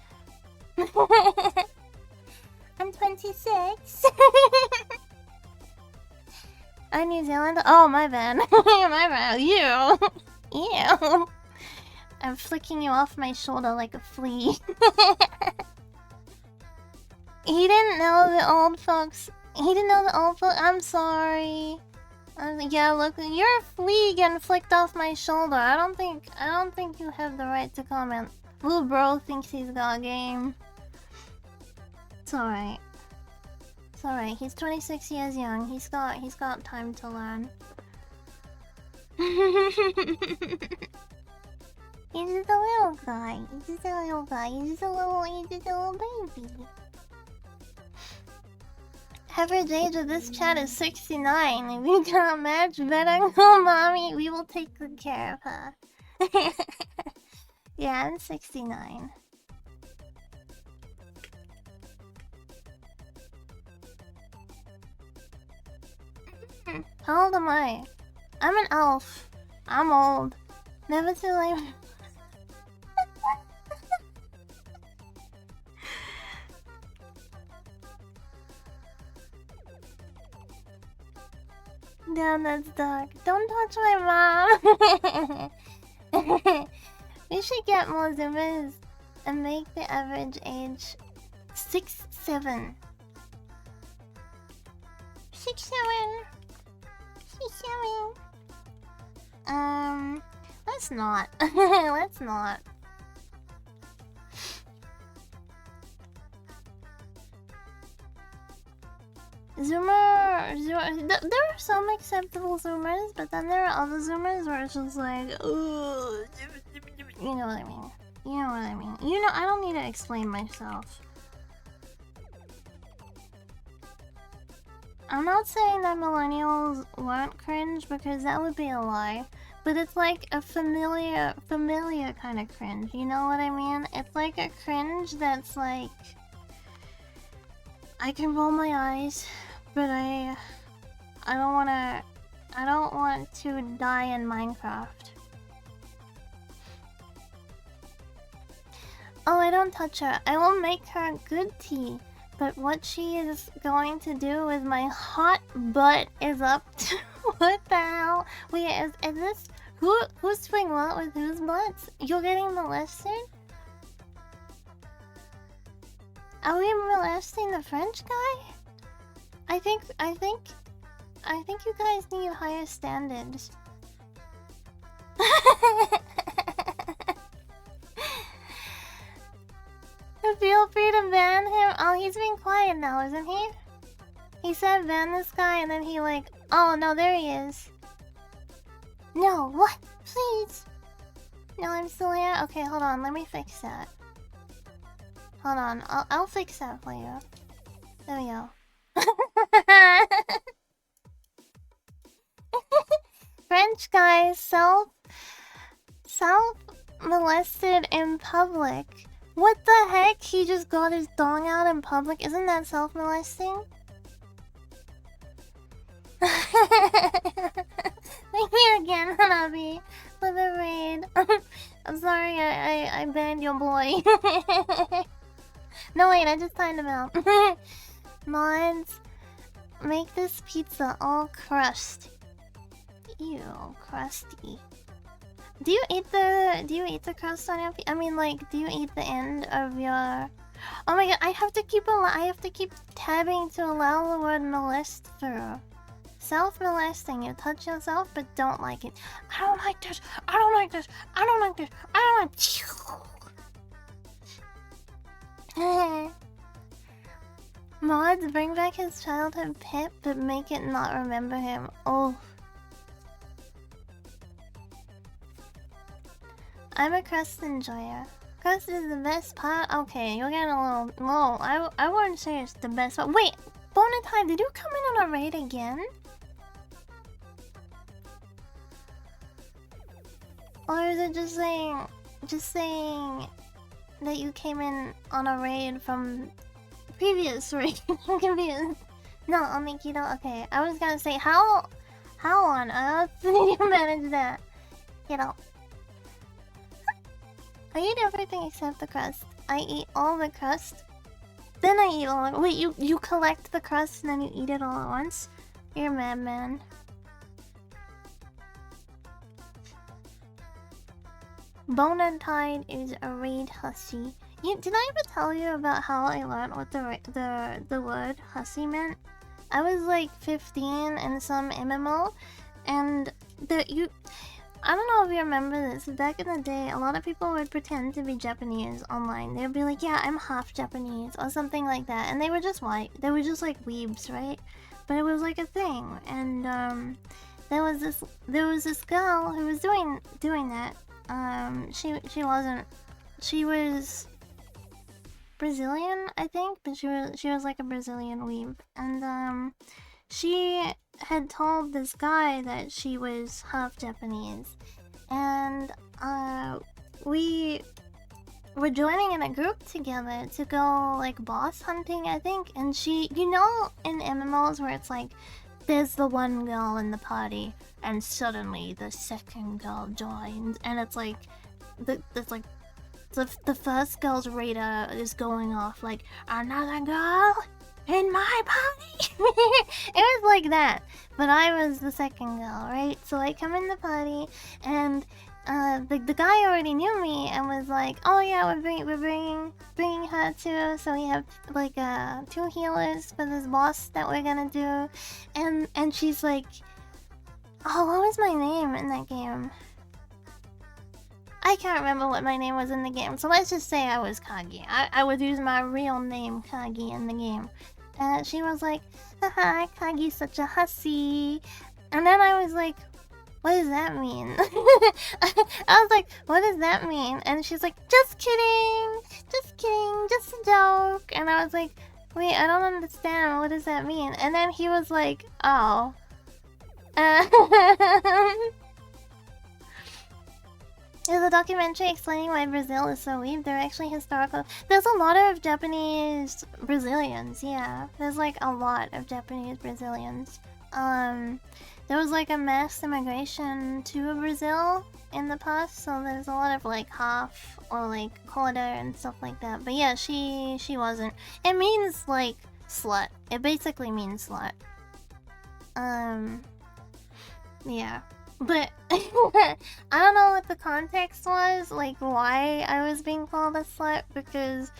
Speaker 1: I'm 26. I'm New Zealand. Oh, my bad. My bad. Ew. I'm flicking you off my shoulder like a flea. He didn't know the old folks. I'm sorry. Yeah, look, you're a flea getting flicked off my shoulder. I don't think you have the right to comment. Little bro thinks he's got a game. It's alright. It's alright. He's 26 years young. He's got time to learn. He's just a little guy. He's just a little baby. Average age of this chat is 69. If you got a match, better go, mommy. We will take good care of her. Yeah, I'm 69. How old am I? I'm an elf. I'm old. Never too late. Damn, that's dark. Don't touch my mom. We should get more zoomers and make the average age 6'7". 6'7". 6'7". Let's not. Let's not. There are some acceptable Zoomers, but then there are other Zoomers where it's just like, ugh, you know what I mean. You know what I mean. You know, I don't need to explain myself. I'm not saying that millennials weren't cringe because that would be a lie. But it's like a familiar kind of cringe. You know what I mean? It's like a cringe that's like, I can roll my eyes, but I don't want to die in Minecraft. Oh, I don't touch her. I will make her good tea. But what she is going to do with my hot butt is up to... What the hell? Wait, is this... Who's doing what with whose butts? You're getting molested? Are we molesting the French guy? I think you guys need higher standards. Feel free to ban him. Oh, he's being quiet now, isn't he? He said ban this guy and then he like... Oh, no, there he is. No, what? Please. No, I'm still here. Okay, hold on. Let me fix that. Hold on. I'll fix that for you. There we go. French guy self-molested in public. What the heck? He just got his dong out in public? Isn't that self-molesting? Thank you again, Hanabi, for the raid. I'm sorry I banned your boy. No wait, I just timed him out. Mods, make this pizza all crust. Ew, crusty. Do you eat the crust on your pizza? I mean, like, do you eat the end of your... Oh my god, I have to keep tabbing to allow the word molest through. Self-molesting, you touch yourself but don't like it. I don't like this, I don't like this, I don't like this, I don't like... Mods, bring back his childhood pet but make it not remember him. Oh. I'm a crust enjoyer. Crust is the best part? Okay, you're getting a little low. I wouldn't say it's the best part. Wait, Bonatide, did you come in on a raid again? Or is it just saying that you came in on a raid from previous raid? I'm confused. No, Amikito, okay. I was gonna say, how on earth did you manage that? You know. I eat everything except the crust. I eat all the crust. Then I eat all... Wait, you collect the crust and then you eat it all at once? You're a madman. Bonatide is a raid hussy. Did I ever tell you about how I learned what the word hussy meant? I was like 15 in some MMO, and I don't know if you remember this, but back in the day, a lot of people would pretend to be Japanese online. They'd be like, yeah, I'm half Japanese, or something like that. And they were just white. They were just like weebs, right? But it was like a thing. And there was this girl who was doing that. She was Brazilian, I think, but she was like a Brazilian weeb. And she had told this guy that she was half Japanese, and we were joining in a group together to go like boss hunting, I think. And she, you know, in MMOs where it's like there's the one girl in the party and suddenly the second girl joins, and it's like the first girl's radar is going off like, another girl in my party. It was like that, but I was the second girl, right? So I come in the party, and the guy already knew me and was like, oh yeah, we're bringing her too, so we have like 2 healers for this boss that we're gonna do. And she's like, oh, what was my name in that game? I can't remember what my name was in the game, so let's just say I was Kagi. I would use my real name, Kagi, in the game. She was like, haha, Kagi's such a hussy. And then I was like, what does that mean? I was like, what does that mean? And she's like, just kidding, just a joke. And I was like, wait, I don't understand. What does that mean? And then he was like, oh. There's a documentary explaining why Brazil is so weak. They're actually historical. There's a lot of Japanese Brazilians, yeah. There's like a lot of Japanese Brazilians. There was like a mass immigration to Brazil in the past, so there's a lot of like half or like quarter and stuff like that. But yeah, she wasn't. It means like slut. It basically means slut. Yeah. But I don't know what the context was, like why I was being called a slut, because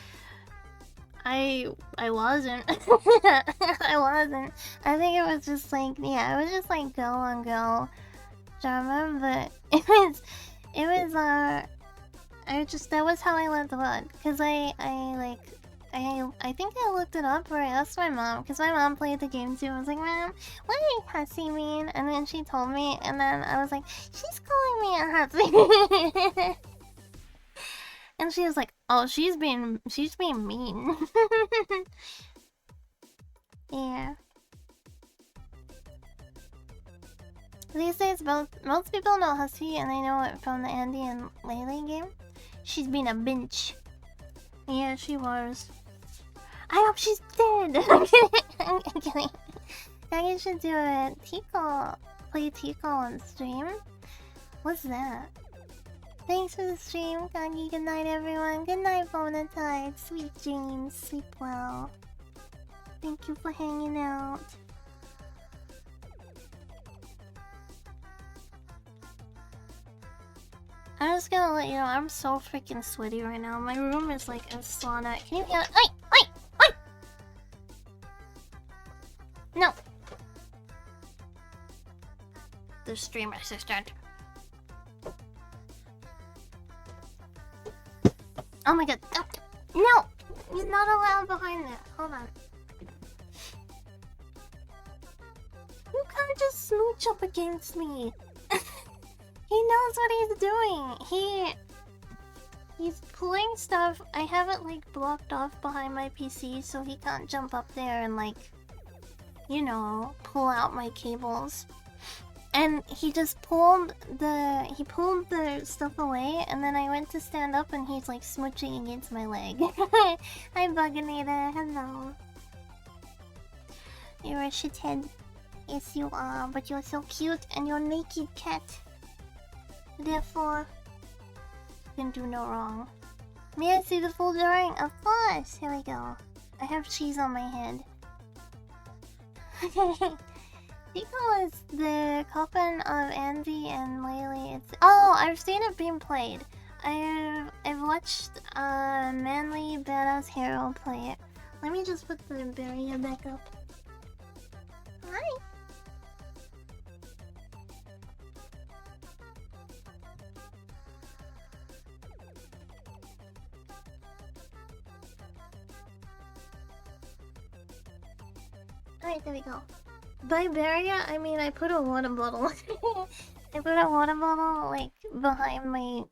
Speaker 1: I wasn't. I wasn't. I think it was just like, yeah, it was just like girl on girl drama, but that was how I learned the word, because I think I looked it up, or I asked my mom, because my mom played the game too. I was like, Mom, what did hussy mean? And then she told me, and then I was like, she's calling me a hussy. And she was like, oh, she's being mean. Yeah. These days, most people know hussy, and they know it from the Andy and Lele game. She's been a bitch. Yeah, she was. I hope she's dead. I'm kidding. I should do a Tico. Play Tico on stream. What's that? Thanks for the stream, Kagi. Good night, everyone. Good night, Bonatide. Sweet dreams. Sleep well. Thank you for hanging out. I'm just gonna let you know, I'm so freaking sweaty right now. My room is like a sauna. Can you hear it? Oi! No! The stream assistant. Oh my god. No! He's not allowed behind that. Hold on. You can't just smooch up against me. He knows what he's doing. He's pulling stuff. I have it like blocked off behind my PC so he can't jump up there and like, you know, pull out my cables. And he just pulled the stuff away, and then I went to stand up and he's like smooching against my leg. Hi Buganator, hello. You're a shithead. Yes you are, but you're so cute and you're naked cat. Therefore, you can do no wrong. May I see the full drawing? Of course! Here we go. I have cheese on my head. Tico is the coffin of Andy and Laylee. Oh, I've seen it being played. I've watched Manly Badass Hero play it. Let me just put the barrier back up. Hi! Alright, there we go. By barrier, I mean I put a water bottle. I put a water bottle like behind my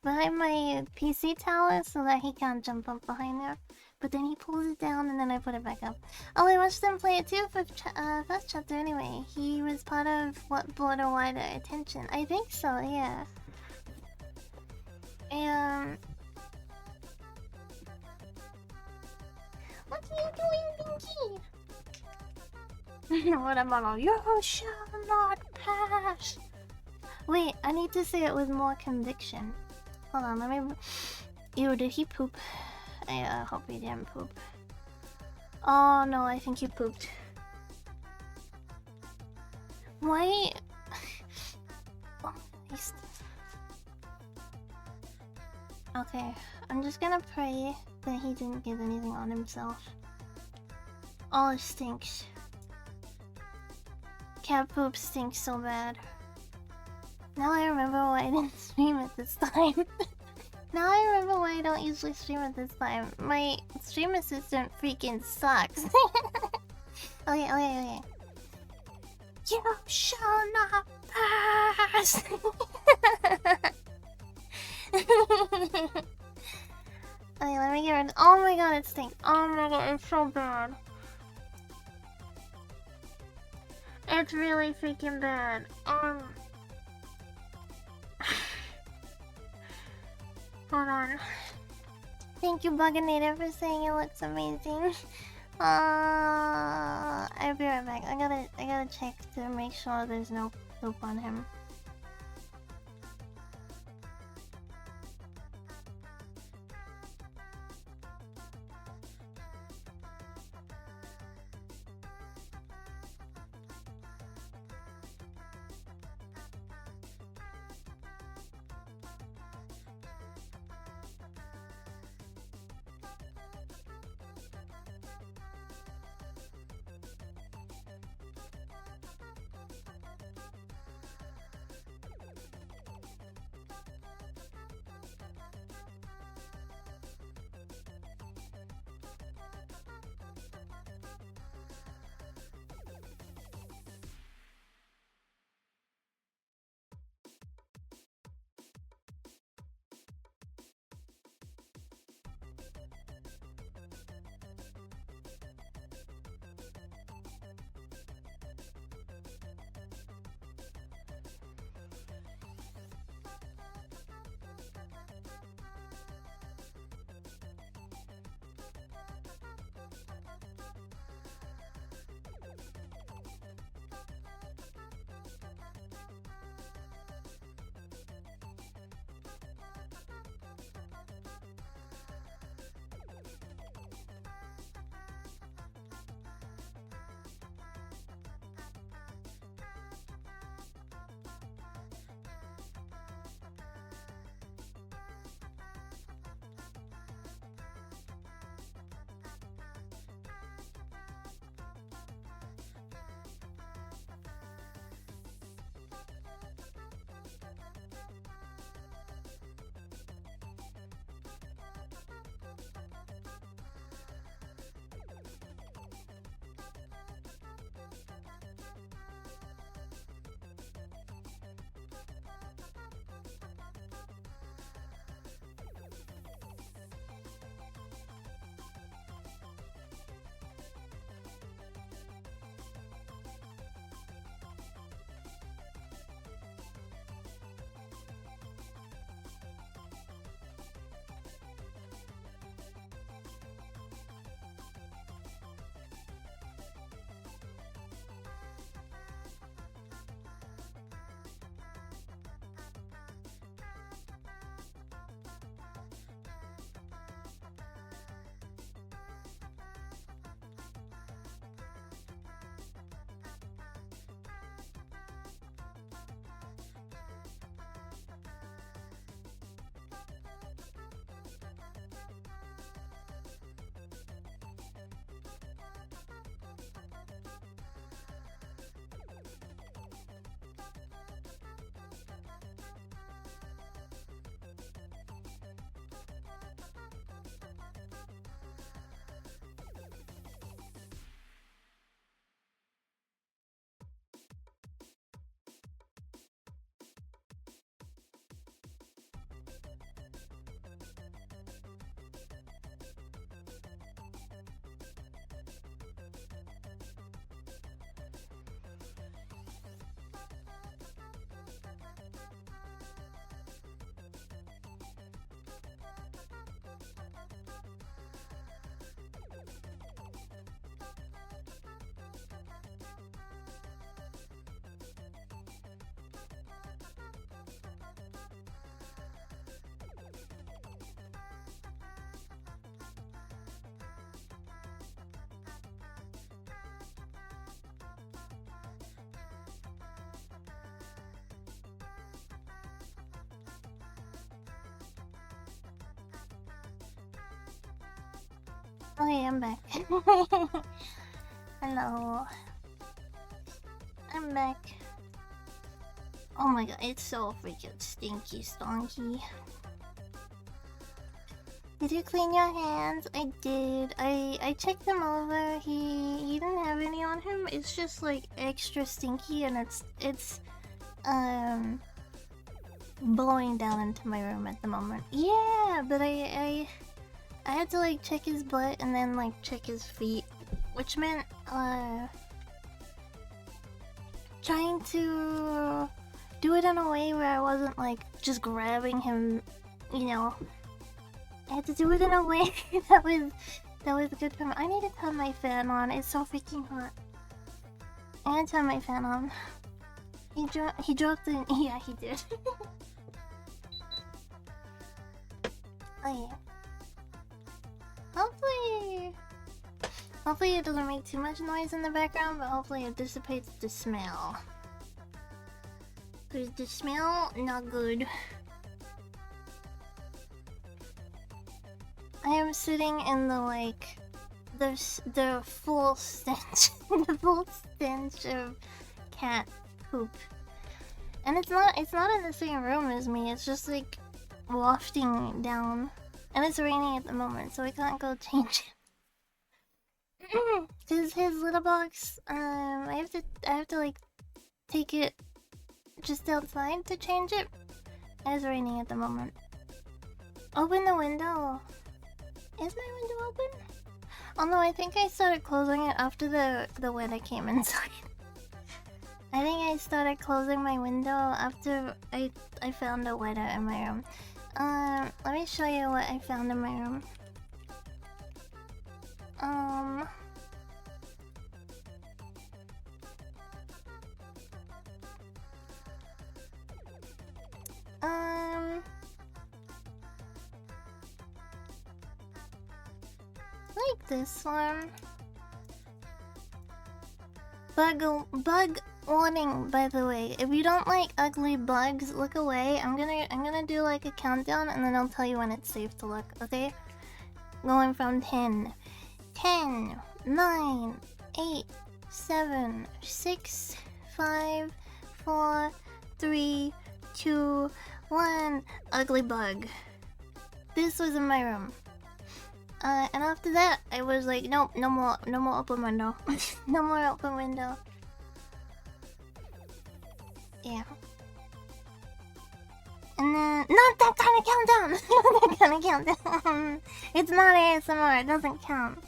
Speaker 1: behind my PC tower so that he can't jump up behind there. But then he pulls it down and then I put it back up. Oh, I watched him play it too for first chapter anyway. He was part of what brought a wider attention. I think so, yeah. What are you doing, Pinky? What about you shall not pass? Wait, I need to say it with more conviction. Hold on, let me. Ew, did he poop? I hope he didn't poop. Oh no, I think he pooped. Why? Oh, okay, I'm just gonna pray that he didn't get anything on himself. Oh, it stinks. Cat poop stinks so bad. Now I remember why I didn't stream it this time. Now I remember why I don't usually stream at this time. My stream assistant freaking sucks. Okay. You shall not pass! Okay, let me get rid. Oh my god, it stinks. Oh my god, it's so bad. It's really freaking bad. Hold on. Thank you, Buganator, for saying it looks amazing. I'll be right back. I gotta check to make sure there's no poop on him. Okay, I'm back. Hello. I'm back. Oh my god, it's so freaking stinky stonky. Did you clean your hands? I did. I checked him over. He didn't have any on him. It's just like extra stinky, and it's blowing down into my room at the moment. Yeah, but I had to like check his butt and then like check his feet, which meant trying to do it in a way where I wasn't like just grabbing him, you know. I had to do it in a way that was good for me. I need to turn my fan on. It's so freaking hot. I need to turn my fan on. He dropped it. Yeah, he did. Oh yeah. Hopefully it doesn't make too much noise in the background, but hopefully it dissipates the smell. Cause the smell not good. I am sitting in the like the full stench the full stench of cat poop. And it's not in the same room as me, it's just like wafting down. And it's raining at the moment, so I can't go change it. Cause his little box, I have to like take it just outside to change it. And it's raining at the moment. Open the window. Is my window open? Oh no, I think I started closing it after the weather came inside. I think I started closing my window after I found a weather in my room. Let me show you what I found in my room. Like this one. Bug warning, by the way. If you don't like ugly bugs, look away. I'm gonna do like a countdown and then I'll tell you when it's safe to look, okay? Going from 10. 10, 9, 8, 7, 6, 5, 4, 3, 2, 1. Ugly bug. This was in my room. And after that, I was like, nope, no more open window. No more open window. Yeah. And then, not that kind of countdown! Not that kind of countdown! It's not ASMR, it doesn't count.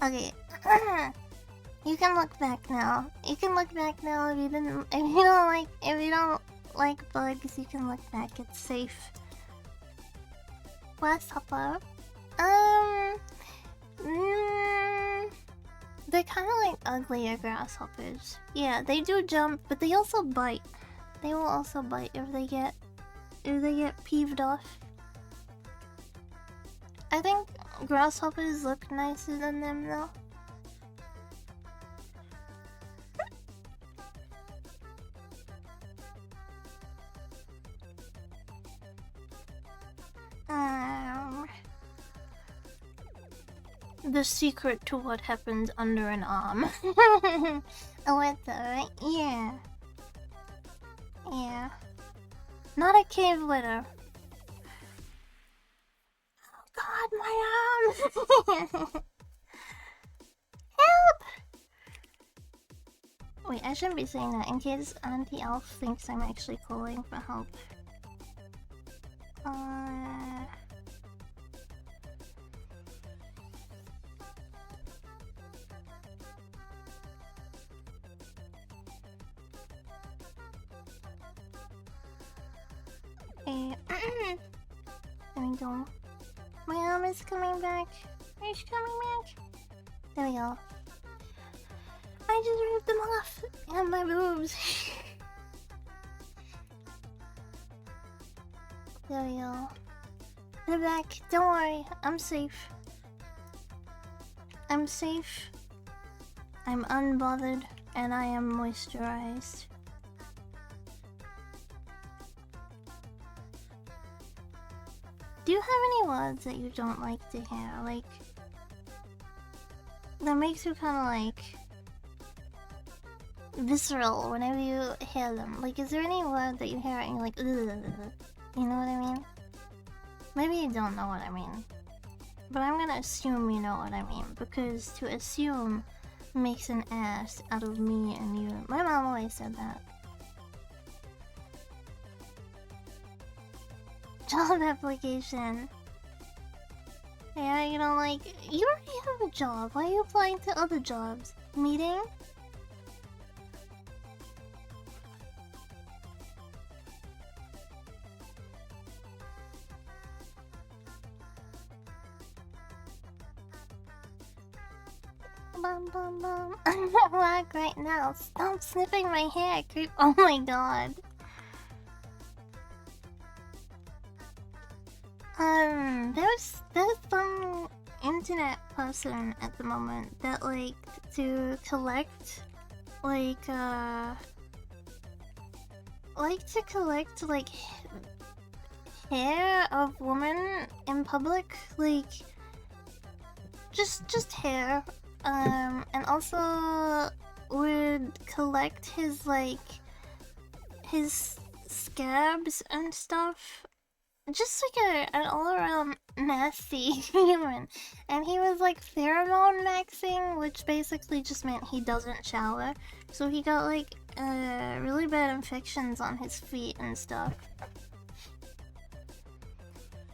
Speaker 1: Okay. You can look back now. You can look back now if you don't like bugs, you can look back, it's safe. Grasshopper. They're kind of like uglier grasshoppers. Yeah, they do jump, but they also bite. They will also bite if they get peeved off. I think grasshoppers look nicer than them though. The secret to what happens under an arm. A weather, right? Yeah. Yeah. Not a cave litter. Oh god, my arm! Help! Wait, I shouldn't be saying that in case Auntie Elf thinks I'm actually calling for help. There we go. My arm is coming back. It's coming back. There we go. I just ripped them off. And my boobs. There we go. They're back. Don't worry. I'm safe. I'm safe. I'm unbothered. And I am moisturized. Do you have any words that you don't like to hear? Like, that makes you kind of like visceral whenever you hear them. Like, is there any word that you hear and you're like, ugh? You know what I mean? Maybe you don't know what I mean. But I'm gonna assume you know what I mean, because to assume makes an ass out of me and you. My mom always said that. Job application. Yeah, you know, like, you already have a job. Why are you applying to other jobs? Meeting? Bum bum bum. I'm at work right now. Stop sniffing my hair, creep. Oh my god. There's some internet person at the moment that like to collect like hair of women in public, like just hair, and also would collect his scabs and stuff. Just like an all-around nasty human. And he was like pheromone maxing, which basically just meant he doesn't shower. So he got like really bad infections on his feet and stuff.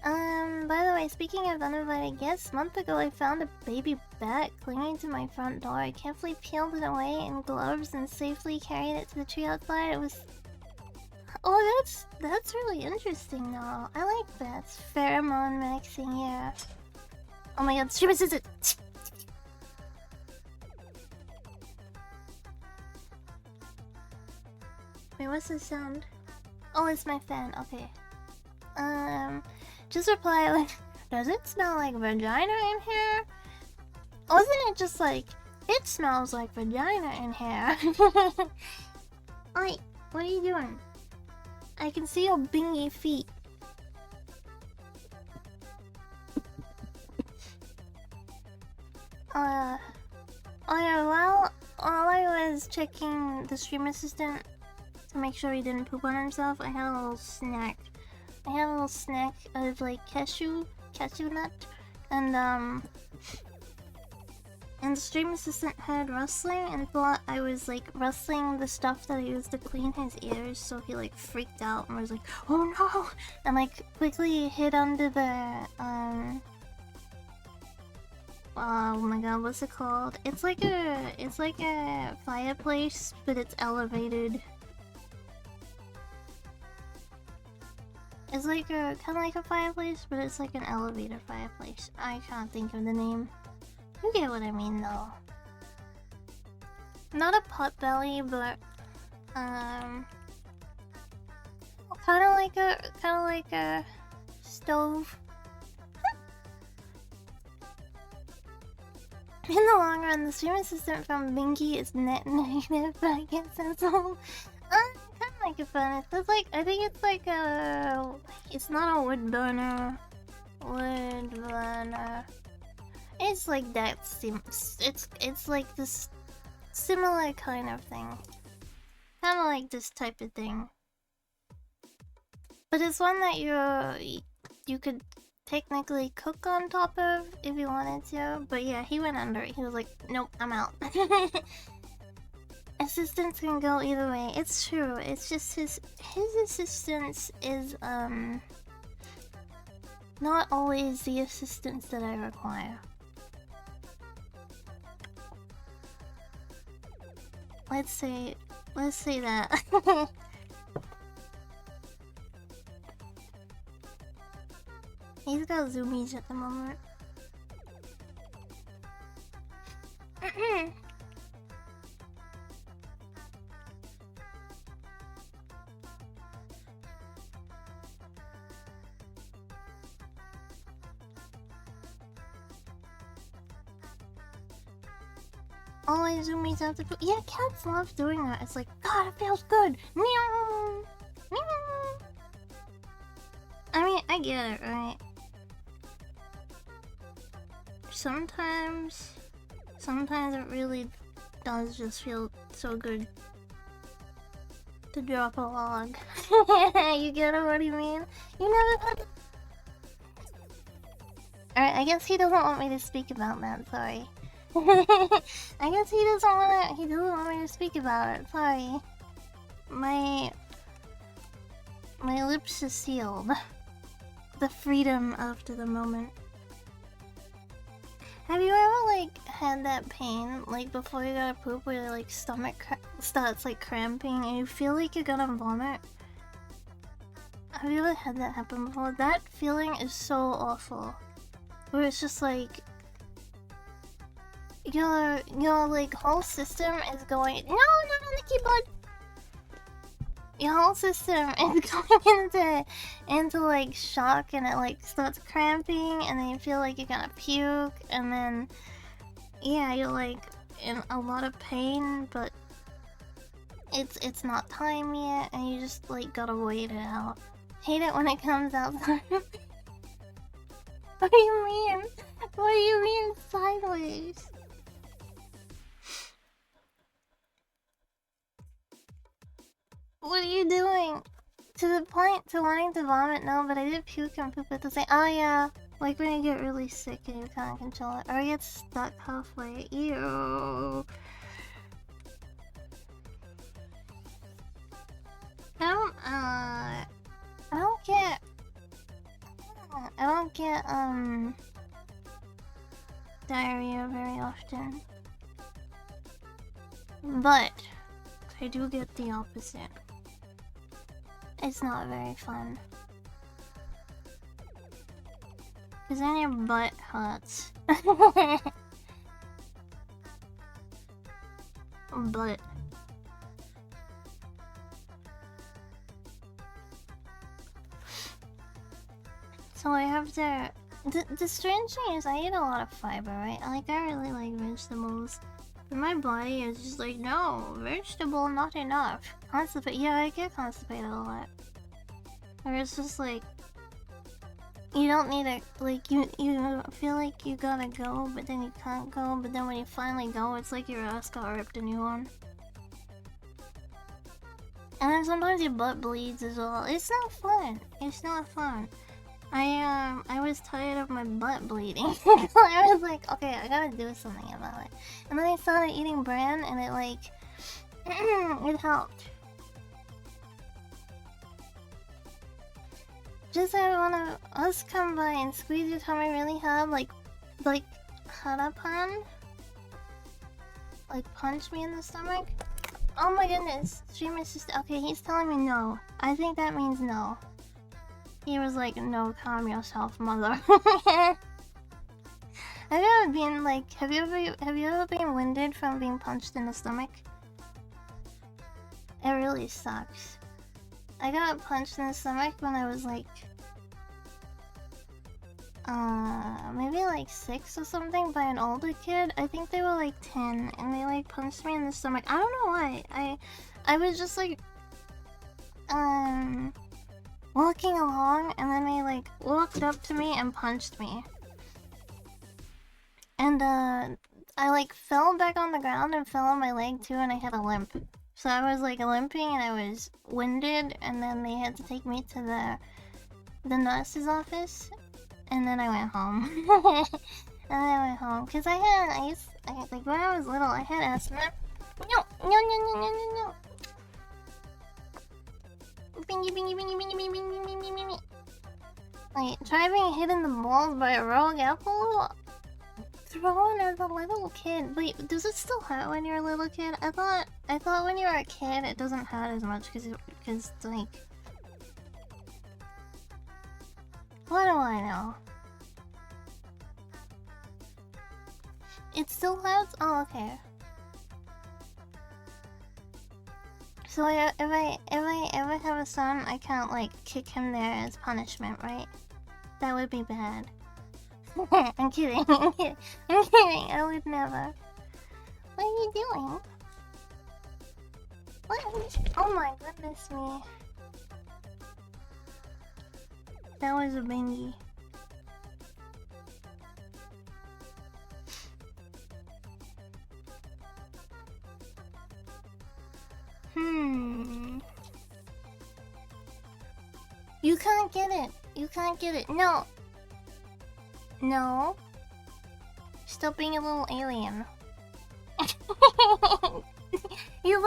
Speaker 1: By the way, speaking of uninvited guests, a month ago I found a baby bat clinging to my front door. I carefully peeled it away in gloves and safely carried it to the tree outside. It was... Oh, that's really interesting though. I like bats. Pheromone maxing, yeah. Oh my god, stream assistant! Wait, what's the sound? Oh, it's my fan, okay. Just reply like, does it smell like vagina in here? Wasn't it just like, it smells like vagina in here? Oi, what are you doing? I can see your bingy feet. Oh yeah, while I was checking the stream assistant to make sure he didn't poop on himself, I had a little snack. I had a little snack of like cashew nut, and the stream assistant heard rustling and thought I was like rustling the stuff that I used to clean his ears, so he like freaked out and was like, "Oh no!" and like quickly hid under the oh my god, what's it called? It's like a fireplace, but it's elevated. It's like a kind of like a fireplace, but it's like an elevator fireplace. I can't think of the name. You get what I mean, though. Not a potbelly, but kind of like a stove. In the long run, the stream assistant from Binky is net negative, but I guess that's all. Kind of like a furnace. It's like, I think it's like a. It's not a wood burner. Wood burner. It's like that. It's like this similar kind of thing. Kind of like this type of thing. But it's one that you could technically cook on top of if you wanted to. But yeah, he went under it. He was like, nope, I'm out. Assistants can go either way. It's true. It's just his assistance is not always the assistance that I require. Let's say that. He's got zoomies at the moment. Always zoomies have to. Yeah, cats love doing that. It's like, God, it feels good. Meow, meow. I mean, I get it, right? Sometimes it really does just feel so good to drop a log. You get what I mean? You never had. Alright, I guess he doesn't want me to speak about that, sorry. I guess he doesn't want me to speak about it, sorry. My lips are sealed. The freedom after the moment. Have you ever, like, had that pain, like, before you gotta poop, where your, like, stomach starts, like, cramping and you feel like you're gonna vomit? Have you ever had that happen before? That feeling is so awful. Where it's just like... Your like, whole system is going... No, not on the keyboard! Your whole system is going into like, shock, and it, like, starts cramping, and then you feel like you're gonna puke, and then... Yeah, you're, like, in a lot of pain, but... It's not time yet, and you just, like, gotta wait it out. Hate it when it comes out. What do you mean? What do you mean sideways? What are you doing? To the point to wanting to vomit? No, but I did puke and poop at the same. Oh yeah, like when you get really sick and you can't control it, or you get stuck halfway. Ew. I don't get diarrhea very often, but I do get the opposite. It's not very fun, cause then your butt hurts. But so I have to... The strange thing is I eat a lot of fiber, right? Like, I really like vegetables. But my body is just like, no, vegetable not enough. Constipated. Yeah, I get constipated a lot. Or it's just like... You don't need a... Like, you feel like you gotta go, but then you can't go. But then when you finally go, it's like your ass got ripped a new one. And then sometimes your butt bleeds as well. It's not fun. It's not fun. I was tired of my butt bleeding. I was like, okay, I gotta do something about it. And then I started eating bran, and it like... it helped. Just have one of us come by and squeeze your tummy really hard, like harapan? Like punch me in the stomach? Oh my goodness, streamer sister. Okay, he's telling me no. I think that means no. He was like, no, calm yourself, mother. Have you ever been like, have you ever been winded from being punched in the stomach? It really sucks. I got punched in the stomach when I was like, maybe like 6 or something by an older kid. I think they were like 10, and they like punched me in the stomach. I don't know why. I was just like, walking along, and then they like walked up to me and punched me. And I like fell back on the ground and fell on my leg too, and I had a limp. So I was like limping, and I was winded, and then they had to take me to the nurse's office, and then I went home. And then I went home because I like when I was little, I had asthma. No. Bingy, bingy, bingy, bingy, bingy, bingy, bingy, bingy. Like, try being hit in the balls by a rogue apple? Thrown as a little kid. Wait, does it still hurt when you're a little kid? I thought when you were a kid it doesn't hurt as much because like... What do I know? It still hurts? Oh, okay. So if I ever have a son, I can't like kick him there as punishment, right? That would be bad. I'm kidding. I'm kidding. I would never. What are you doing? What? Oh my goodness me. That was a bingy. You can't get it. You can't get it. No. No. Still being a little alien. He's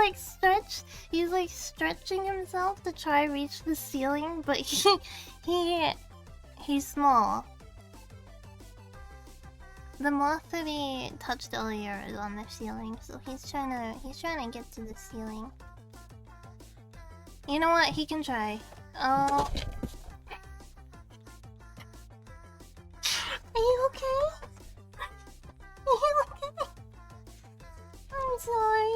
Speaker 1: like stretching himself to try reach the ceiling, but he's small. The moth that he touched earlier is on the ceiling, so he's trying to get to the ceiling. You know what? He can try. Oh. Are you okay? Are you okay? I'm sorry.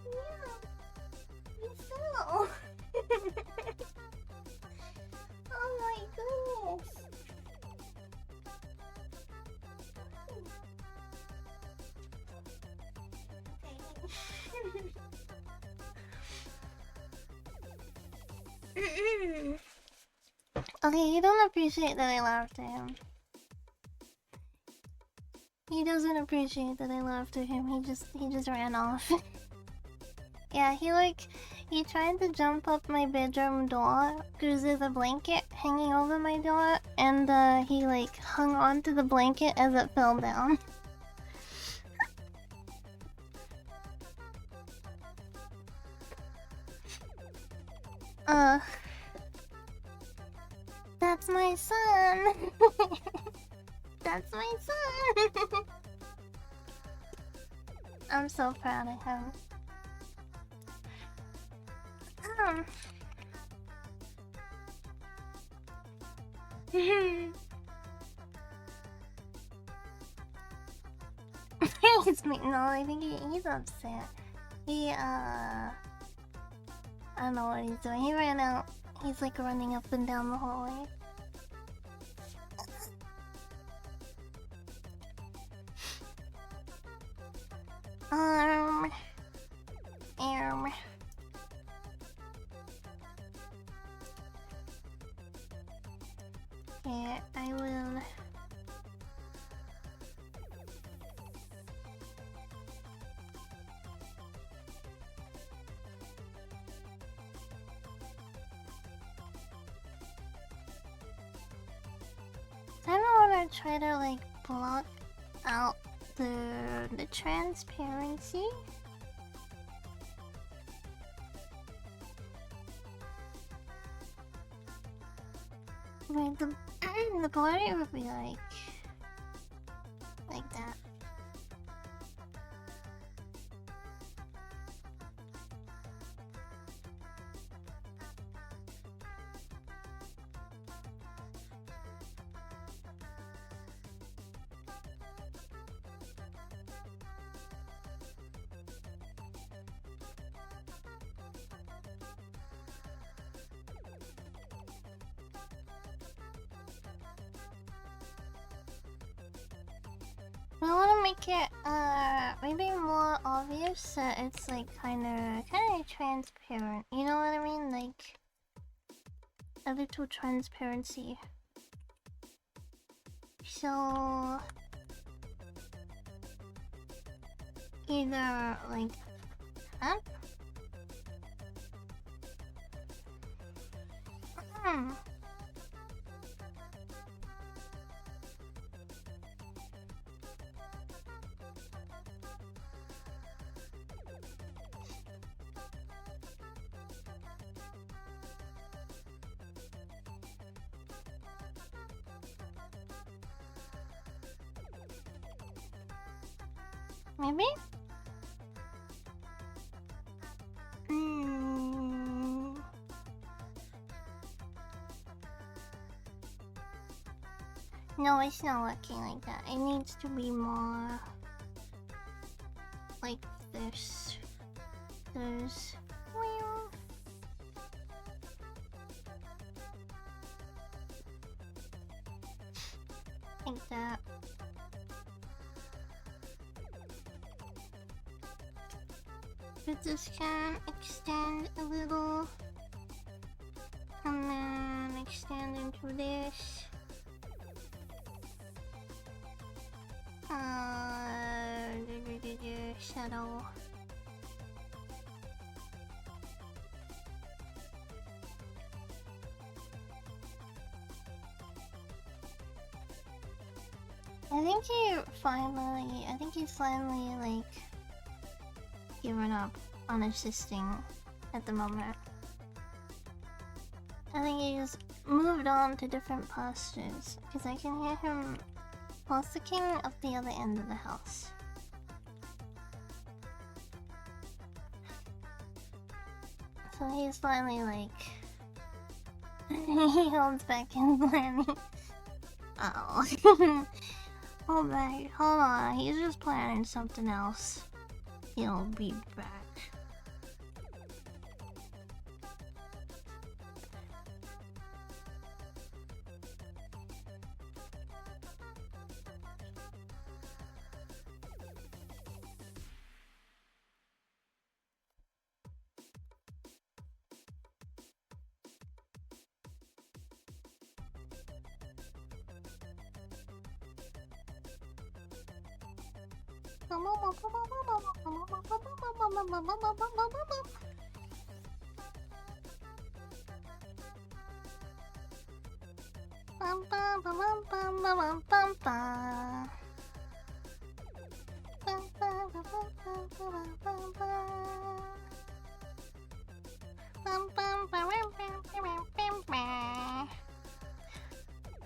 Speaker 1: Yeah. Me so. Oh my goodness. Okay. Okay, you don't appreciate that I laughed at him. He doesn't appreciate that I laughed at him. He just ran off. Yeah, he tried to jump up my bedroom door because there's a blanket hanging over my door, and he like hung onto the blanket as it fell down. That's my son. That's my son. I'm so proud of him. No, I think he's upset. I don't know what he's doing. He ran out. He's like running up and down the hallway. Yeah, I will. I don't want to try to like block out the transparency. Like the blurry would be like that. I want to make it maybe more obvious that it's like kind of transparent. You know what I mean? Like a little transparency. So either like that. Maybe? No, it's not working like that. It needs to be more like this. There's like that. But this can extend a little, and then extend into this. Shadow. I think he's finally, like, given up on assisting at the moment. I think he's moved on to different postures, because I can hear him politicking up the other end of the house. So he's finally like... he holds back in planning. Uh-oh. Hold on, he's just planning something else. He'll be back.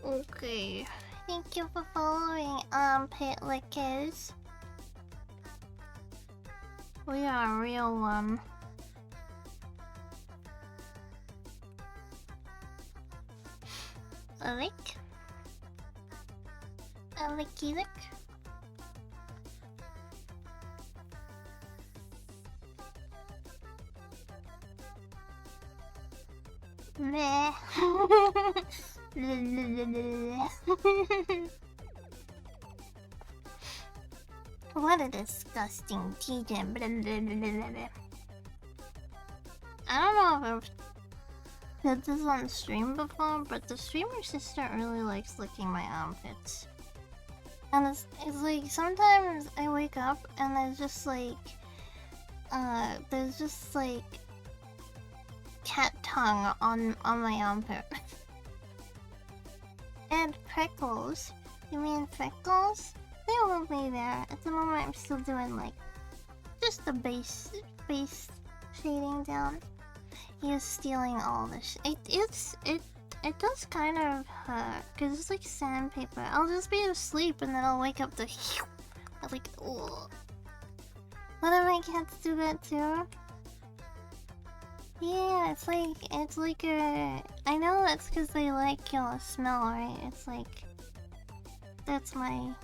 Speaker 1: Okay, thank you for following, Pit Lickers. We are a real one. A lick? A licky lick? Meh. What a disgusting teacher. I don't know if I've said this on stream before, but the streamer sister really likes licking my armpits. And it's like sometimes I wake up and there's just like cat tongue on my armpit. And freckles. You mean freckles? They won't be there. At the moment I'm still doing like just the base shading down. He is stealing all this. It does kind of hurt because it's like sandpaper. I'll just be asleep and then I'll wake up to like, ugh. What do my cats do that too? Yeah, it's like a... I know it's because they like your smell, right? It's like... That's my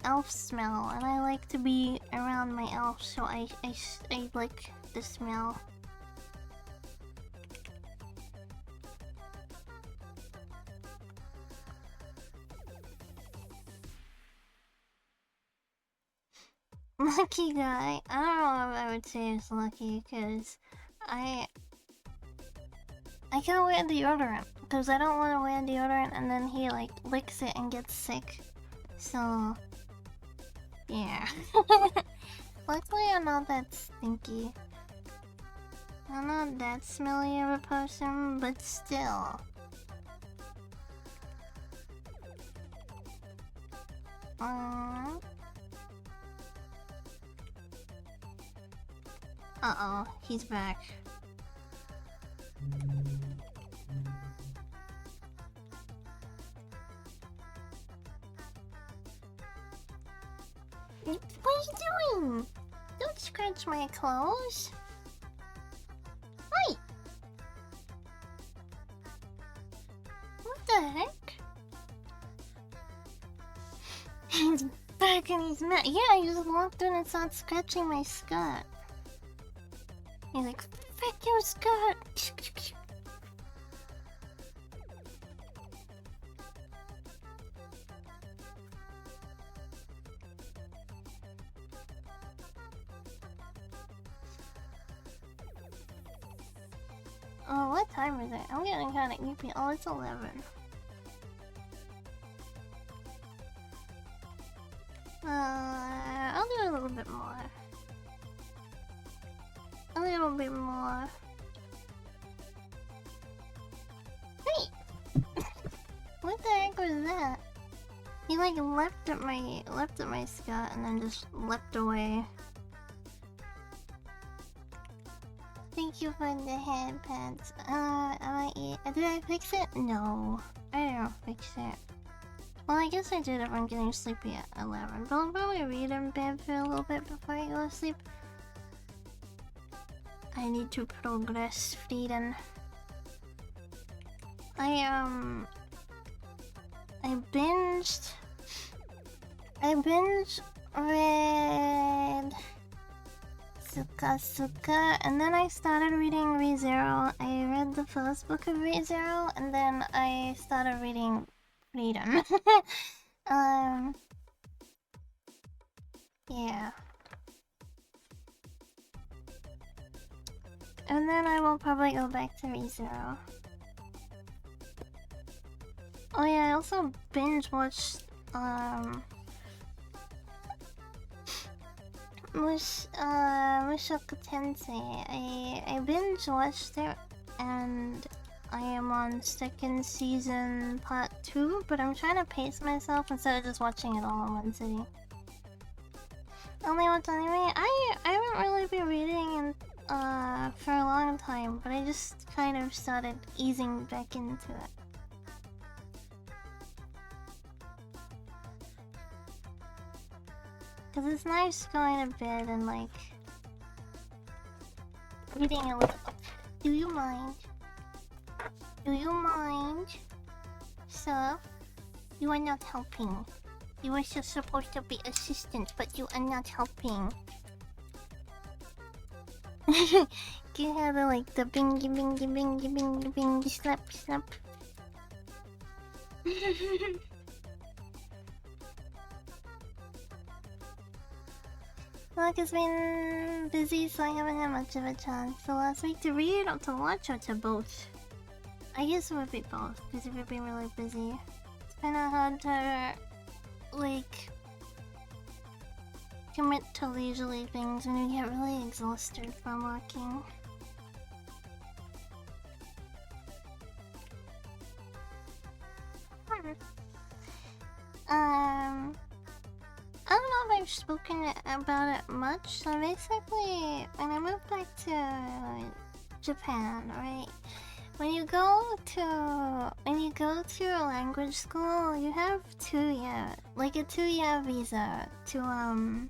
Speaker 1: elf smell, and I like to be around my elf, so I like the smell. Lucky guy. I don't know if I would say it's lucky, because I can't wear deodorant, because I don't want to wear deodorant and then he like licks it and gets sick. So, yeah. Luckily I'm not that stinky. I'm not that smelly of a person, but still. Uh-oh, he's back. What are you doing? Don't scratch my clothes. Wait! What the heck? He's back and he's mad. Yeah, I just walked in and started scratching my skirt. He's like, frick your skirt! Oh, what time is it? I'm getting kinda eepy. Oh, it's 11. I'll do a little bit more. A little bit more. Hey! What the heck was that? He like leapt at my skirt and then just leapt away. Thank you for the headpads. Did I fix it? No, I didn't fix it. Well, I guess I did if I'm getting sleepy at 11. But I'll probably read in bed for a little bit before I go to sleep. I need to progress, Frieden. I binged read Suka, and then I started reading ReZero. I read the first book of ReZero, and then I started reading Freedom. Yeah. And then I will probably go back to ReZero. Oh yeah, I also binge watched Mushoku Tensei. I binge watched it, and I am on second season part 2, but I'm trying to pace myself instead of just watching it all in one sitting. Only watch anime? I haven't really been reading for a long time, but I just kind of started easing back into it. Cause it's nice going to bed and like reading a little. Do you mind? Do you mind? Sir? You are not helping. You are just supposed to be assistant, but you are not helping. You have like the bingy bingy bingy bingy bingy slap slap. Work has been busy, so I haven't had much of a chance. So last week to read or to watch or to both? I guess it would be both, because if you're being really busy, it's kinda hard to, like, commit to leisurely things when you get really exhausted from working. I don't know if I've spoken about it much, so basically, when I moved back to Japan, right? When you go to a language school, you have a 2-year visa to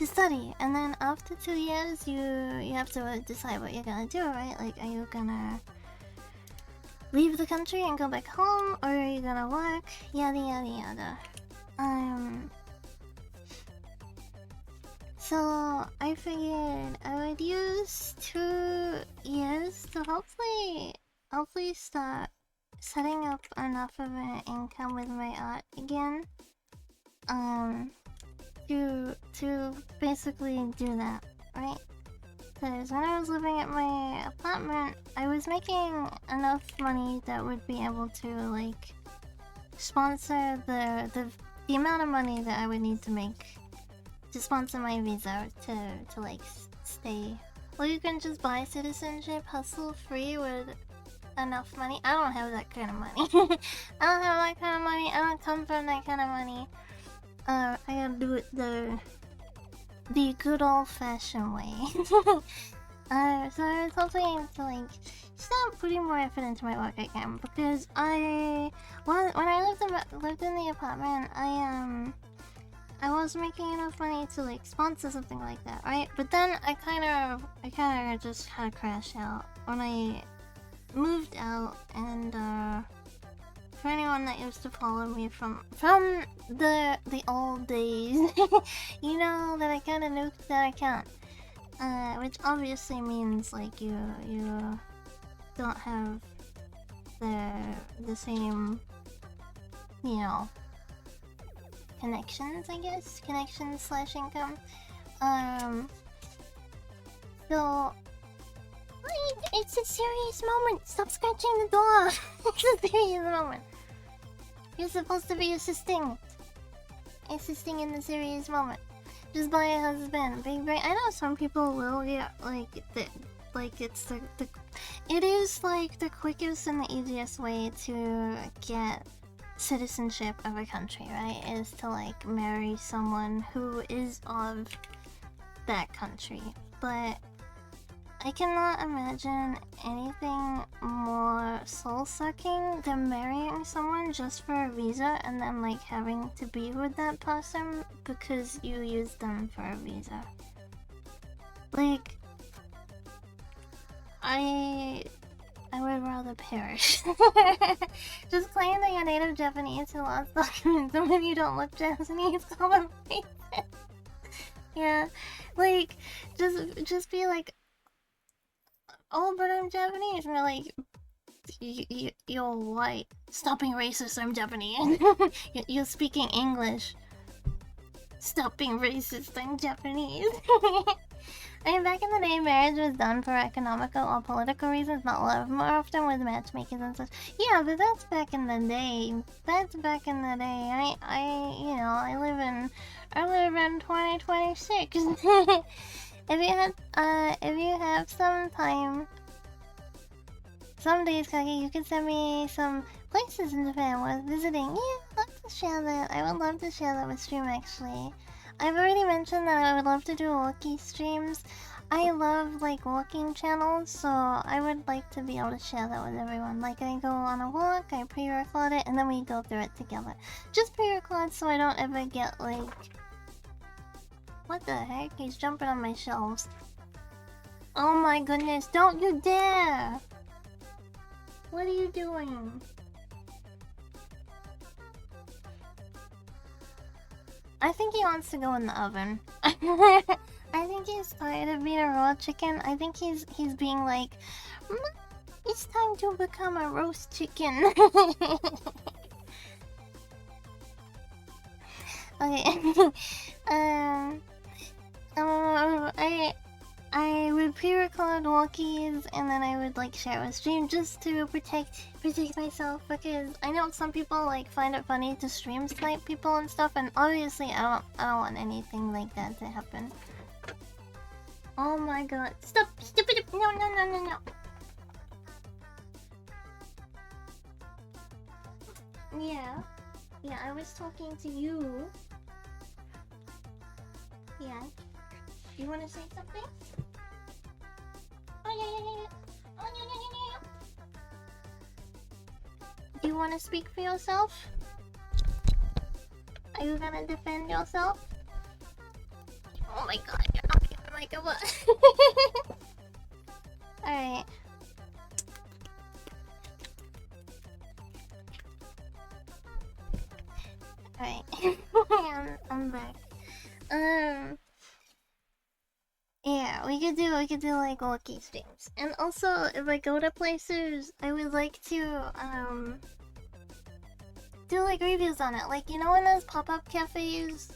Speaker 1: study, and then after 2 years, you have to decide what you're gonna do, right? Like, are you gonna leave the country and go back home, or are you gonna work? Yada yada yada. So I figured I would use 2 years to hopefully start setting up enough of an income with my art again. To basically do that, right? Because when I was living at my apartment, I was making enough money that would be able to like sponsor the amount of money that I would need to make to sponsor my visa to like stay. Or you can just buy citizenship hustle free with enough money. I don't have that kind of money. I don't have that kind of money. I don't come from that kind of money. I gotta do it the good old-fashioned way. So I was hoping to like start putting more effort into my work again, because when I lived in the apartment, I was making enough money to like sponsor something like that, right? But then I kind of just had a crash out when I moved out, and for anyone that used to follow me from the old days, you know that I kind of nuked that account, which obviously means like you don't have the same, you know, connections, I guess, connections/income. So it's a serious moment. Stop scratching the door. It's a serious moment. You're supposed to be assisting in the serious moment. Just buy a husband, big brain. I know some people will get it is like the quickest and the easiest way to get citizenship of a country, right? Is to like marry someone who is of that country. But I cannot imagine anything more soul-sucking than marrying someone just for a visa and then like having to be with that person because you used them for a visa. Like, I would rather perish. Just claim that you're native Japanese who lost documents and when you don't look Japanese, call them racist. Yeah, like, just be like, oh, but I'm Japanese. And they're like, you're white. Stop being racist, I'm Japanese. You're speaking English. Stop being racist, I'm Japanese. I mean, back in the day, marriage was done for economical or political reasons, not love, more often with matchmakers and such. Yeah, but that's back in the day. That's back in the day. I live in 2026. If you have some time, some days, Kagi, you can send me some places in Japan worth visiting. Yeah, I'd love to share that. I would love to share that with stream, actually. I've already mentioned that I would love to do walkie streams. I love, like, walking channels, so I would like to be able to share that with everyone. Like, I go on a walk, I pre-record it, and then we go through it together. Just pre-record so I don't ever get, like... What the heck? He's jumping on my shelves. Oh my goodness, don't you dare! What are you doing? I think he wants to go in the oven. I think he's tired of being a raw chicken. I think he's being like, it's time to become a roast chicken. Okay. I would pre-record walkies and then I would like share with stream just to protect myself, because I know some people like find it funny to stream snipe people and stuff, and obviously I don't want anything like that to happen. Oh my god. Stop! Stupid! No. Yeah. Yeah, I was talking to you. Yeah. You wanna say something? Oh yeah. Oh yeah. Do you wanna speak for yourself? Are you gonna defend yourself? Oh my god, you're knocking the mic over. Alright. Alright. I'm back. Yeah, we could do like walkie streams. And also, if I go to places, I would like to do like reviews on it. Like, you know, in those pop-up cafes.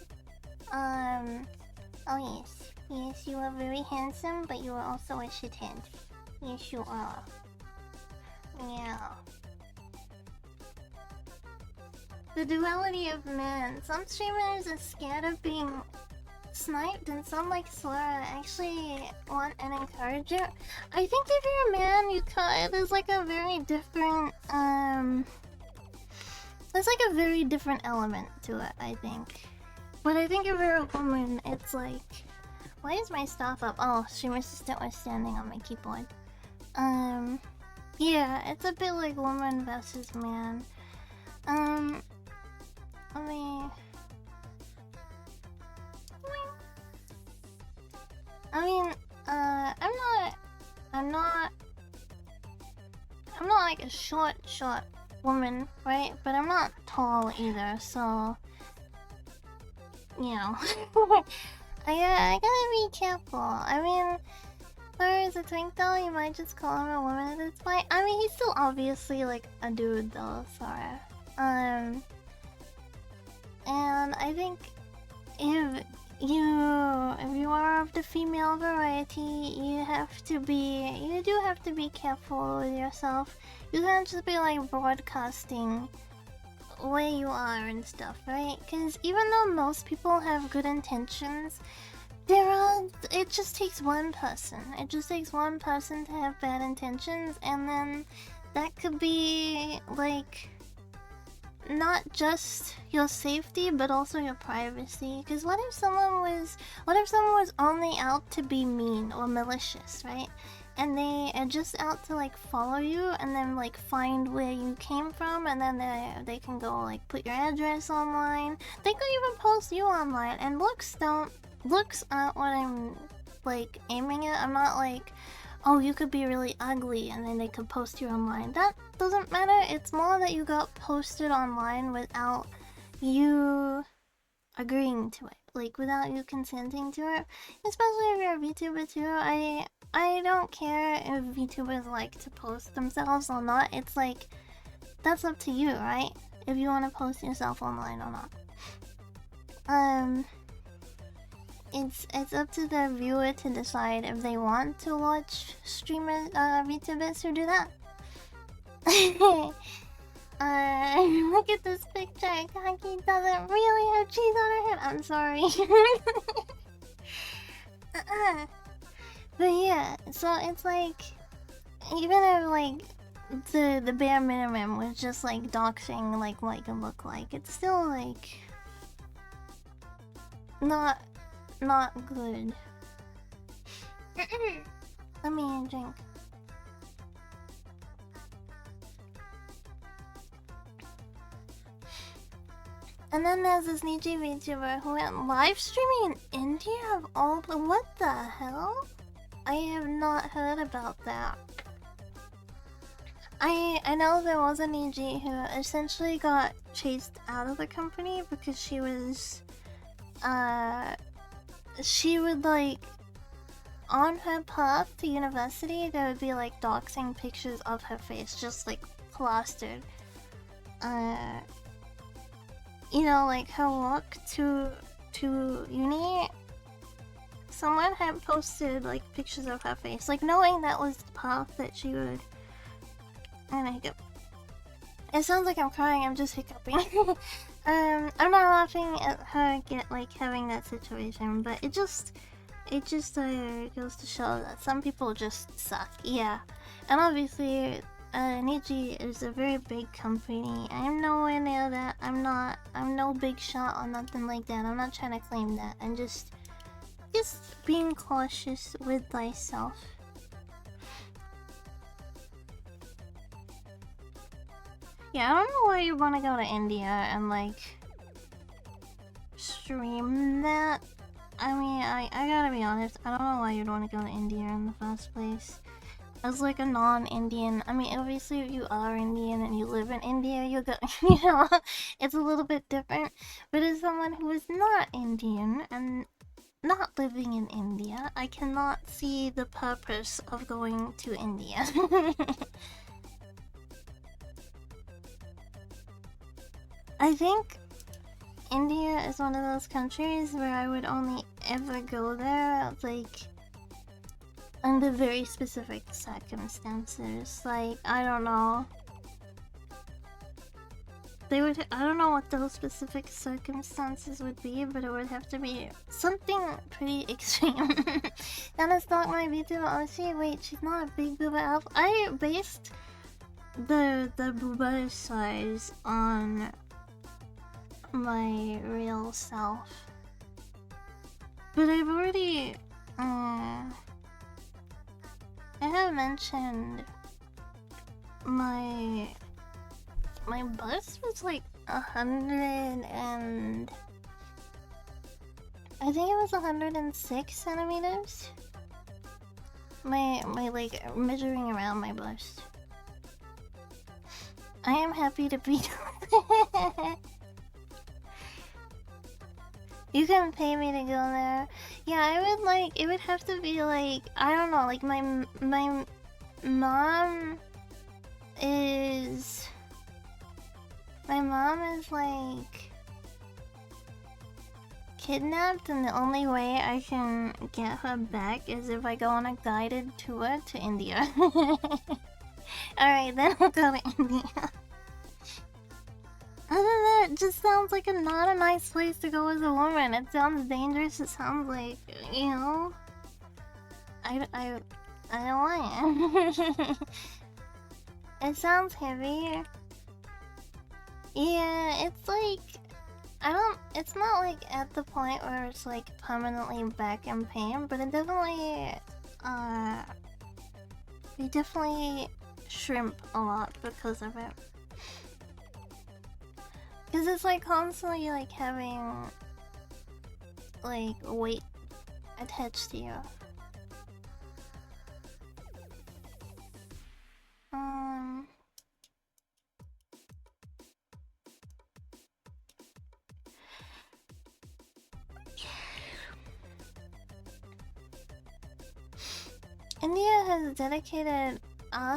Speaker 1: Oh yes, you are very handsome, but you are also a shithead. Yes, you are. Yeah. The duality of men. Some streamers are scared of being sniped, and some like Sora actually want and encourage it. I think if you're a man, there's like a very different there's like a very different element to it, I think. But I think if you're a woman, it's like, why is my stuff up? Oh, stream assistant was standing on my keyboard. Yeah, it's a bit like woman versus man. I'm not like a short woman, right? But I'm not tall either, so you know. I gotta be careful. I mean, whereas a twink though, you might just call him a woman at this point. I mean, he's still obviously like a dude though, Sora. And I think if you are of the female variety, you do have to be careful with yourself. You can't just be like broadcasting where you are and stuff, right? Because even though most people have good intentions, it just takes one person. It just takes one person to have bad intentions, and then that could be like not just your safety, but also your privacy. Because what if someone was only out to be mean or malicious, right? And they are just out to like follow you and then like find where you came from, and then they can go like put your address online. They could even post you online. And looks aren't what I'm like aiming at. I'm not like, oh, you could be really ugly and then they could post you online. That doesn't matter. It's more that you got posted online without you agreeing to it, like without you consenting to it. Especially if you're a VTuber too. I don't care if VTubers like to post themselves or not. It's like, that's up to you, right? If you want to post yourself online or not. It's up to the viewer to decide if they want to watch streamers, VTubers who do that. Look at this picture. Kaki doesn't really have cheese on her head. I'm sorry. But yeah, so it's like, even if like the bare minimum was just like doxing like what you look like, it's still like not good. Let me drink. And then there's this Nietzsche VTuber who went live streaming in India of all the— what the hell? I have not heard about that. I know there was a Nietzsche who essentially got chased out of the company because she was she would like, on her path to university there would be like doxing pictures of her face just like plastered. You know, like her walk to uni, someone had posted like pictures of her face, like knowing that was the path that she would— and I hiccup. It sounds like I'm crying, I'm just hiccuping. I'm not laughing at her having that situation, but it just goes to show that some people just suck. Yeah. And obviously Nietzsche is a very big company. I'm nowhere near that. I'm no big shot or nothing like that. I'm not trying to claim that. I'm just being cautious with thyself. Yeah, I don't know why you want to go to India and like stream that. I mean, I gotta be honest, I don't know why you'd want to go to India in the first place. As like a non-Indian, I mean, obviously if you are Indian and you live in India, you'll go, you know, it's a little bit different. But as someone who is not Indian and not living in India, I cannot see the purpose of going to India. I think India is one of those countries where I would only ever go there, like, under very specific circumstances. Like, I don't know. I don't know what those specific circumstances would be, but it would have to be something pretty extreme. Gonna stalk my VTuber. Oh shit, wait, she's not a big booba elf. I based the booba size on my real self. But I've already I have mentioned my bust was like 100 and I think it was 106 centimeters. My like measuring around my bust. I am happy to be You can pay me to go there. Yeah, I would like, it would have to be like, I don't know, like my mom is like kidnapped, and the only way I can get her back is if I go on a guided tour to India. Alright, then I'll go to India. Other than that, it just sounds like not a nice place to go as a woman. It sounds dangerous. It sounds like, you know, I don't want it. It sounds heavy. Yeah, it's like I don't. It's not like at the point where it's like permanently back in pain, but it definitely, uh, we definitely shrimp a lot because of it. Because it's like constantly like having like weight attached to you. India has dedicated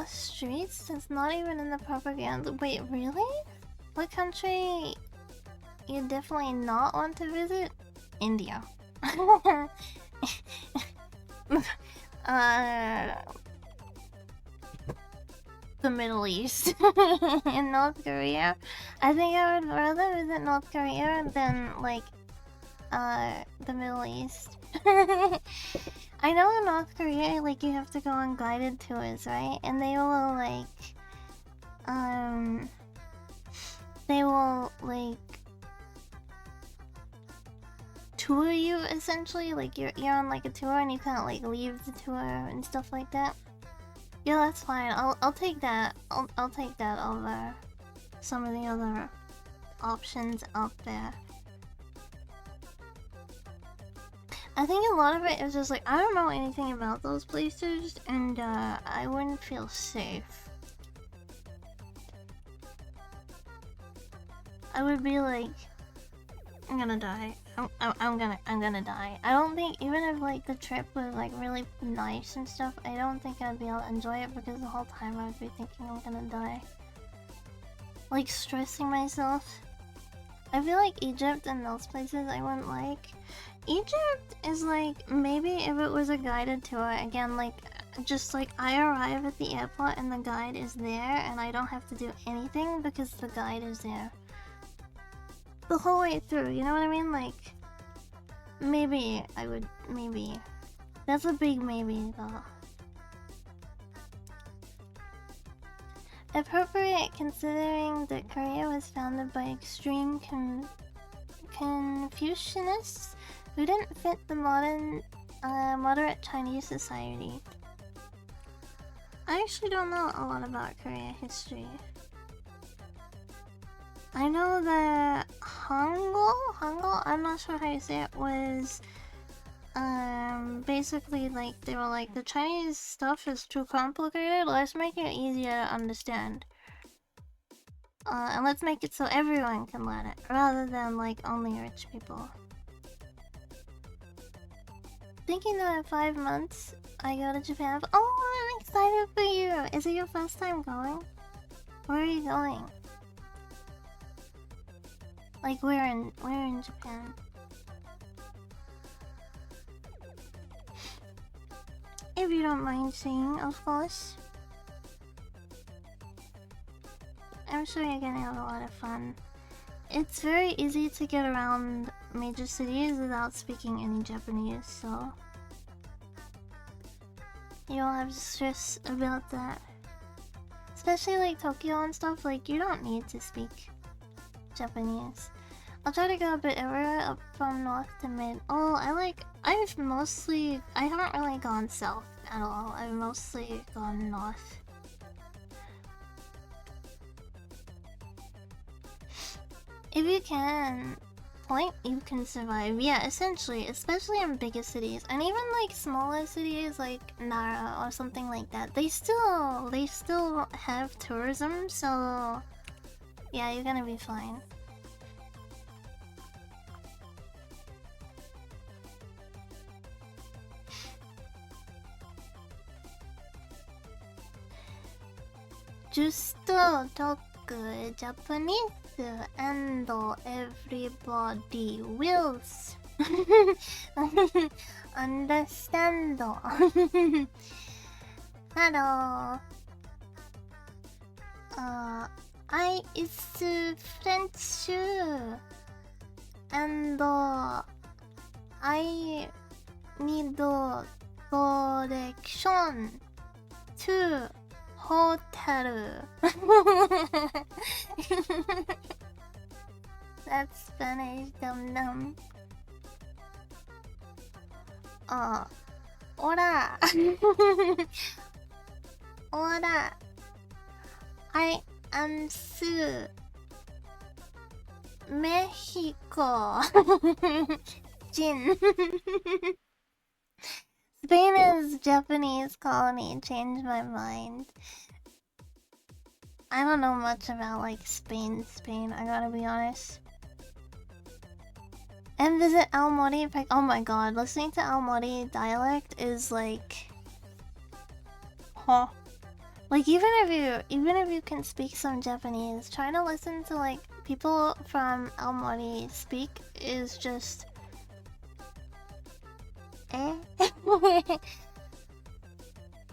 Speaker 1: streets that's not even in the propaganda. Wait, really? What country you definitely not want to visit? India. uh, the Middle East and North Korea. I think I would rather visit North Korea than like the Middle East. I know in North Korea, like, you have to go on guided tours, right? And they will, like, tour you, essentially. Like, you're on, like, a tour and you can't, like, leave the tour and stuff like that. Yeah, that's fine. I'll take that. I'll take that over some of the other options out there. I think a lot of it is just like, I don't know anything about those places, and I wouldn't feel safe. I would be like, I'm gonna die. I'm gonna die. I don't think, even if like the trip was like really nice and stuff, I don't think I'd be able to enjoy it because the whole time I'd be thinking I'm gonna die. Like stressing myself. I feel like Egypt and those places I wouldn't like. Egypt is like, maybe if it was a guided tour, again, like, just like I arrive at the airport and the guide is there and I don't have to do anything because the guide is there the whole way through, you know what I mean? Like, maybe I would, maybe. That's a big maybe though. Appropriate considering that Korea was founded by extreme Confucianists who didn't fit the modern, moderate Chinese society. I actually don't know a lot about Korea history. I know that Hangul, I'm not sure how you say it, was basically like they were like, the Chinese stuff is too complicated, let's make it easier to understand. And let's make it so everyone can learn it, rather than like only rich people. Thinking that in 5 months I go to Japan. Oh, I'm excited for you! Is it your first time going? Where are you going? Like where in Japan? If you don't mind saying, of course. I'm sure you're gonna have a lot of fun. It's very easy to get around major cities without speaking any Japanese, so you don't have to stress about that. Especially like Tokyo and stuff, like you don't need to speak Japanese. I'll try to go a bit everywhere, up from north to mid. Oh, I haven't really gone south at all. I've mostly gone north. If you can, you can survive. Yeah, essentially, especially in bigger cities, and even like smaller cities like Nara or something like that. They still have tourism, so yeah, you're gonna be fine. Just talk Japanese and everybody wills understand. Hello. I is French and I need direction to hotel. That's Spanish, dum dum. Oh. Hola! Hola! I am Sue. Mexico. Jin. Spain is Japanese colony. Changed my mind. I don't know much about like Spain. I gotta be honest. And visit Aomori. Oh my god, listening to Aomori dialect is like, huh? Like even if you can speak some Japanese, trying to listen to like people from Aomori speak is just, eh?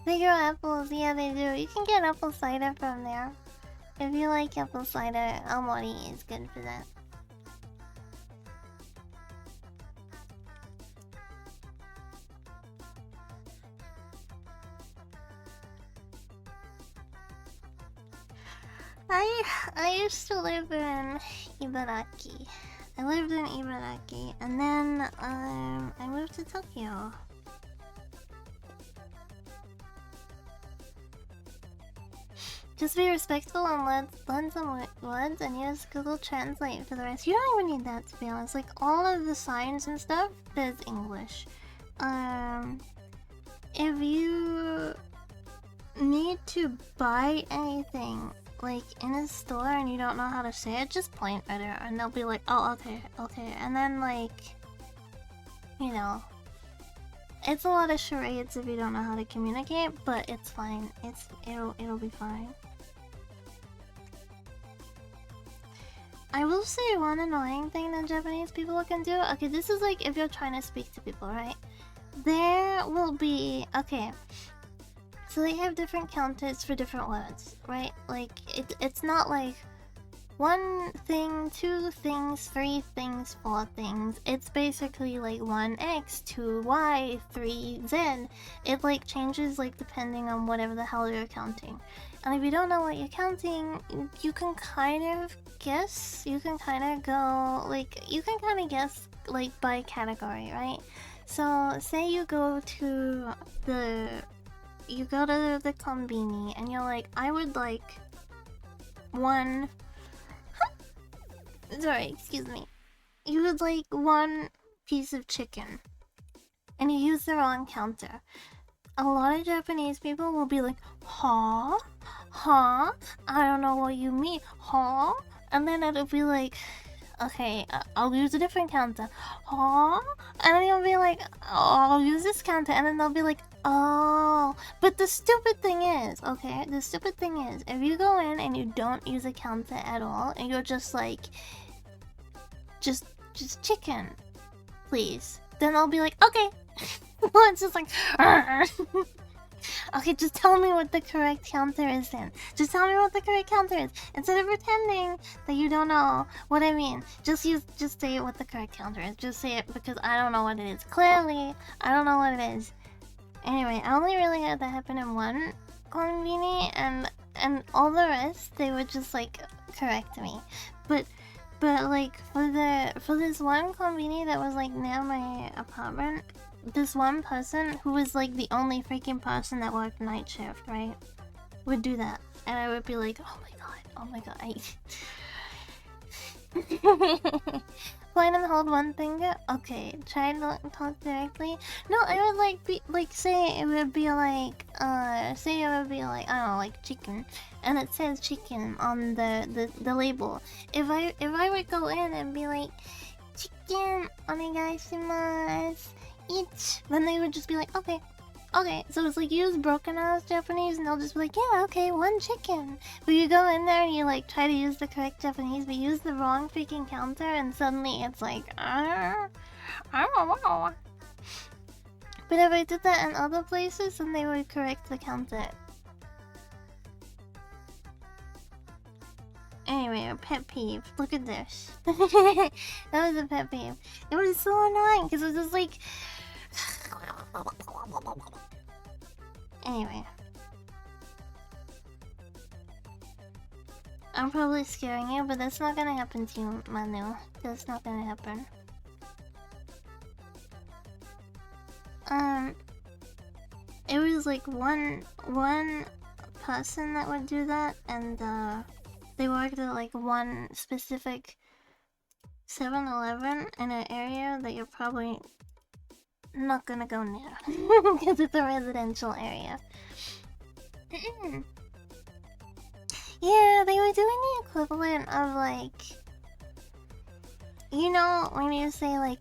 Speaker 1: They grow apples, yeah they do. You can get apple cider from there. If you like apple cider, Aomori is good for that. I used to live in Ibaraki. I lived in Ibaraki, and then I moved to Tokyo. Just be respectful and learn some words and use Google Translate for the rest. You don't even need that, to be honest. Like all of the signs and stuff, there's English. If you need to buy anything like in a store and you don't know how to say it, just point at it and they'll be like, oh okay, and then like, you know, it's a lot of charades if you don't know how to communicate, but it's fine. It'll be fine. I will say one annoying thing that Japanese people can do. Okay, this is like if you're trying to speak to people, right? There will be, okay, so they have different counters for different words, right? Like it's not like 1 thing, 2 things, 3 things, 4 things. It's basically like 1x, 2y, 3z. It like changes like depending on whatever the hell you're counting. And if you don't know what you're counting, you can kind of guess. You can kind of go like, you can kind of guess like by category, right? So say you go to the konbini and you're like, I would like 1. Sorry, excuse me. You would like 1 piece of chicken, and you use the wrong counter. A lot of Japanese people will be like, huh? Huh? I don't know what you mean, huh? And then it'll be like, okay, I'll use a different counter. Huh? And then you'll be like, oh, I'll use this counter. And then they'll be like, oh. But the stupid thing is, okay, if you go in and you don't use a counter at all, and you're just like, just chicken, please. Then I'll be like, okay. It's just like, okay, just tell me what the correct counter is then. Just tell me what the correct counter is. Instead of pretending that you don't know what I mean, just say what the correct counter is. Just say it, because I don't know what it is. Clearly, I don't know what it is. Anyway, I only really had that happen in 1 konbini, and all the rest, they would just like correct me. But like for this 1 konbini that was like near my apartment, this one person who was like the only freaking person that worked night shift, right, would do that, and I would be like, oh my god, Point and hold 1 finger. Okay, try to talk directly. No, I would like say it would be like I don't know, like chicken, and it says chicken on the label. If I would go in and be like, chicken onegaishimasu, each, then they would just be like, okay. So it's like, use broken ass Japanese and they'll just be like, yeah, okay, 1 chicken. But you go in there and you like try to use the correct Japanese, but use the wrong freaking counter, and suddenly it's like, I don't know. But if I did that in other places, then they would correct the counter. Anyway, a pet peeve. Look at this. That was a pet peeve. It was so annoying because it was just like, anyway. I'm probably scaring you, but that's not gonna happen to you, Manu. That's not gonna happen. It was like one person that would do that, and they worked at like one specific 7-Eleven in an area that you're probably not gonna go near because it's a residential area. Yeah, they were doing the equivalent of like, you know, when you say like,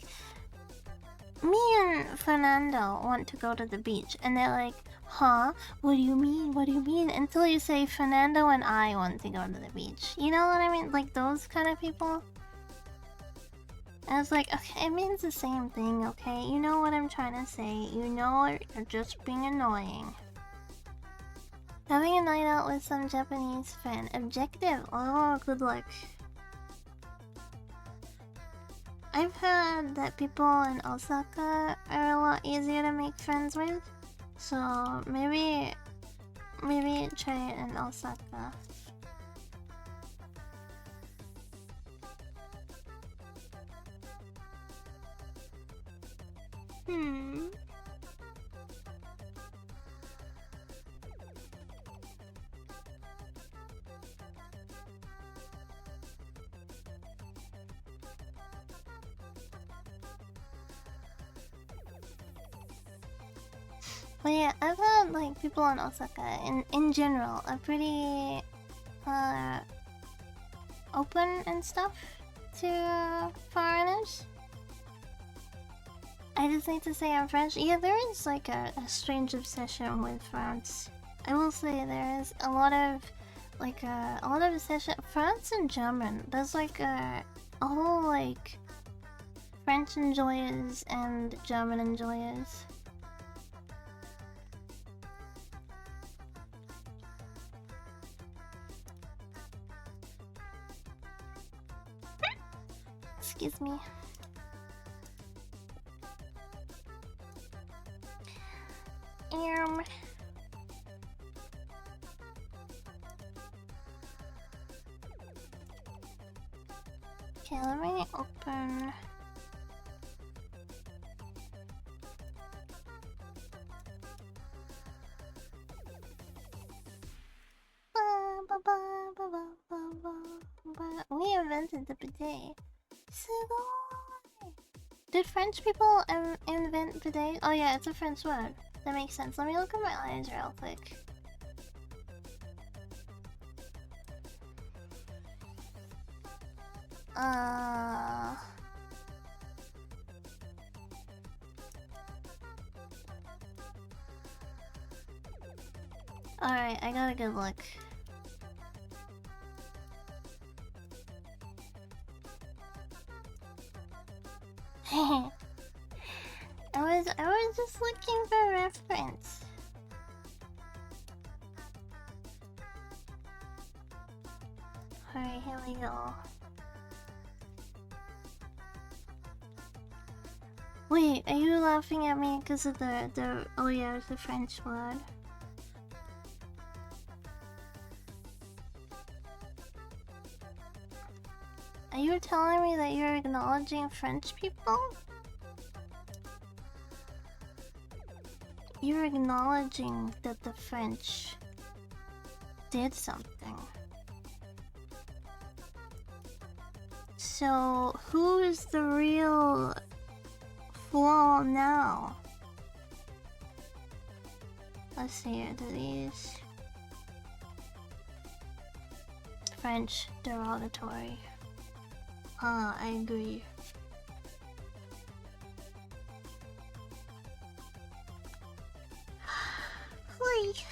Speaker 1: me and Fernando want to go to the beach, and they're like, huh? What do you mean? What do you mean? Until you say Fernando and I want to go to the beach. You know what I mean? Like those kind of people. I was like, okay, it means the same thing, okay? You know what I'm trying to say. You know you're just being annoying. Having a night out with some Japanese fan. Objective. Oh, good luck. I've heard that people in Osaka are a lot easier to make friends with. So maybe try it in Osaka. But yeah, I've heard like people in Osaka in general are pretty open and stuff to foreigners. I just need to say I'm French. Yeah, there is like a strange obsession with France. I will say there is a lot of like a lot of obsession. France and German. There's like a whole like French enjoyers and German enjoyers. Excuse me. Okay, let me open. We invented the bidet. Sugoi! Did French people invent bidet? Oh yeah, it's a French word. That makes sense. Let me look at my eyes real quick. Alright, I got a good look. I was just looking for reference. Alright, here we go. Wait, are you laughing at me because of the oh yeah, it's a French word. Are you telling me that you're acknowledging French people? You're acknowledging that the French did something. So, who is the real flaw now? Let's see here, do these French derogatory? I agree. Please.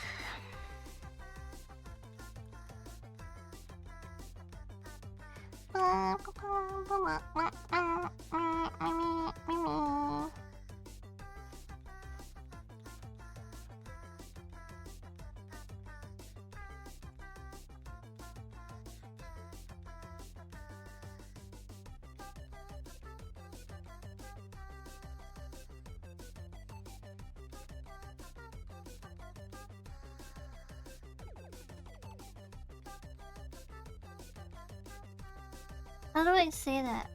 Speaker 1: How do I say that?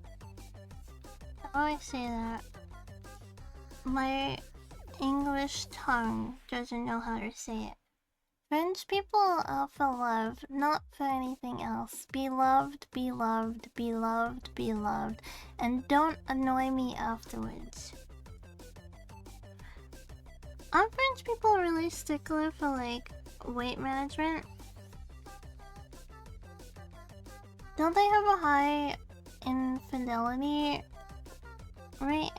Speaker 1: How do I say that? My English tongue doesn't know how to say it. French people are for love, not for anything else. Be loved, be loved, be loved, be loved. And don't annoy me afterwards. Aren't French people really stickler for, like, weight management? Don't they have a high infidelity rate?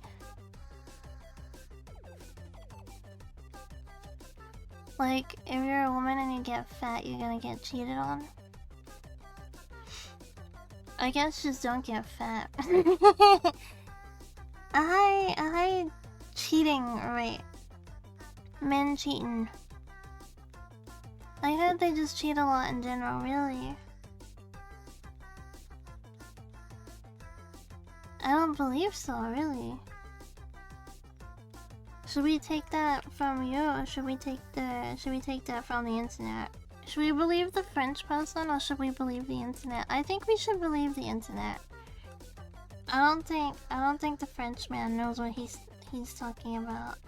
Speaker 1: Like, if you're a woman and you get fat, you're gonna get cheated on? I guess just don't get fat. a high cheating rate. Men cheating. I heard they just cheat a lot in general, really. I don't believe so, really. Should we take that from you, or should we take that from the internet? Should we believe the French person, or should we believe the internet? I think we should believe the internet. I don't think the French man knows what he's talking about.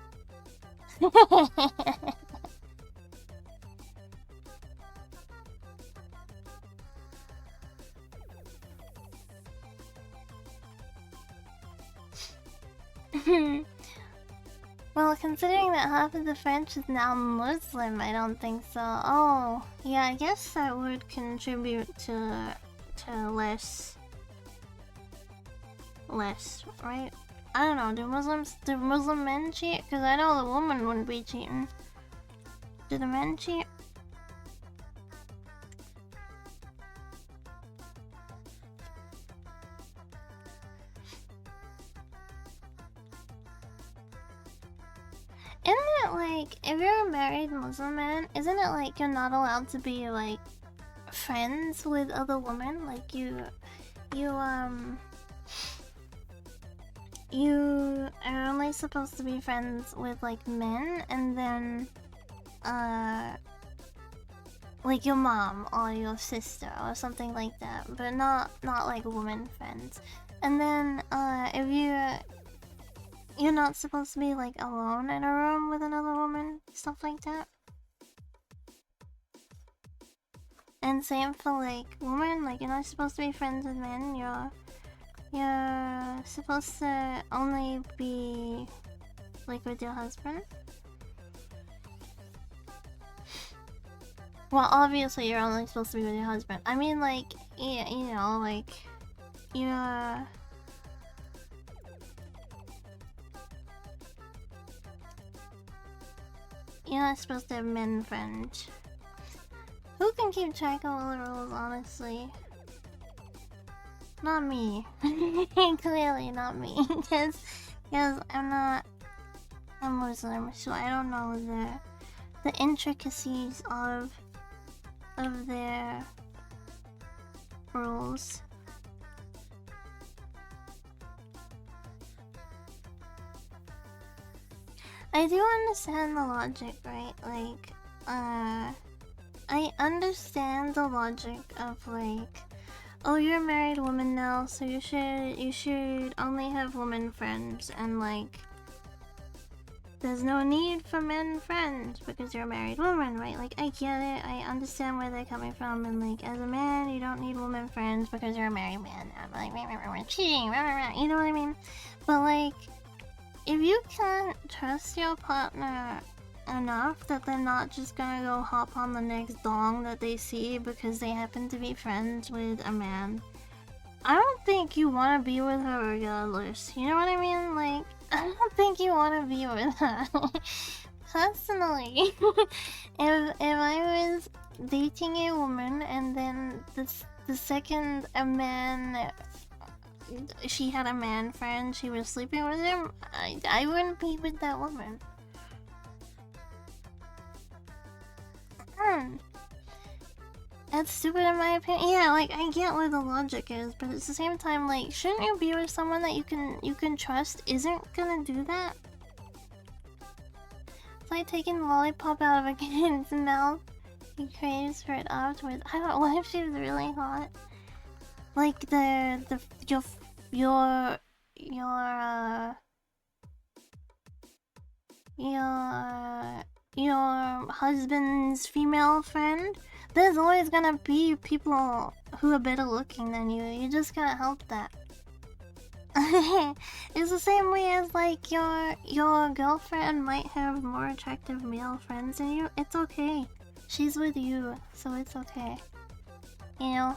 Speaker 1: Well, considering that half of the French is now Muslim, I don't think so. Oh, yeah, I guess that would contribute to less, right? I don't know, do Muslim men cheat? Because I know the woman wouldn't be cheating. Do the men cheat? Isn't it like, if you're a married Muslim man, isn't it like you're not allowed to be like friends with other women? Like you are only supposed to be friends with like men, and then like your mom or your sister or something like that, but not like woman friends. And then if you're not supposed to be like alone in a room with another woman, stuff like that. And same for like women, like you're not supposed to be friends with men. You're supposed to only be like with your husband. Well, obviously you're only supposed to be with your husband. I mean, like, yeah, you know, like you're not supposed to have men friends. Who can keep track of all the rules, honestly? Not me. Clearly not me. Because I'm not a Muslim, so I don't know the intricacies of their rules. I do understand the logic, right? Like, I understand the logic of like, oh, you're a married woman now, so you should only have woman friends, and like, there's no need for men friends because you're a married woman, right? Like, I get it, I understand where they're coming from, and like, as a man, you don't need woman friends because you're a married man. I'm like, we're cheating, you know what I mean? But like, if you can't trust your partner enough that they're not just gonna go hop on the next dong that they see because they happen to be friends with a man, I don't think you want to be with her regardless. You know what I mean? Like, I don't think you want to be with her. Personally, if I was dating a woman and then the second a man, she had a man friend, she was sleeping with him, I wouldn't be with that woman. That's stupid in my opinion. Yeah, like, I get where the logic is, but at the same time, like, shouldn't you be with someone that you can trust isn't gonna do that? It's like taking the lollipop out of a kid's mouth. He craves for it afterwards. I don't know, what if she's really hot? Like your your your your husband's female friend, there's always gonna be people who are better looking than you. You just gotta help that. It's the same way as like your girlfriend might have more attractive male friends than you. It's okay. She's with you, so it's okay. You know,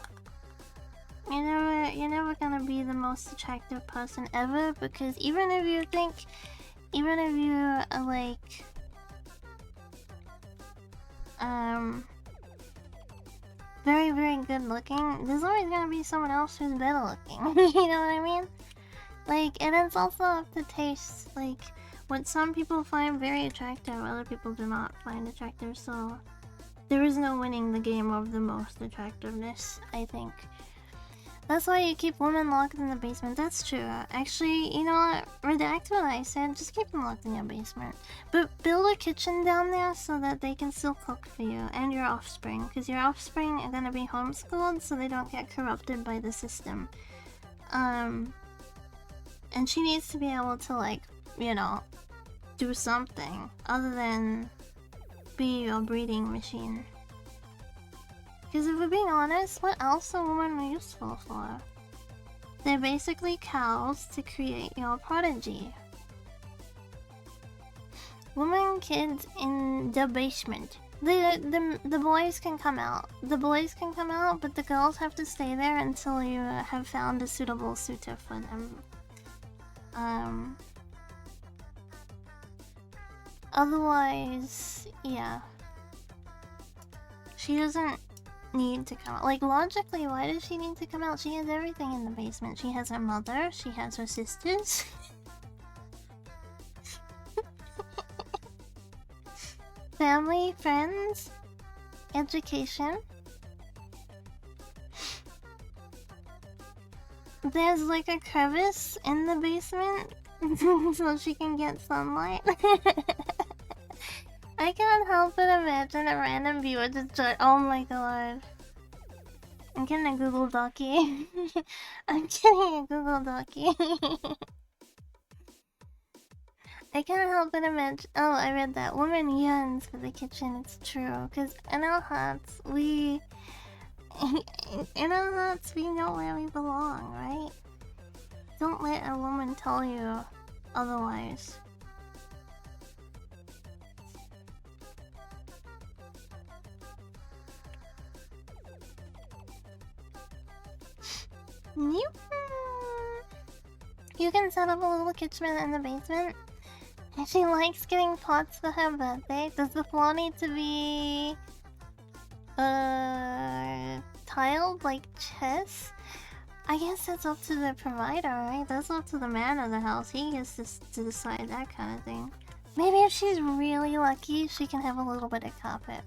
Speaker 1: you're never gonna be the most attractive person ever, because even if you think, even if you are like very very good looking, there's always gonna be someone else who's better looking. You know what I mean? Like, and it's also up to taste. Like, what some people find very attractive, other people do not find attractive, so there is no winning the game of the most attractiveness, I think. That's why you keep women locked in the basement. That's true. Actually, you know what? Redact what I said. Just keep them locked in your basement. But build a kitchen down there so that they can still cook for you and your offspring. Because your offspring are gonna be homeschooled so they don't get corrupted by the system. And she needs to be able to, like, you know, do something other than be your breeding machine. Because if we're being honest, what else are women useful for? They're basically cows to create your prodigy. Women kids in the basement. The boys can come out. The boys can come out, but the girls have to stay there until you have found a suitable suitor for them. Otherwise, yeah. She doesn't need to come out. Like, logically, why does she need to come out? She has everything in the basement. She has her mother, she has her sisters. Family, friends, education. There's like a crevice in the basement so she can get sunlight. I can't help but imagine a random viewer just join. Oh my god. I'm getting a Google Docky. I'm getting a Google Docky. I can't help but imagine. Oh, I read that. Woman yearns for the kitchen. It's true. Because in our hearts, we know where we belong, right? Don't let a woman tell you otherwise. You can set up a little kitchen in the basement. And she likes getting pots for her birthday. Does the floor need to be tiled like chess? I guess that's up to the provider, right? That's up to the man of the house. He gets to decide that kind of thing. Maybe if she's really lucky, she can have a little bit of carpet.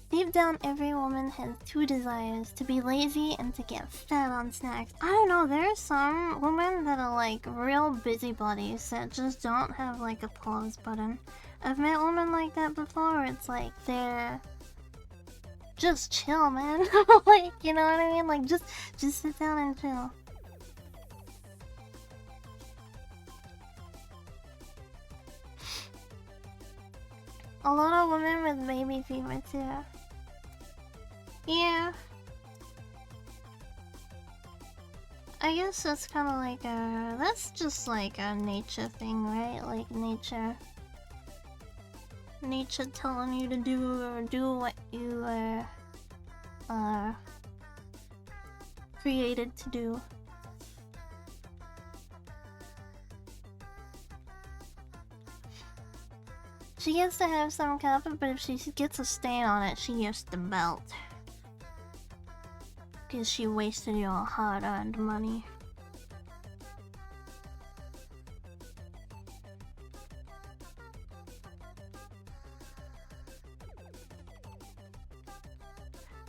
Speaker 1: Deep down, every woman has two desires: to be lazy and to get fat on snacks. I don't know, there are some women that are like real busybodies that just don't have like a pause button. I've met women like that before where it's like they're just chill, man. Like, you know what I mean? Like, just sit down and chill. A lot of women with baby fever too. Yeah. I guess that's kind of like a... That's just like a nature thing, right? Like nature telling you to do what you are created to do. She gets to have some carpet, but if she gets a stain on it, she gets the belt. Because she wasted your hard-earned money.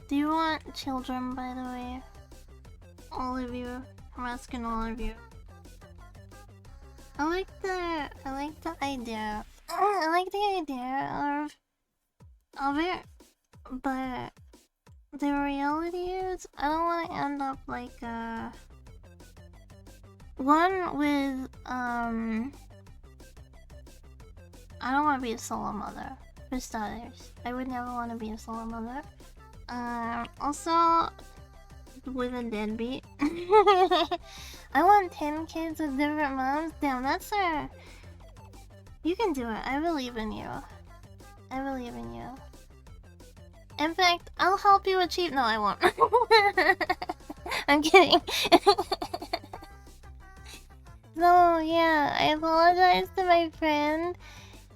Speaker 1: Do you want children, by the way? All of you. I'm asking all of you. I like the idea. I like the idea of it. But the reality is, I don't want to end up like one with I don't want to be a solo mother. For starters, I would never want to be a solo mother. Also with a deadbeat. I want 10 kids with different moms. Damn, that's a. You can do it. I believe in you. I believe in you. In fact, I'll help you achieve. No, I won't. I'm kidding. No, yeah, I apologize to my friend.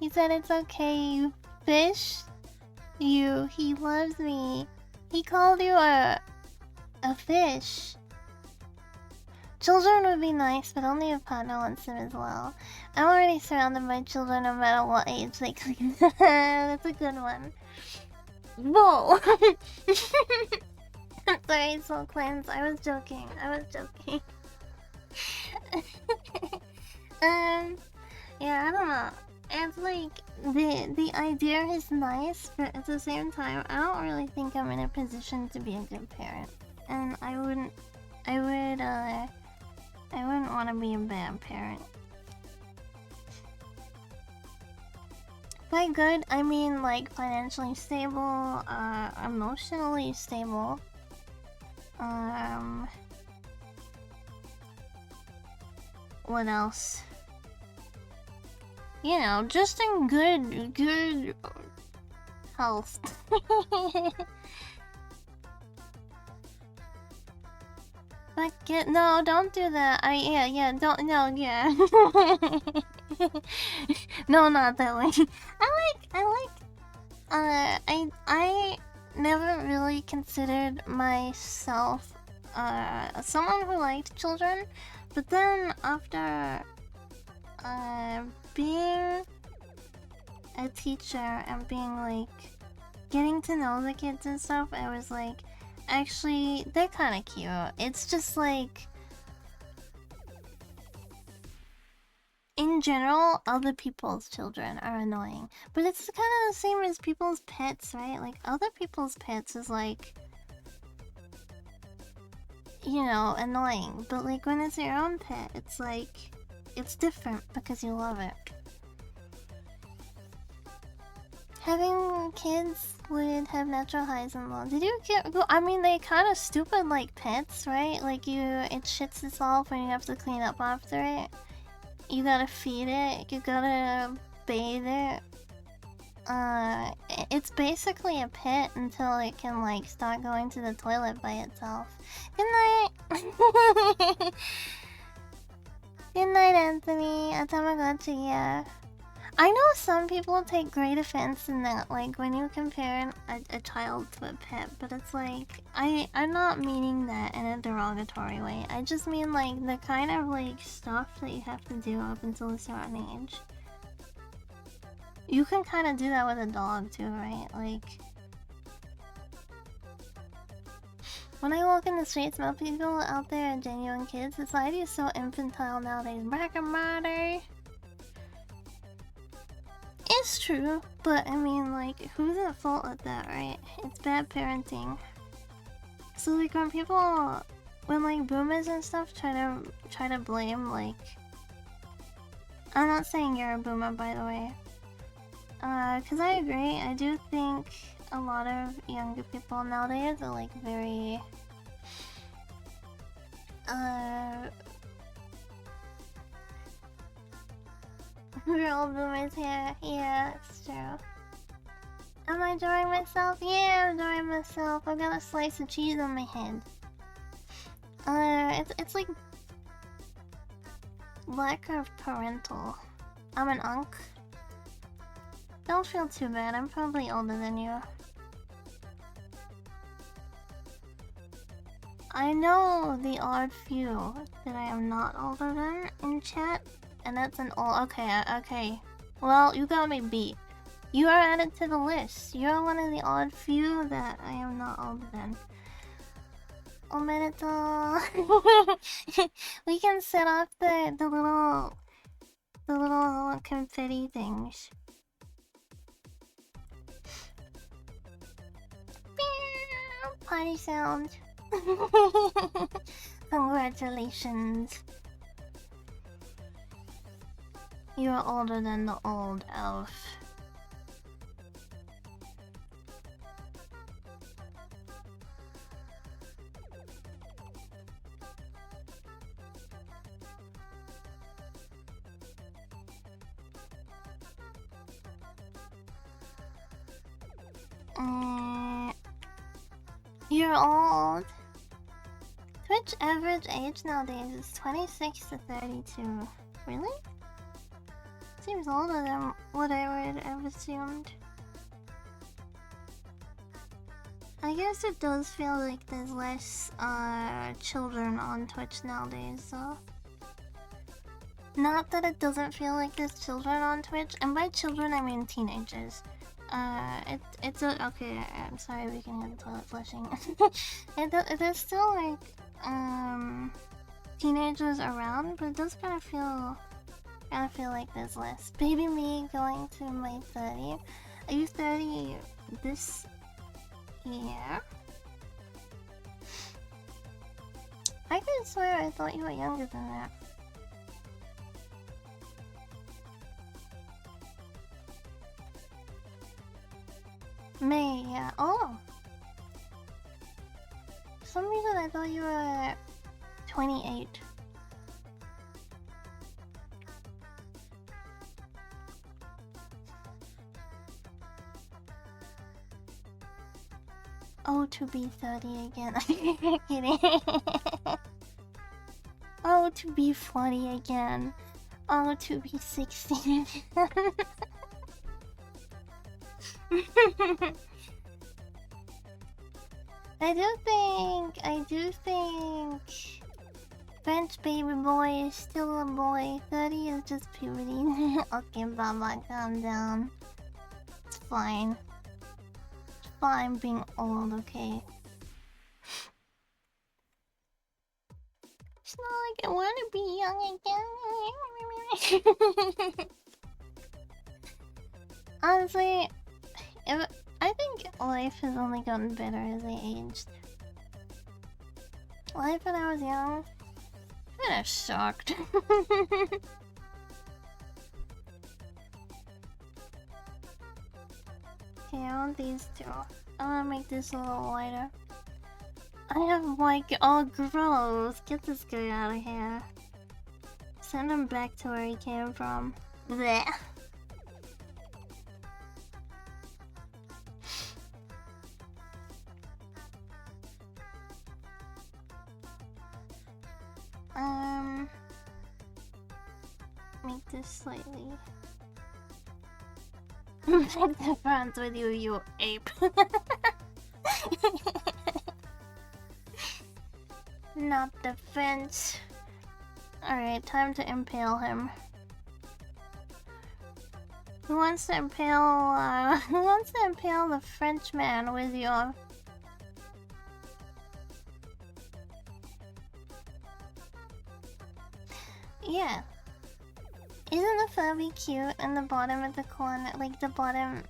Speaker 1: He said it's okay, you fish. He loves me. He called you a fish. Children would be nice, but only if partner wants them as well. I'm already surrounded by children no matter what age they claim. That's a good one. Whoa! Sorry, Soul Cleanse. I was joking. Yeah, I don't know. It's like the idea is nice, but at the same time, I don't really think I'm in a position to be a good parent, and I wouldn't want to be a bad parent. By good, I mean like financially stable, emotionally stable. What else? You know, just in good health. But no, don't do that. Don't, no, yeah. No, not that way. I never really considered myself someone who liked children, but then after being a teacher and being like getting to know the kids and stuff, I was like, actually, they're kind of cute. It's just like, in general, other people's children are annoying. But it's kind of the same as people's pets, right? Like, other people's pets is like, you know, annoying. But like, when it's your own pet, it's like, it's different because you love it. Having kids would have natural highs and lows. Did you get? I mean, they kind of stupid like pets, right? Like it shits itself and you have to clean up after it. You gotta feed it. You gotta bathe it. It's basically a pet until it can like start going to the toilet by itself. Good night. Good night, Anthony. A Tamagotchi, yeah. I know some people take great offense in that, like, when you compare a child to a pet, but it's like, I'm not meaning that in a derogatory way. I just mean, like, the kind of, like, stuff that you have to do up until a certain age. You can kind of do that with a dog, too, right? Like, when I walk in the streets, most people out there are genuine kids. Society is so infantile nowadays. Brackamatter. It's true, but I mean, like, who's at fault at that, right? It's bad parenting. So, like, when like boomers and stuff try to blame, like, I'm not saying you're a boomer, by the way. 'Cause I agree. I do think a lot of younger people nowadays are like very, we're all boomers here. Yeah, it's true. Am I enjoying myself? Yeah, I'm enjoying myself. I got a slice of cheese on my head. It's like lack of parental. I'm an unk. Don't feel too bad. I'm probably older than you. I know the odd few that I am not older than in chat, and that's an old. Okay. Well, you got me beat. You are added to the list. You're one of the odd few that I am not older than. Omedetou. We can set off the little confetti things. Party sound. Congratulations. You're older than the old elf. You're old. Twitch average age nowadays is 26 to 32. Really? Seems older than what I would have assumed. I guess it does feel like there's less children on Twitch nowadays, so. Not that it doesn't feel like there's children on Twitch, and by children I mean teenagers. Okay, I'm sorry, we can hear the toilet flushing. There's still like, teenagers around, but it does kind of feel like there's less. Baby me going to my 30. Are you 30 this year? I could swear I thought you were younger than that. May, yeah. Oh! For some reason I thought you were 28. Oh, to be 30 again. I'm kidding. Oh, to be 40 again. Oh, to be 16 again. I do think French baby boy is still a boy. 30 is just puberty. Okay, Baba, calm down. It's fine. It's fine being old, okay? It's not like I want to be young again. Honestly, I think life has only gotten better as I aged. Life when I was young, kinda sucked. Okay, I want these two. I wanna make this a little lighter. I have like, oh gross, get this guy out of here. Send him back to where he came from. Blech. Make this slightly. Make the friends with you, you ape. Not the fence. Alright, time to impale him. Who wants to impale the Frenchman with your... Yeah. Isn't the Furby cute in the bottom of the corner? Like the bottom,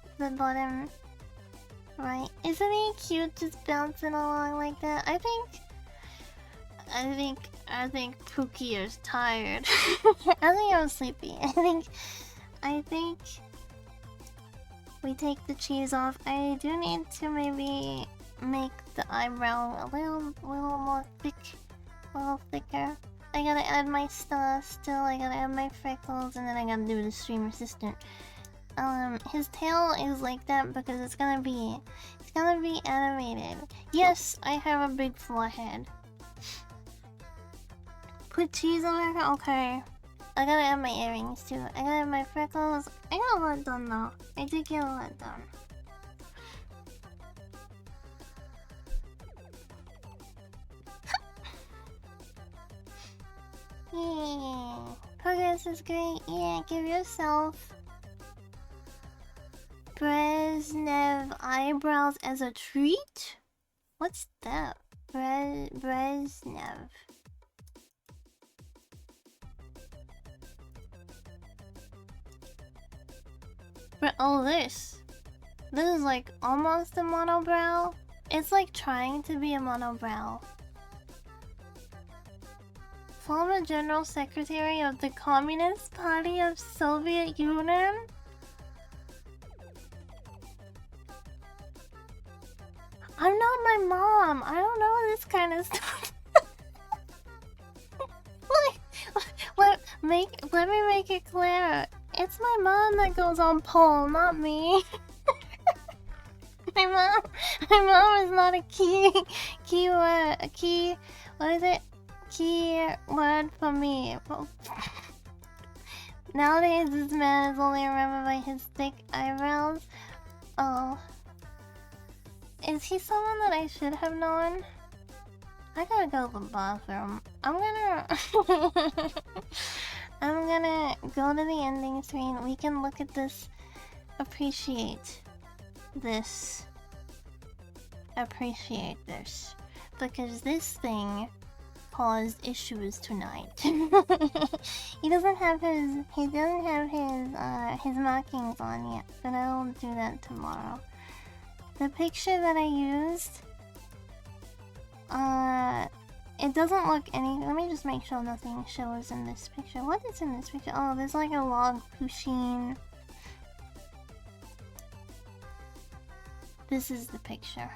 Speaker 1: right? Isn't he cute just bouncing along like that? I think Pookie is tired. I think I'm sleepy. I think we take the cheese off. I do need to maybe make the eyebrow a little more thick, a little thicker. I gotta add my star still, I gotta add my freckles, and then I gotta do the stream assistant. His tail is like that because it's gonna be animated. Yes, I have a big forehead. Put cheese on it? Okay. I gotta add my earrings too. I gotta add my freckles. I got a lot done though. I did get a lot done. Yeah. Progress is great. Yeah, give yourself Brezhnev eyebrows as a treat? What's that? Brezhnev. Oh, this is like almost a monobrow. It's like trying to be a monobrow. Former General Secretary of the Communist Party of Soviet Union? I'm not my mom. I don't know this kind of stuff. Let me make it clear. It's my mom that goes on poll, not me. my mom is not a what is it? Key word for me. Nowadays, this man is only remembered by his thick eyebrows. Oh. Is he someone that I should have known? I gotta go to the bathroom. I'm gonna go to the ending screen. We can look at this. Appreciate this. Because this thing caused issues tonight. He doesn't have his markings on yet, but I will do that tomorrow. The picture that I used, it doesn't look any. Let me just make sure nothing shows in this picture. What is in this picture? Oh, there's like a log pusheen. This is the picture.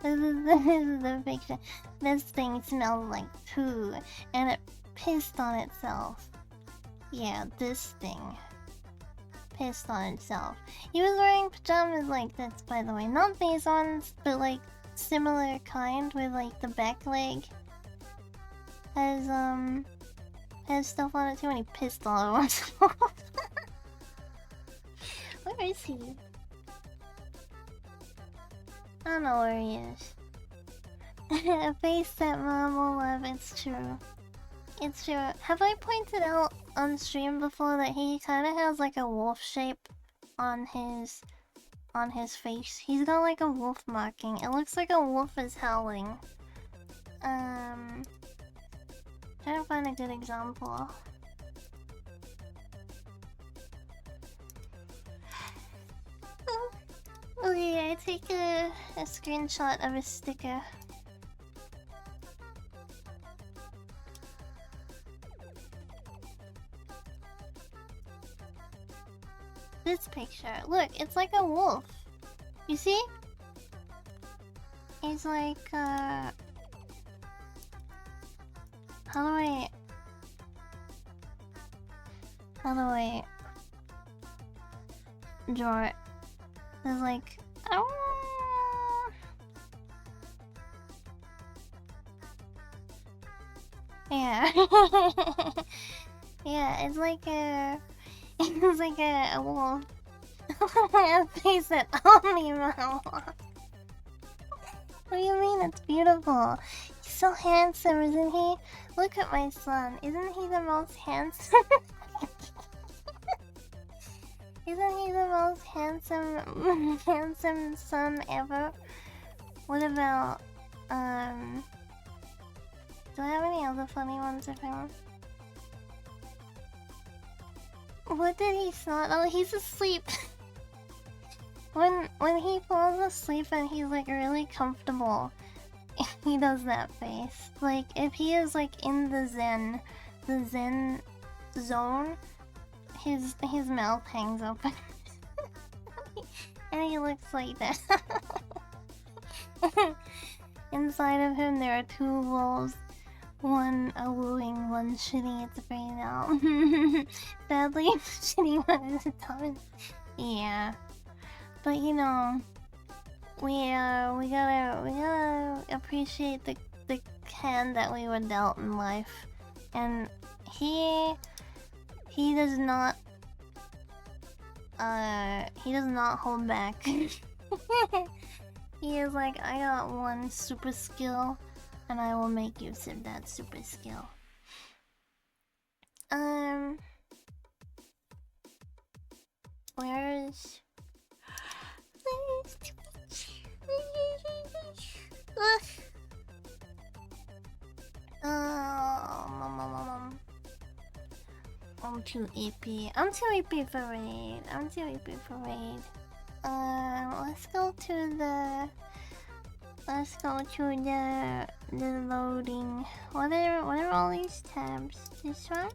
Speaker 1: This is the picture. This thing smells like poo, and it pissed on itself. Yeah, this thing pissed on itself. He was wearing pajamas like this, by the way. Not these ones, but like similar kind, with like the back leg has stuff on it too, and he pissed all over himself. Where is he? I don't know where he is. A face that mom will love, it's true. It's true. Have I pointed out on stream before that he kind of has like a wolf shape on his face? He's got like a wolf marking. It looks like a wolf is howling. Trying to find a good example. Okay, I take a screenshot of a sticker. This picture. Look, it's like a wolf. You see? It's like, how do I draw it? It's like, yeah. Yeah, it's like a wolf. A face that only mom wants. What do you mean? It's beautiful. He's so handsome, isn't he? Look at my son. Isn't he the most handsome? Isn't he the most handsome son ever? What about, do I have any other funny ones of him? What did he snort? Oh, he's asleep. When he falls asleep and he's like really comfortable, he does that face. Like if he is like in the zen zone, his mouth hangs open. And he looks like that. Inside of him there are two wolves. One a wooing, one shitting its brain out. Badly shitting one at a time. Yeah. But you know, we gotta appreciate the hand that we were dealt in life. And he does not hold back. He is like, I got one super skill and I will make use of that super skill. Where's I'm too EP. I'm too EP for raid. Let's go to the... Let's go to the loading. What are all these tabs? This one?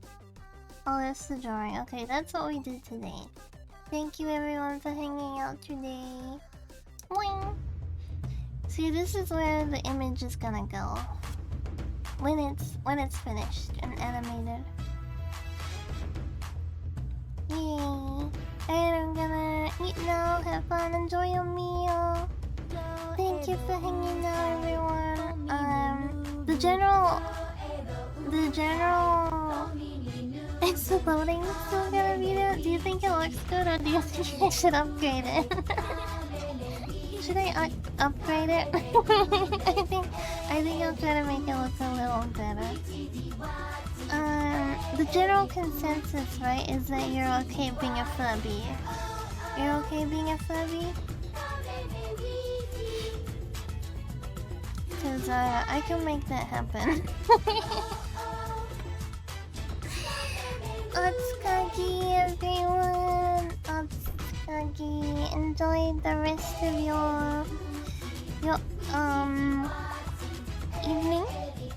Speaker 1: Oh, that's the drawing. Okay, that's what we did today. Thank you everyone for hanging out today. Boing! See, this is where the image is gonna go. When it's finished and animated. Yay! And I'm gonna eat now, have fun, enjoy your meal. Thank you for hanging out, everyone. The general... Is the loading still gonna be there? Do you think it looks good, or do you think I should upgrade it? Should I upgrade it? I think I'll try to make it look a little better. The general consensus, right, is that you're okay being a Furby. You're okay being a Furby? Cause I can make that happen. Otsukagi, everyone! Otsukagi. Enjoy the rest of your evening,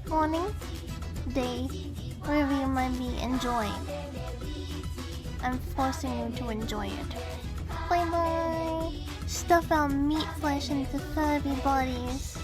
Speaker 1: morning, day, wherever you might be enjoying. I'm forcing you to enjoy it. Bye bye! Stuff our meat flesh into Furby bodies.